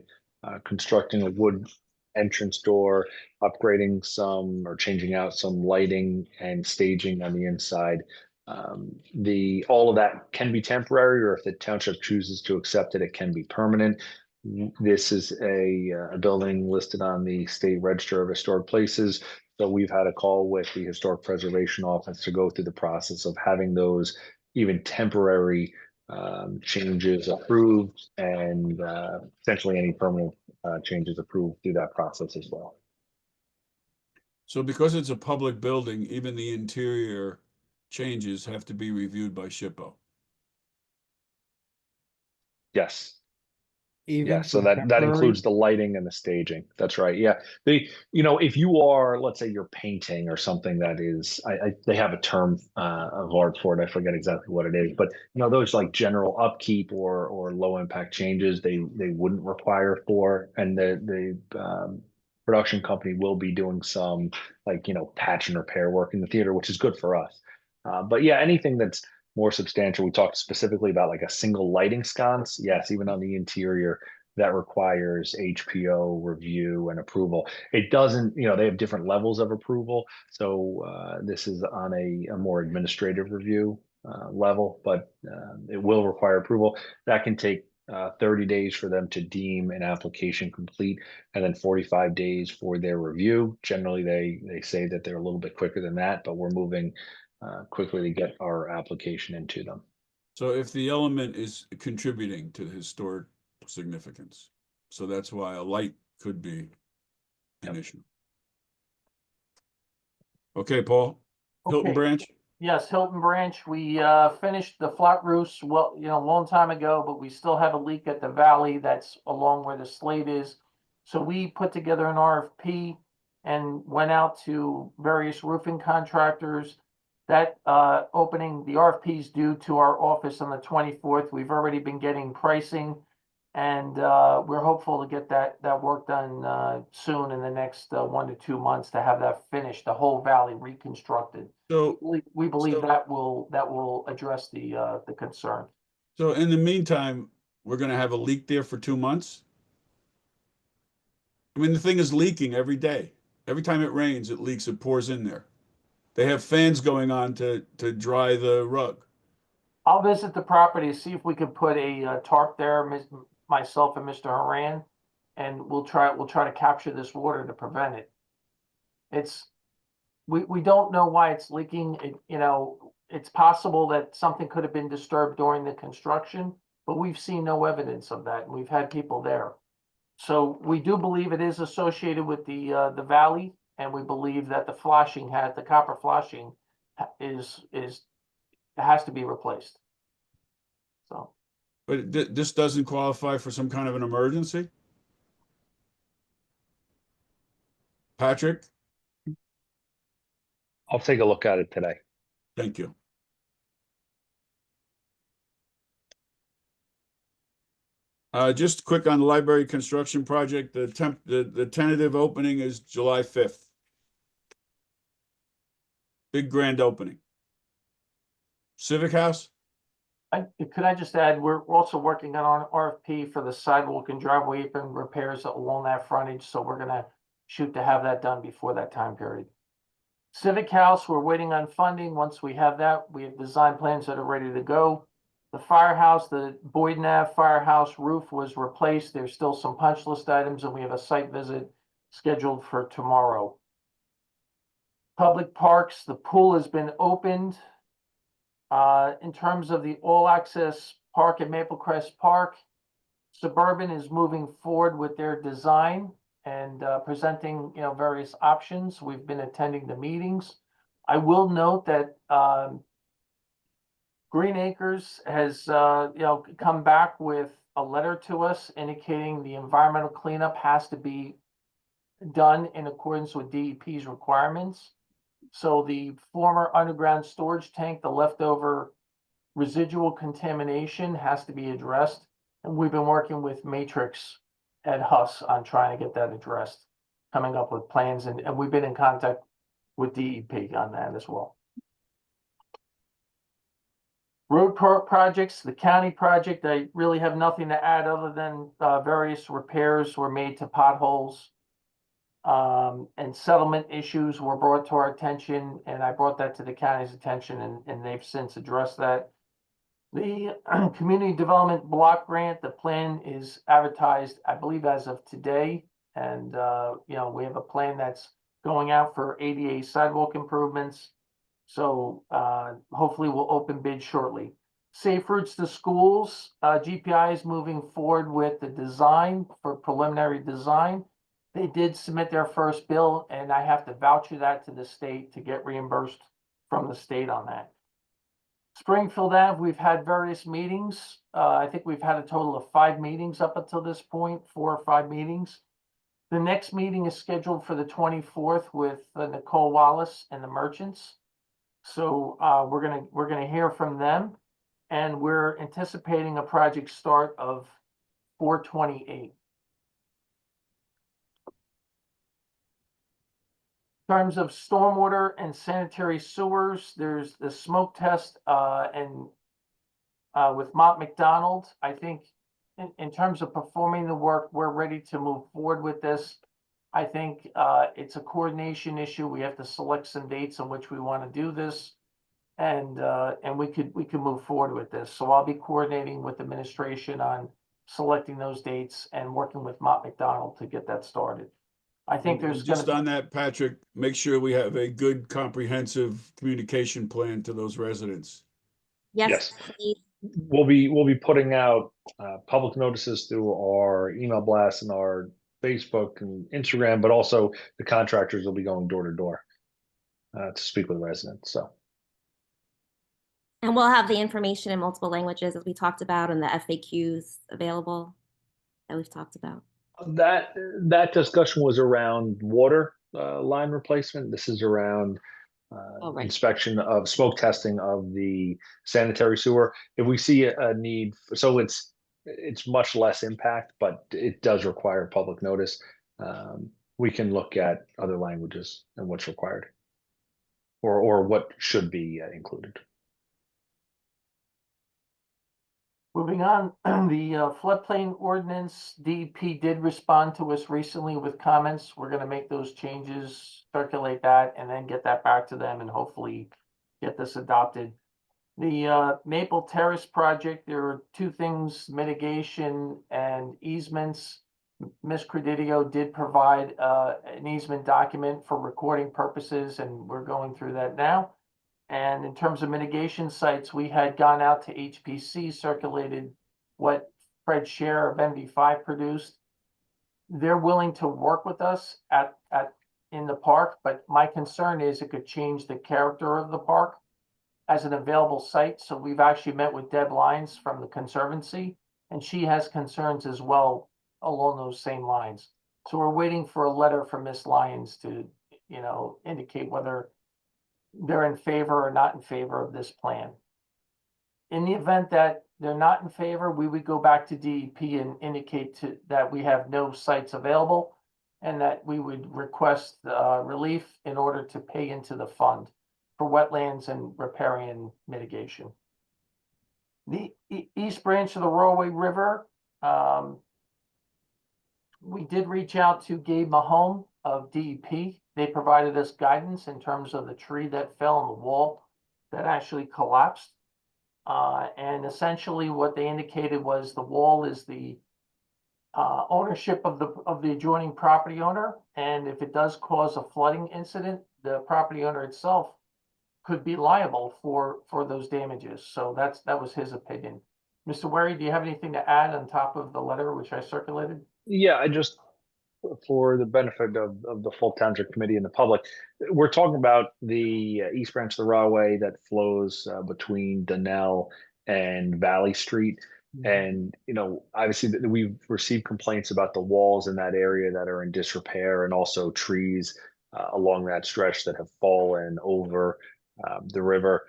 [SPEAKER 20] constructing a wood entrance door, upgrading some or changing out some lighting and staging on the inside. All of that can be temporary, or if the township chooses to accept it, it can be permanent. This is a building listed on the State Register of Historic Places. So we've had a call with the Historic Preservation Office to go through the process of having those even temporary changes approved, and essentially any permanent changes approved through that process as well.
[SPEAKER 4] So because it's a public building, even the interior changes have to be reviewed by SHPO.
[SPEAKER 20] Yes.
[SPEAKER 15] Even
[SPEAKER 20] Yeah, so
[SPEAKER 15] for
[SPEAKER 20] that
[SPEAKER 15] temporary?
[SPEAKER 20] includes the lighting and the staging. That's right. Yeah. If you are, let's say you're painting or something that is, they have a term of art for it. I forget exactly what it is, but those like general upkeep or low impact changes, they wouldn't require for, and the production company will be doing some like, patch and repair work in the theater, which is good for us. But yeah, anything that's more substantial. We talked specifically about like a single lighting sconce. Yes, even on the interior, that requires HPO review and approval. It doesn't, they have different levels of approval. So this is on a more administrative review level, but it will require approval. That can take 30 days for them to deem an application complete, and then 45 days for their review. Generally, they say that they're a little bit quicker than that, but we're moving quickly to get our application into them.
[SPEAKER 4] So if the element is contributing to the historic significance, so that's why a light could be an issue. Okay, Paul, Hilton
[SPEAKER 12] Okay.
[SPEAKER 4] Branch.
[SPEAKER 12] Yes, Hilton Branch, we finished the flat roofs, well, a long time ago, but we still have a leak at the valley that's along where the slate is. So we put together an RFP and went out to various roofing contractors. That opening, the RFP is due to our office on the 24th. We've already been getting pricing, and we're hopeful to get that work done soon in the next 1 to 2 months to have that finished, the whole valley reconstructed.
[SPEAKER 4] So
[SPEAKER 12] We believe that will address the concern.
[SPEAKER 4] So in the meantime, we're going to have a leak there for 2 months. I mean, the thing is leaking every day. Every time it rains, it leaks, it pours in there. They have fans going on to dry the rug.
[SPEAKER 12] I'll visit the property, see if we can put a tarp there, myself and Mr. Haran, and we'll try to capture this water to prevent it. We don't know why it's leaking. It's possible that something could have been disturbed during the construction, but we've seen no evidence of that. We've had people there. So we do believe it is associated with the valley, and we believe that the copper flashing has to be replaced. So.
[SPEAKER 4] But this doesn't qualify for some kind of an emergency? Patrick?
[SPEAKER 20] I'll take a look at it today.
[SPEAKER 4] Thank you. Just quick on the library construction project, the tentative opening is July 5th. Big grand opening. Civic House?
[SPEAKER 12] Could I just add, we're also working on an RFP for the sidewalk and driveway apron repairs along that frontage, so we're gonna shoot to have that done before that time period. Civic House, we're waiting on funding. Once we have that, we have design plans that are ready to go. The firehouse, the Boyden Ave firehouse roof was replaced. There's still some punch list items, and we have a site visit scheduled for tomorrow. Public parks, the pool has been opened. In terms of the all-access park at Maple Crest Park, Suburban is moving forward with their design and presenting, various options. We've been attending the meetings. I will note that Green Acres has, come back with a letter to us indicating the environmental cleanup has to be done in accordance with DEP's requirements. So the former underground storage tank, the leftover residual contamination has to be addressed. And we've been working with Matrix at Huss on trying to get that addressed, coming up with plans, and we've been in contact with DEP on that as well. Road projects, the county project, I really have nothing to add other than various repairs were made to potholes. And settlement issues were brought to our attention, and I brought that to the county's attention, and they've since addressed that. The community development block grant, the plan is advertised, I believe, as of today. And, we have a plan that's going out for ADA sidewalk improvements. So hopefully we'll open bid shortly. Safe routes to schools, GPI is moving forward with the design for preliminary design. They did submit their first bill, and I have to voucher that to the state to get reimbursed from the state on that. Springfield Ave, we've had various meetings. I think we've had a total of 5 meetings up until this point, 4 or 5 meetings. The next meeting is scheduled for the 24th with Nicole Wallace and the merchants. So we're gonna hear from them, and we're anticipating a project start of 4/28. In terms of stormwater and sanitary sewers, there's the smoke test and with Mott McDonald. I think in terms of performing the work, we're ready to move forward with this. I think it's a coordination issue. We have to select some dates on which we want to do this, and we could move forward with this. So I'll be coordinating with administration on selecting those dates and working with Mott McDonald to get that started. I think there's going
[SPEAKER 4] Just
[SPEAKER 12] to be.
[SPEAKER 4] on that, Patrick, make sure we have a good comprehensive communication plan to those residents.
[SPEAKER 17] Yes, please.
[SPEAKER 20] We'll be putting out public notices through our email blasts and our Facebook and Instagram, but also the contractors will be going door to door to speak with residents. So,
[SPEAKER 17] And we'll have the information in multiple languages as we talked about, and the FAQs available that we've talked about.
[SPEAKER 20] that discussion was around water line replacement. This is around
[SPEAKER 17] Right.
[SPEAKER 20] inspection of smoke testing of the sanitary sewer. If we see a need, so it's much less impact, but it does require public notice. We can look at other languages and what's required, or what should be included.
[SPEAKER 12] Moving on, the floodplain ordinance, DEP did respond to us recently with comments. We're gonna make those changes, circulate that, and then get that back to them and hopefully get this adopted. The Maple Terrace project, there are 2 things, mitigation and easements. Ms. Credidio did provide an easement document for recording purposes, and we're going through that now. And in terms of mitigation sites, we had gone out to HPC, circulated what Fred's share of MV5 produced. They're willing to work with us in the park, but my concern is it could change the character of the park as an available site. So we've actually met with Deb Lyons from the Conservancy, and she has concerns as well along those same lines. So we're waiting for a letter from Ms. Lyons to, indicate whether they're in favor or not in favor of this plan. In the event that they're not in favor, we would go back to DEP and indicate that we have no sites available and that we would request relief in order to pay into the fund for wetlands and riparian mitigation. The East Branch of the Royal River, we did reach out to Gabe Mahone of DEP. They provided us guidance in terms of the tree that fell on the wall that actually collapsed. And essentially what they indicated was the wall is the ownership of the adjoining property owner. And if it does cause a flooding incident, the property owner itself could be liable for those damages. So that was his opinion. Mr. Wary, do you have anything to add on top of the letter which I circulated?
[SPEAKER 20] Yeah, I just, for the benefit of the full township committee and the public, we're talking about the East Branch of the Rahway that flows between Donnell and Valley Street. And, obviously we've received complaints about the walls in that area that are in disrepair, and also trees along that stretch that have fallen over the river.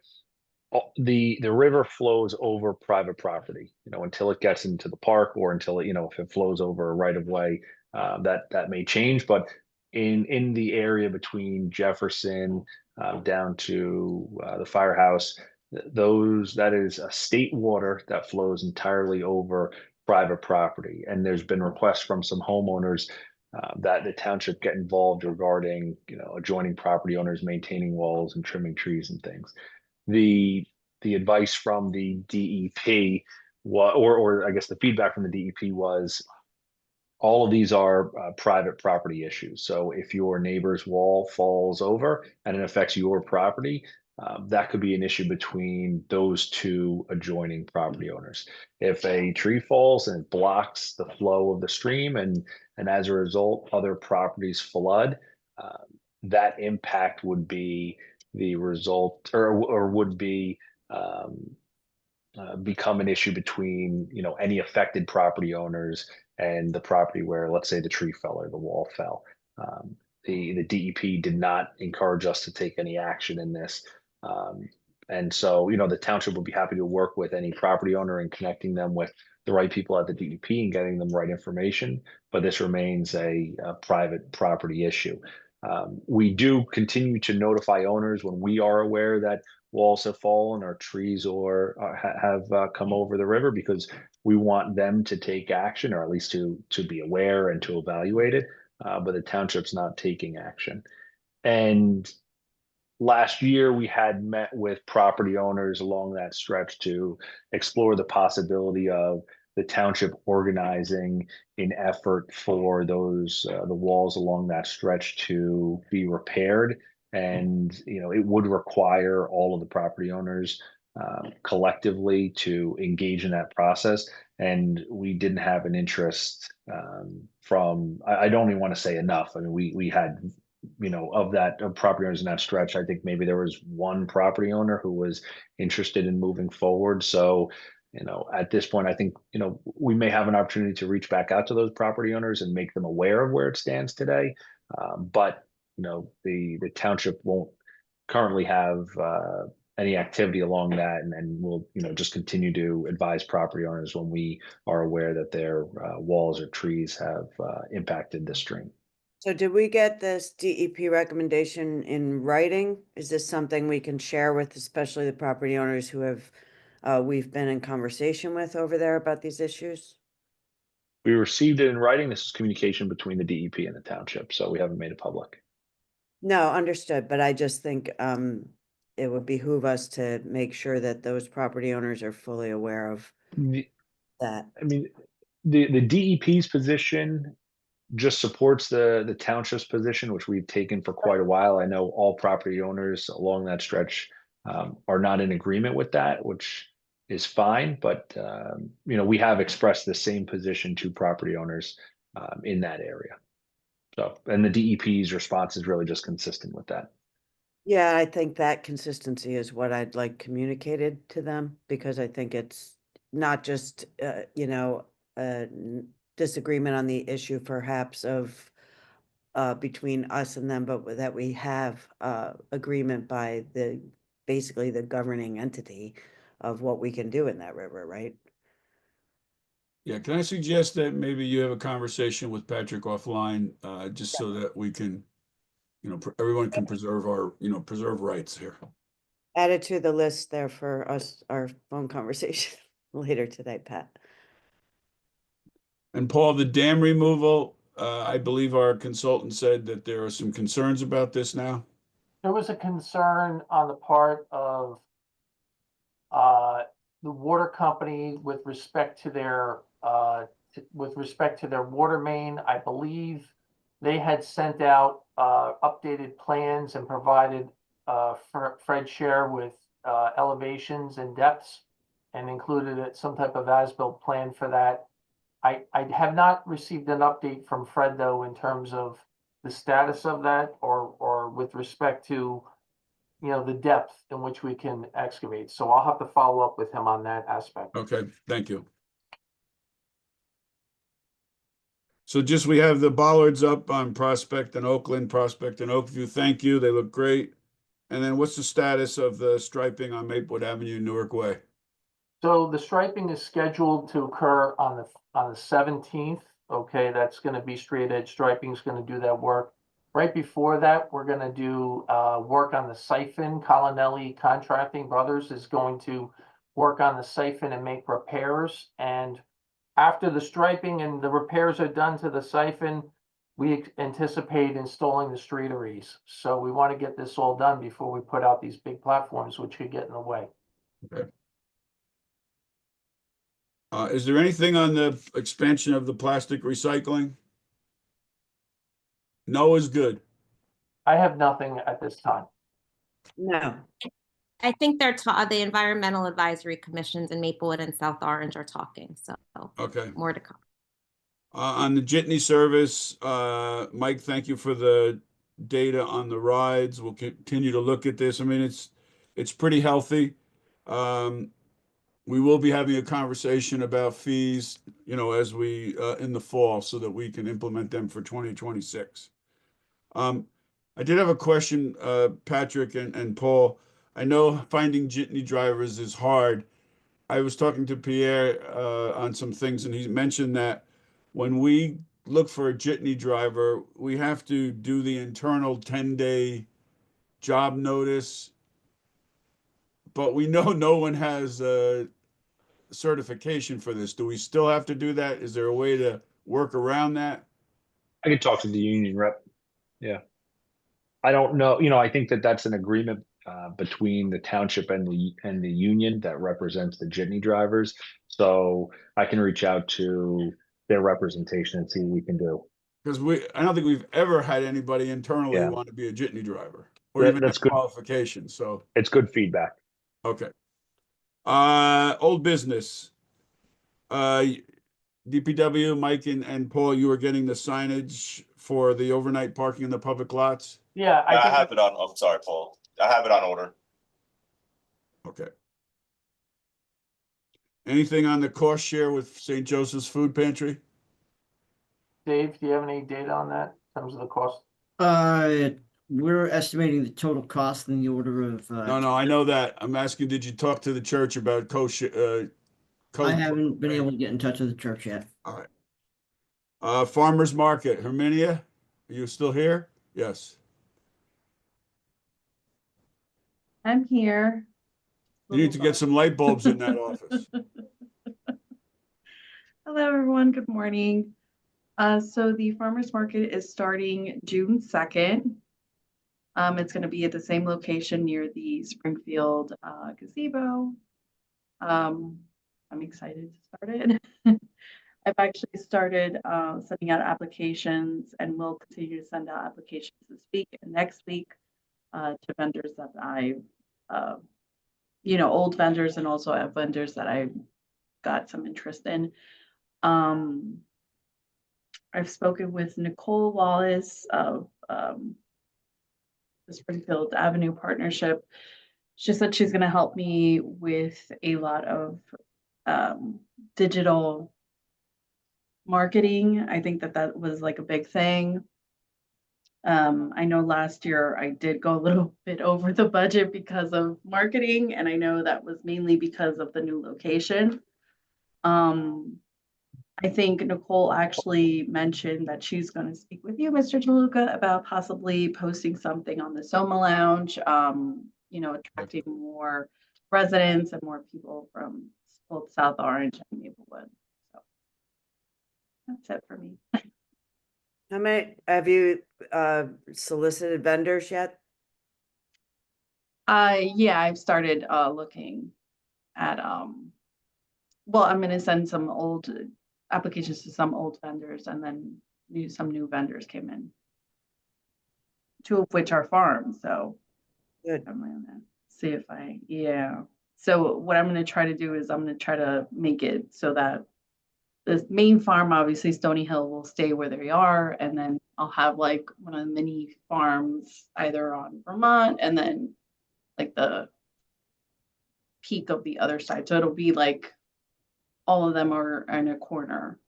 [SPEAKER 20] The river flows over private property, until it gets into the park, or until it, if it flows over a right of way, that may change. But in the area between Jefferson down to the firehouse, that is a state water that flows entirely over private property. And there's been requests from some homeowners that the township get involved regarding, adjoining property owners maintaining walls and trimming trees and things. The advice from the DEP or I guess the feedback from the DEP was, all of these are private property issues. So if your neighbor's wall falls over and it affects your property, that could be an issue between those two adjoining property owners. If a tree falls and it blocks the flow of the stream, and as a result, other properties flood, that impact would be the result, or would be become an issue between, you know, any affected property owners and the property where, let's say, the tree fell or the wall fell. The DEP did not encourage us to take any action in this. And so, you know, the township would be happy to work with any property owner in connecting them with the right people at the DEP and getting them the right information. But this remains a private property issue. We do continue to notify owners when we are aware that walls have fallen or trees or have come over the river, because we want them to take action, or at least to be aware and to evaluate it. But the township's not taking action. And last year, we had met with property owners along that stretch to explore the possibility of the township organizing an effort for those the walls along that stretch to be repaired. And, you know, it would require all of the property owners collectively to engage in that process. And we didn't have an interest from, I don't even want to say enough. I mean, we had, you know, of property owners in that stretch, I think maybe there was one property owner who was interested in moving forward. So, you know, at this point, I think, you know, we may have an opportunity to reach back out to those property owners and make them aware of where it stands today. But, you know, the township won't currently have any activity along that, and we'll, you know, just continue to advise property owners when we are aware that their walls or trees have impacted the stream.
[SPEAKER 16] So did we get this DEP recommendation in writing? Is this something we can share with, especially the property owners who have, we've been in conversation with over there about these issues?
[SPEAKER 20] We received it in writing. This is communication between the DEP and the township, so we haven't made it public.
[SPEAKER 16] No, understood, but I just think it would behoove us to make sure that those property owners are fully aware of that.
[SPEAKER 20] I mean, the DEP's position just supports the township's position, which we've taken for quite a while. I know all property owners along that stretch are not in agreement with that, which is fine. But you know, we have expressed the same position to property owners in that area. So, and the DEP's response is really just consistent with that.
[SPEAKER 16] Yeah, I think that consistency is what I'd like communicated to them, because I think it's not just, you know, disagreement on the issue perhaps of between us and them, but that we have agreement by basically the governing entity of what we can do in that river, right?
[SPEAKER 4] Yeah, can I suggest that maybe you have a conversation with Patrick offline, just so that we can, you know, everyone can preserve our, you know, preserve rights here.
[SPEAKER 16] Add it to the list there for us, our phone conversation later today, Pat.
[SPEAKER 4] And Paul, the dam removal, I believe our consultant said that there are some concerns about this now.
[SPEAKER 12] There was a concern on the part of the water company with respect to their water main. I believe they had sent out updated plans and provided Fred Share with elevations and depths, and included some type of as-built plan for that. I have not received an update from Fred, though, in terms of the status of that, or with respect to, you know, the depth in which we can excavate. So I'll have to follow up with him on that aspect.
[SPEAKER 4] Okay, thank you. So just, we have the bollards up on Prospect and Oakland, Prospect and Oakview. Thank you, they look great. And then what's the status of the striping on Maplewood Avenue, Newark Way?
[SPEAKER 12] So the striping is scheduled to occur on the 17th. Okay, that's going to be straight edge striping, is going to do that work. Right before that, we're going to do work on the siphon. Colonelli Contracting Brothers is going to work on the siphon and make repairs. And after the striping and the repairs are done to the siphon, we anticipate installing the streeteries. So we want to get this all done before we put out these big platforms, which could get in the way.
[SPEAKER 4] Okay. Is there anything on the expansion of the plastic recycling? No is good.
[SPEAKER 12] I have nothing at this time.
[SPEAKER 16] No.
[SPEAKER 17] I think the environmental advisory commissions in Maplewood and South Orange are talking, so
[SPEAKER 4] Okay.
[SPEAKER 17] more to come.
[SPEAKER 4] On the jitney service, Mike, thank you for the data on the rides. We'll continue to look at this. I mean, it's pretty healthy. We will be having a conversation about fees, as we in the fall, so that we can implement them for 2026. I did have a question, Patrick and Paul. I know finding jitney drivers is hard. I was talking to Pierre on some things, and he mentioned that when we look for a jitney driver, we have to do the internal 10-day job notice, but we know no one has a certification for this. Do we still have to do that? Is there a way to work around that?
[SPEAKER 20] I could talk to the union rep. Yeah. I don't know, I think that that's an agreement between the township and the union that represents the jitney drivers. So I can reach out to their representation and see what we can do.
[SPEAKER 4] Because I don't think we've ever had anybody internally
[SPEAKER 20] Yeah.
[SPEAKER 4] want to be a jitney driver or even
[SPEAKER 20] That's
[SPEAKER 4] have
[SPEAKER 20] good.
[SPEAKER 4] qualifications. So
[SPEAKER 20] It's good feedback.
[SPEAKER 4] okay. Old business. DPW, Mike and Paul, you were getting the signage for the overnight parking in the public lots.
[SPEAKER 12] Yeah,
[SPEAKER 18] I have it on, I'm sorry, Paul. I have it on order.
[SPEAKER 4] Okay. Anything on the cost share with St. Joseph's Food Pantry?
[SPEAKER 12] Dave, do you have any data on that in terms of the cost?
[SPEAKER 1] We're estimating the total cost in the order of,
[SPEAKER 4] No, I know that. I'm asking, did you talk to the church about
[SPEAKER 1] I haven't been able to get in touch with the church yet.
[SPEAKER 4] All right. Farmers Market, Herminia, are you still here? Yes.
[SPEAKER 2] I'm here.
[SPEAKER 4] You need to get some light bulbs in that office.
[SPEAKER 2] Hello, everyone. Good morning. So the farmers market is starting June 2nd. It's going to be at the same location near the Springfield gazebo. I'm excited to start it. I've actually started sending out applications and will continue to send out applications this week and next week to vendors that I've old vendors and also vendors that I got some interest in. I've spoken with Nicole Wallace of the Springfield Avenue Partnership. She said she's going to help me with a lot of digital marketing. I think that was like a big thing. I know last year I did go a little bit over the budget because of marketing, and I know that was mainly because of the new location. I think Nicole actually mentioned that she's going to speak with you, Mr. DeLuca, about possibly posting something on the Soma Lounge, attracting more residents and more people from both South Orange and Maplewood. So that's it for me.
[SPEAKER 16] How many have you solicited vendors yet?
[SPEAKER 2] Yeah, I've started looking at well, I'm going to send some old applications to some old vendors, and then some new vendors came in, 2 of which are farms. So
[SPEAKER 16] good.
[SPEAKER 2] I'm going to see if so what I'm going to try to do is I'm going to try to make it so that the main farm, obviously Stony Hill, will stay where they are, and then I'll have like one of the mini farms either on Vermont and then like the peak of the other side. So it'll be like all of them are in a corner.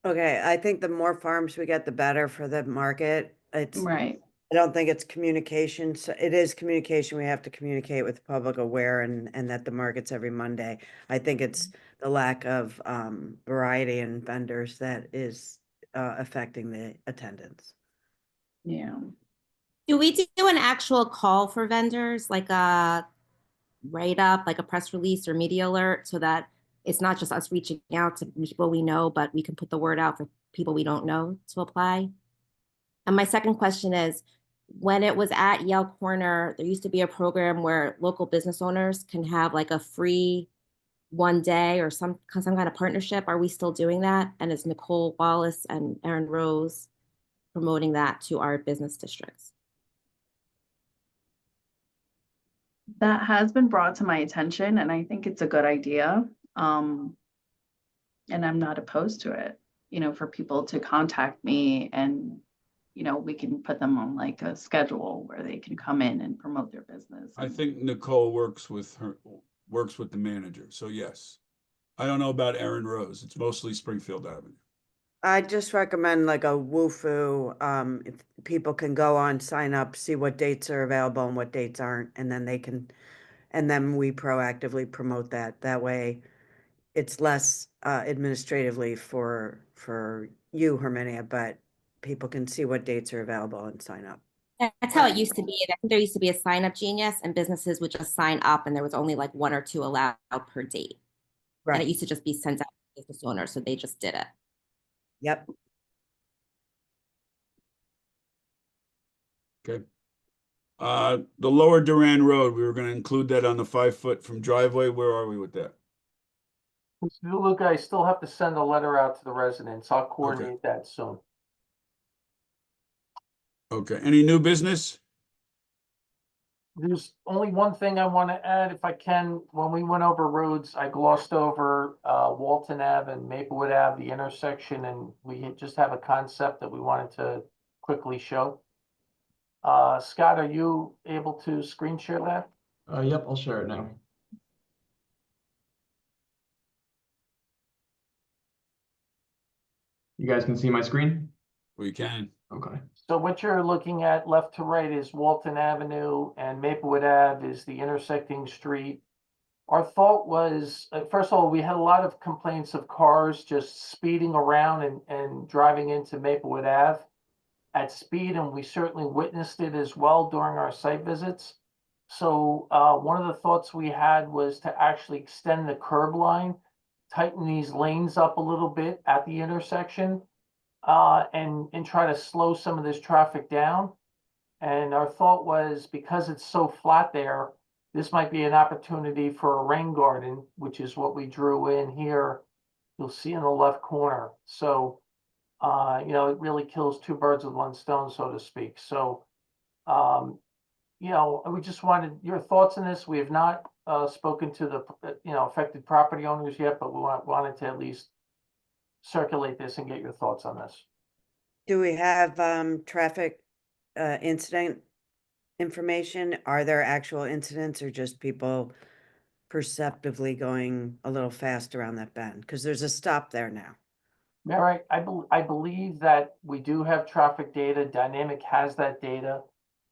[SPEAKER 16] Okay, I think the more farms we get, the better for the market. It's
[SPEAKER 2] right.
[SPEAKER 16] I don't think it's communication. So it is communication. We have to communicate with the public aware and that the market's every Monday. I think it's the lack of variety in vendors that is affecting the attendance.
[SPEAKER 2] Yeah.
[SPEAKER 17] Do we do an actual call for vendors, like a write-up, like a press release or media alert, so that it's not just us reaching out to people we know, but we can put the word out for people we don't know to apply? And my second question is, when it was at Yale Corner, there used to be a program where local business owners can have like a free one day or some kind of partnership. Are we still doing that? And is Nicole Wallace and Erin Rose promoting that to our business districts?
[SPEAKER 2] That has been brought to my attention and I think it's a good idea. And I'm not opposed to it, for people to contact me and, we can put them on like a schedule where they can come in and promote their business.
[SPEAKER 4] I think Nicole works with the manager, so yes. I don't know about Erin Rose. It's mostly Springfield Avenue.
[SPEAKER 16] I just recommend like a WooFoo, if people can go on, sign up, see what dates are available and what dates aren't, and then and then we proactively promote that. That way it's less administratively for you, Herminia, but people can see what dates are available and sign up.
[SPEAKER 17] That's how it used to be. I think there used to be a sign up genius and businesses would just sign up and there was only like 1 or 2 allowed per date. And it used to just be sent out to business owners, so they just did it.
[SPEAKER 16] Yep.
[SPEAKER 4] Okay. The lower Duran Road, we were going to include that on the 5-foot from driveway. Where are we with that?
[SPEAKER 12] Look, I still have to send a letter out to the residents. I'll coordinate that soon.
[SPEAKER 4] Okay. Any new business?
[SPEAKER 12] There's only one thing I want to add, if I can. When we went over roads, I glossed over Walton Ave and Maplewood Ave, the intersection, and we just have a concept that we wanted to quickly show. Scott, are you able to screen share that?
[SPEAKER 5] Yep, I'll share it now. You guys can see my screen?
[SPEAKER 4] We can.
[SPEAKER 5] Okay.
[SPEAKER 12] So what you're looking at left to right is Walton Avenue and Maplewood Ave is the intersecting street. Our thought was, first of all, we had a lot of complaints of cars just speeding around and driving into Maplewood Ave at speed, and we certainly witnessed it as well during our site visits. So one of the thoughts we had was to actually extend the curb line, tighten these lanes up a little bit at the intersection, and try to slow some of this traffic down. And our thought was, because it's so flat there, this might be an opportunity for a rain garden, which is what we drew in here. You'll see in the left corner. So, it really kills 2 birds with 1 stone, so to speak. So, we just wanted your thoughts on this. We have not spoken to the, affected property owners yet, but we wanted to at least circulate this and get your thoughts on this.
[SPEAKER 16] Do we have traffic incident information? Are there actual incidents or just people perceptively going a little fast around that bend? Because there's a stop there now.
[SPEAKER 12] All right, I believe that we do have traffic data. Dynamic has that data.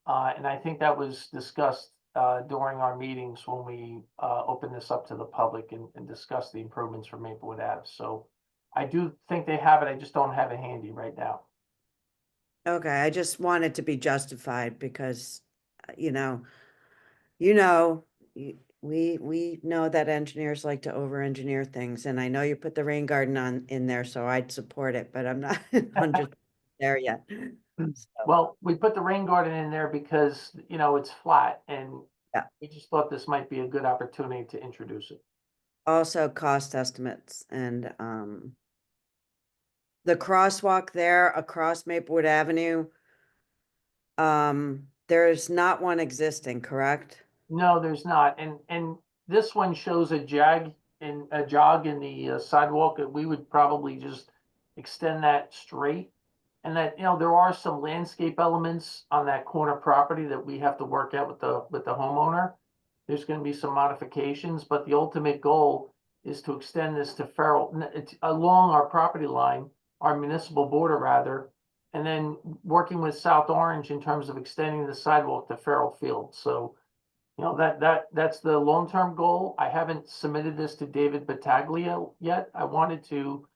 [SPEAKER 12] And I think that was discussed during our meetings when we opened this up to the public and discussed the improvements for Maplewood Ave. So I do think they have it. I just don't have it handy right now.
[SPEAKER 16] Okay, I just want it to be justified because, we know that engineers like to over-engineer things, and I know you put the rain garden in there, so I'd support it, but I'm not 100 there yet.
[SPEAKER 12] Well, we put the rain garden in there because, it's flat, and we just thought this might be a good opportunity to introduce it.
[SPEAKER 16] Also cost estimates and the crosswalk there across Maplewood Avenue. There's not one existing, correct?
[SPEAKER 12] No, there's not. And this one shows a jog in the sidewalk. We would probably just extend that straight. And that, there are some landscape elements on that corner property that we have to work out with the homeowner. There's going to be some modifications, but the ultimate goal is to extend this to Farrell along our property line, our municipal border rather, and then working with South Orange in terms of extending the sidewalk to Farrell Field. So, that's the long-term goal. I haven't submitted this to David Battaglia yet. I wanted to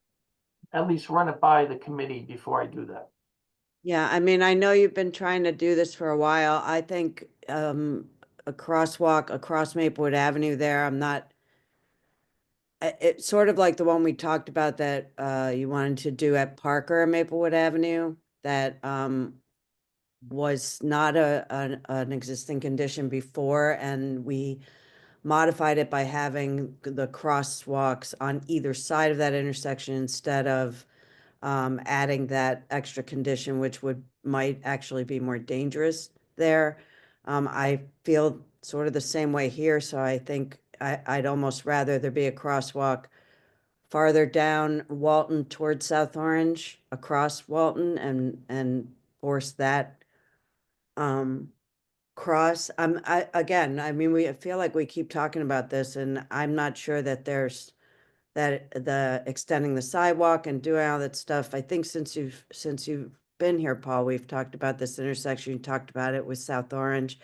[SPEAKER 12] at least run it by the committee before I do that.
[SPEAKER 16] Yeah, I mean, I know you've been trying to do this for a while. I think a crosswalk across Maplewood Avenue there, it's sort of like the one we talked about that you wanted to do at Parker Maplewood Avenue that was not an existing condition before, and we modified it by having the crosswalks on either side of that intersection instead of adding that extra condition, which might actually be more dangerous there. I feel sort of the same way here, so I think I'd almost rather there be a crosswalk farther down Walton towards South Orange, across Walton, and force that cross. Again, I mean, I feel like we keep talking about this, and I'm not sure that there's the extending the sidewalk and doing all that stuff. I think since you've been here, Paul, we've talked about this intersection, you talked about it with South Orange,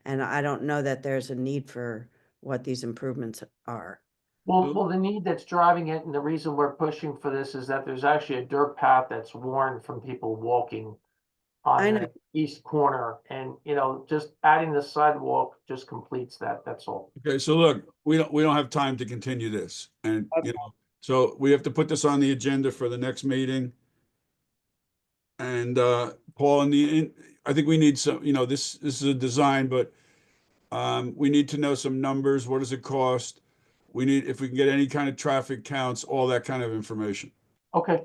[SPEAKER 16] and I don't know that there's a need for what these improvements are.
[SPEAKER 12] Well, the need that's driving it and the reason we're pushing for this is that there's actually a dirt path that's worn from people walking
[SPEAKER 16] I
[SPEAKER 12] on
[SPEAKER 16] know.
[SPEAKER 12] the east corner, and just adding the sidewalk just completes that. That's all.
[SPEAKER 4] Okay, so look, we don't have time to continue this, and so we have to put this on the agenda for the next meeting. And Paul, I think we need some, this is a design, but we need to know some numbers. What does it cost? We need, if we can get any kind of traffic counts, all that kind of information.
[SPEAKER 12] Okay.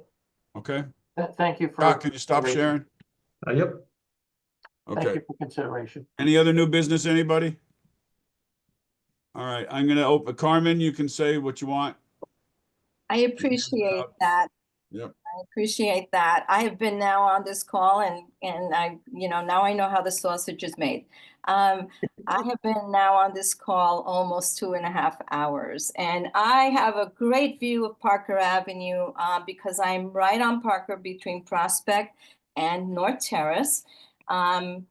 [SPEAKER 4] Okay.
[SPEAKER 12] Thank you for.
[SPEAKER 4] Scott, can you stop sharing?
[SPEAKER 5] Yep.
[SPEAKER 12] Thank
[SPEAKER 4] Okay.
[SPEAKER 12] you for consideration.
[SPEAKER 4] Any other new business, anybody? All right, I'm gonna open, Carmen, you can say what you want.
[SPEAKER 6] I appreciate that.
[SPEAKER 4] Yep.
[SPEAKER 6] I appreciate that. I have been now on this call and I, now I know how the sausage is made. I have been now on this call almost 2.5 hours, and I have a great view of Parker Avenue because I'm right on Parker between Prospect and North Terrace. And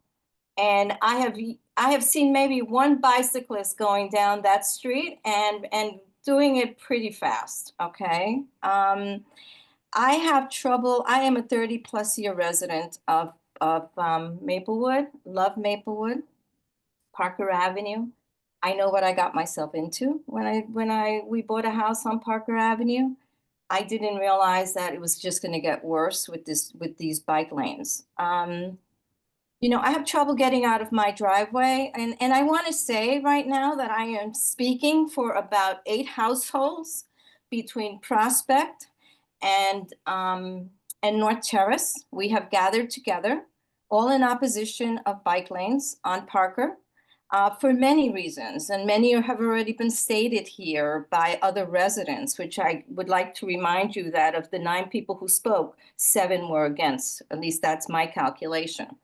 [SPEAKER 6] I have seen maybe one bicyclist going down that street and doing it pretty fast. Okay. I have trouble. I am a 30+ year resident of Maplewood. Love Maplewood, Parker Avenue. I know what I got myself into when we bought a house on Parker Avenue. I didn't realize that it was just going to get worse with these bike lanes. I have trouble getting out of my driveway, and I want to say right now that I am speaking for about 8 households between Prospect and North Terrace. We have gathered together, all in opposition of bike lanes on Parker, for many reasons, and many have already been stated here by other residents, which I would like to remind you that of the 9 people who spoke, 7 were against. At least that's my calculation.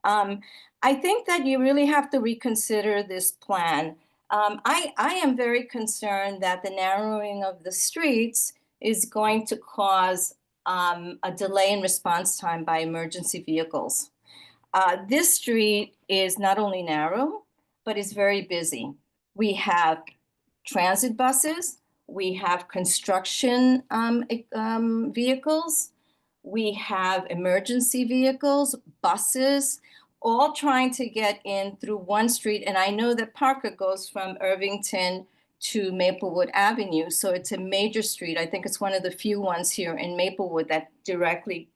[SPEAKER 6] I think that you really have to reconsider this plan. I am very concerned that the narrowing of the streets is going to cause a delay in response time by emergency vehicles. This street is not only narrow, but is very busy. We have transit buses, we have construction vehicles, we have emergency vehicles, buses, all trying to get in through one street. And I know that Parker goes from Irvington to Maplewood Avenue. So it's a major street. I think it's one of the few ones here in Maplewood that directly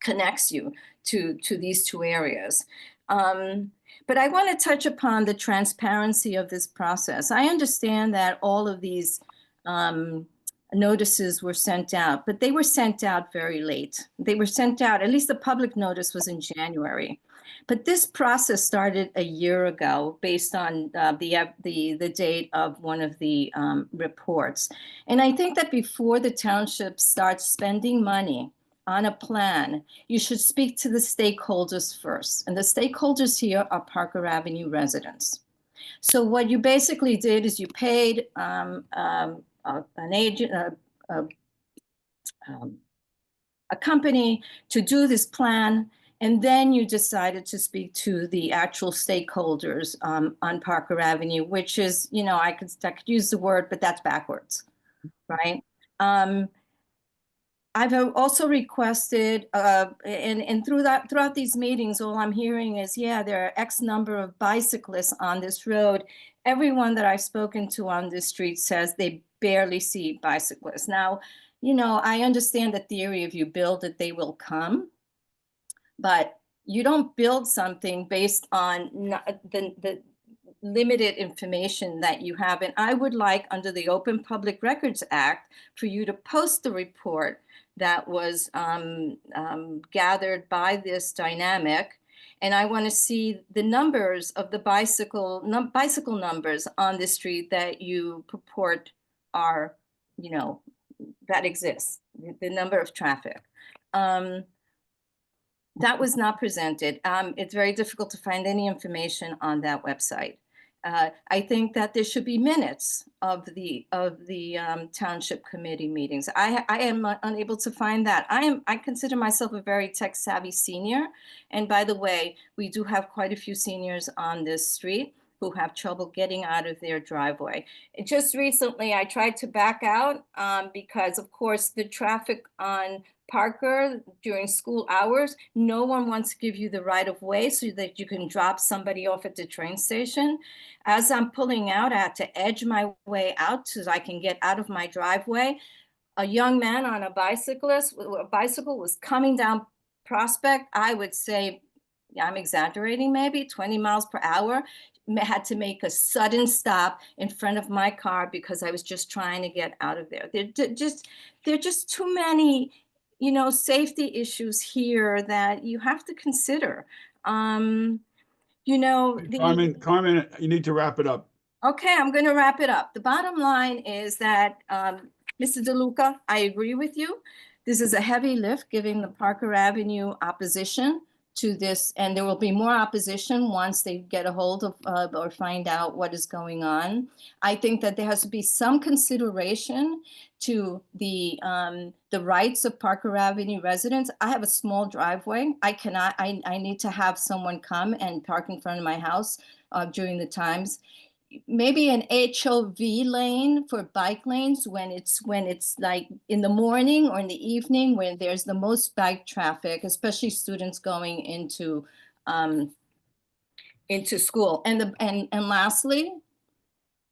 [SPEAKER 6] connects you to these 2 areas. But I want to touch upon the transparency of this process. I understand that all of these notices were sent out, but they were sent out very late. They were sent out, at least the public notice was in January. But this process started a year ago based on the date of one of the reports. And I think that before the township starts spending money on a plan, you should speak to the stakeholders first. And the stakeholders here are Parker Avenue residents. So what you basically did is you paid an agent, a company to do this plan, and then you decided to speak to the actual stakeholders on Parker Avenue, which is, I could use the word, but that's backwards, right? I've also requested, and throughout these meetings, all I'm hearing is, yeah, there are X number of bicyclists on this road. Everyone that I've spoken to on this street says they barely see bicyclists. Now, I understand the theory, if you build it, they will come, but you don't build something based on the limited information that you have. And I would like, under the Open Public Records Act, for you to post the report that was gathered by this dynamic, And I want to see the numbers of the bicycle numbers on the street that you purport are, you know, that exists, the number of traffic. That was not presented. It's very difficult to find any information on that website. I think that there should be minutes of the township committee meetings. I am unable to find that. I consider myself a very tech savvy senior. And by the way, we do have quite a few seniors on this street who have trouble getting out of their driveway. Just recently, I tried to back out because, of course, the traffic on Parker during school hours, no one wants to give you the right of way so that you can drop somebody off at the train station. As I'm pulling out, I had to edge my way out so I can get out of my driveway. A young man on a bicycle was coming down Prospect. I would say, yeah, I'm exaggerating, maybe 20 miles per hour. Had to make a sudden stop in front of my car because I was just trying to get out of there. There are just too many, you know, safety issues here that you have to consider. You know,
[SPEAKER 4] Carmen, you need to wrap it up.
[SPEAKER 6] Okay, I'm going to wrap it up. The bottom line is that, Mr. DeLuca, I agree with you. This is a heavy lift, giving the Parker Avenue opposition to this, and there will be more opposition once they get a hold of or find out what is going on. I think that there has to be some consideration to the rights of Parker Avenue residents. I have a small driveway. I need to have someone come and park in front of my house during the times. Maybe an HOV lane for bike lanes when it's like in the morning or in the evening when there's the most bike traffic, especially students going into school. And lastly,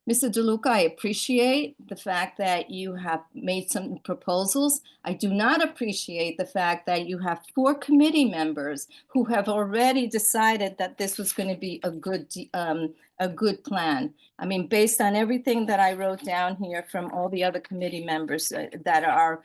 [SPEAKER 6] Mr. DeLuca, I appreciate the fact that you have made some proposals. I do not appreciate the fact that you have 4 committee members who have already decided that this was going to be a good plan. I mean, based on everything that I wrote down here from all the other committee members that are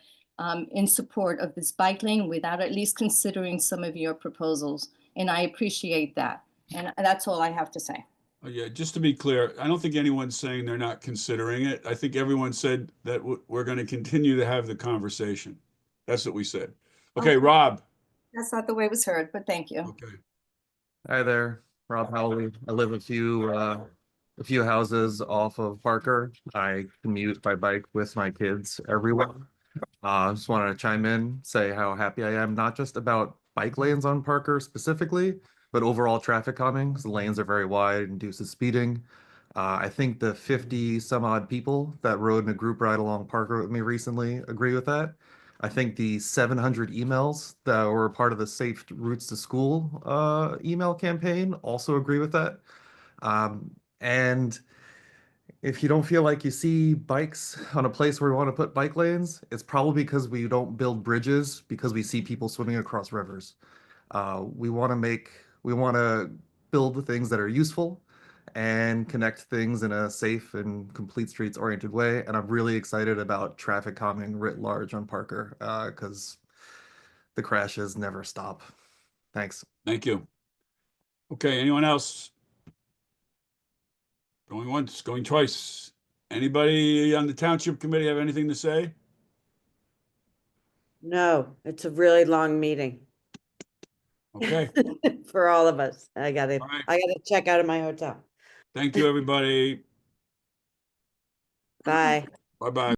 [SPEAKER 6] in support of this bike lane without at least considering some of your proposals. And I appreciate that. And that's all I have to say.
[SPEAKER 4] Yeah, just to be clear, I don't think anyone's saying they're not considering it. I think everyone said that we're going to continue to have the conversation. That's what we said. Okay, Rob.
[SPEAKER 6] That's not the way it was heard, but thank you.
[SPEAKER 4] Okay.
[SPEAKER 7] Hi there, Rob Howley. I live a few houses off of Parker. I commute by bike with my kids everywhere. I just wanted to chime in, say how happy I am, not just about bike lanes on Parker specifically, but overall traffic calming. The lanes are very wide, induces speeding. I think the 50 some odd people that rode in a group ride along Parker with me recently agree with that. I think the 700 emails that were part of the Safe Routes to School email campaign also agree with that. And if you don't feel like you see bikes on a place where we want to put bike lanes, it's probably because we don't build bridges because we see people swimming across rivers. We want to build the things that are useful and connect things in a safe and complete streets oriented way. And I'm really excited about traffic calming writ large on Parker because the crashes never stop. Thanks.
[SPEAKER 4] Thank you. Okay, anyone else? Going once, going twice. Anybody on the township committee have anything to say?
[SPEAKER 16] No, it's a really long meeting.
[SPEAKER 4] Okay.
[SPEAKER 16] For all of us. I gotta check out of my hotel.
[SPEAKER 4] Thank you, everybody.
[SPEAKER 16] Bye.
[SPEAKER 4] Bye-bye.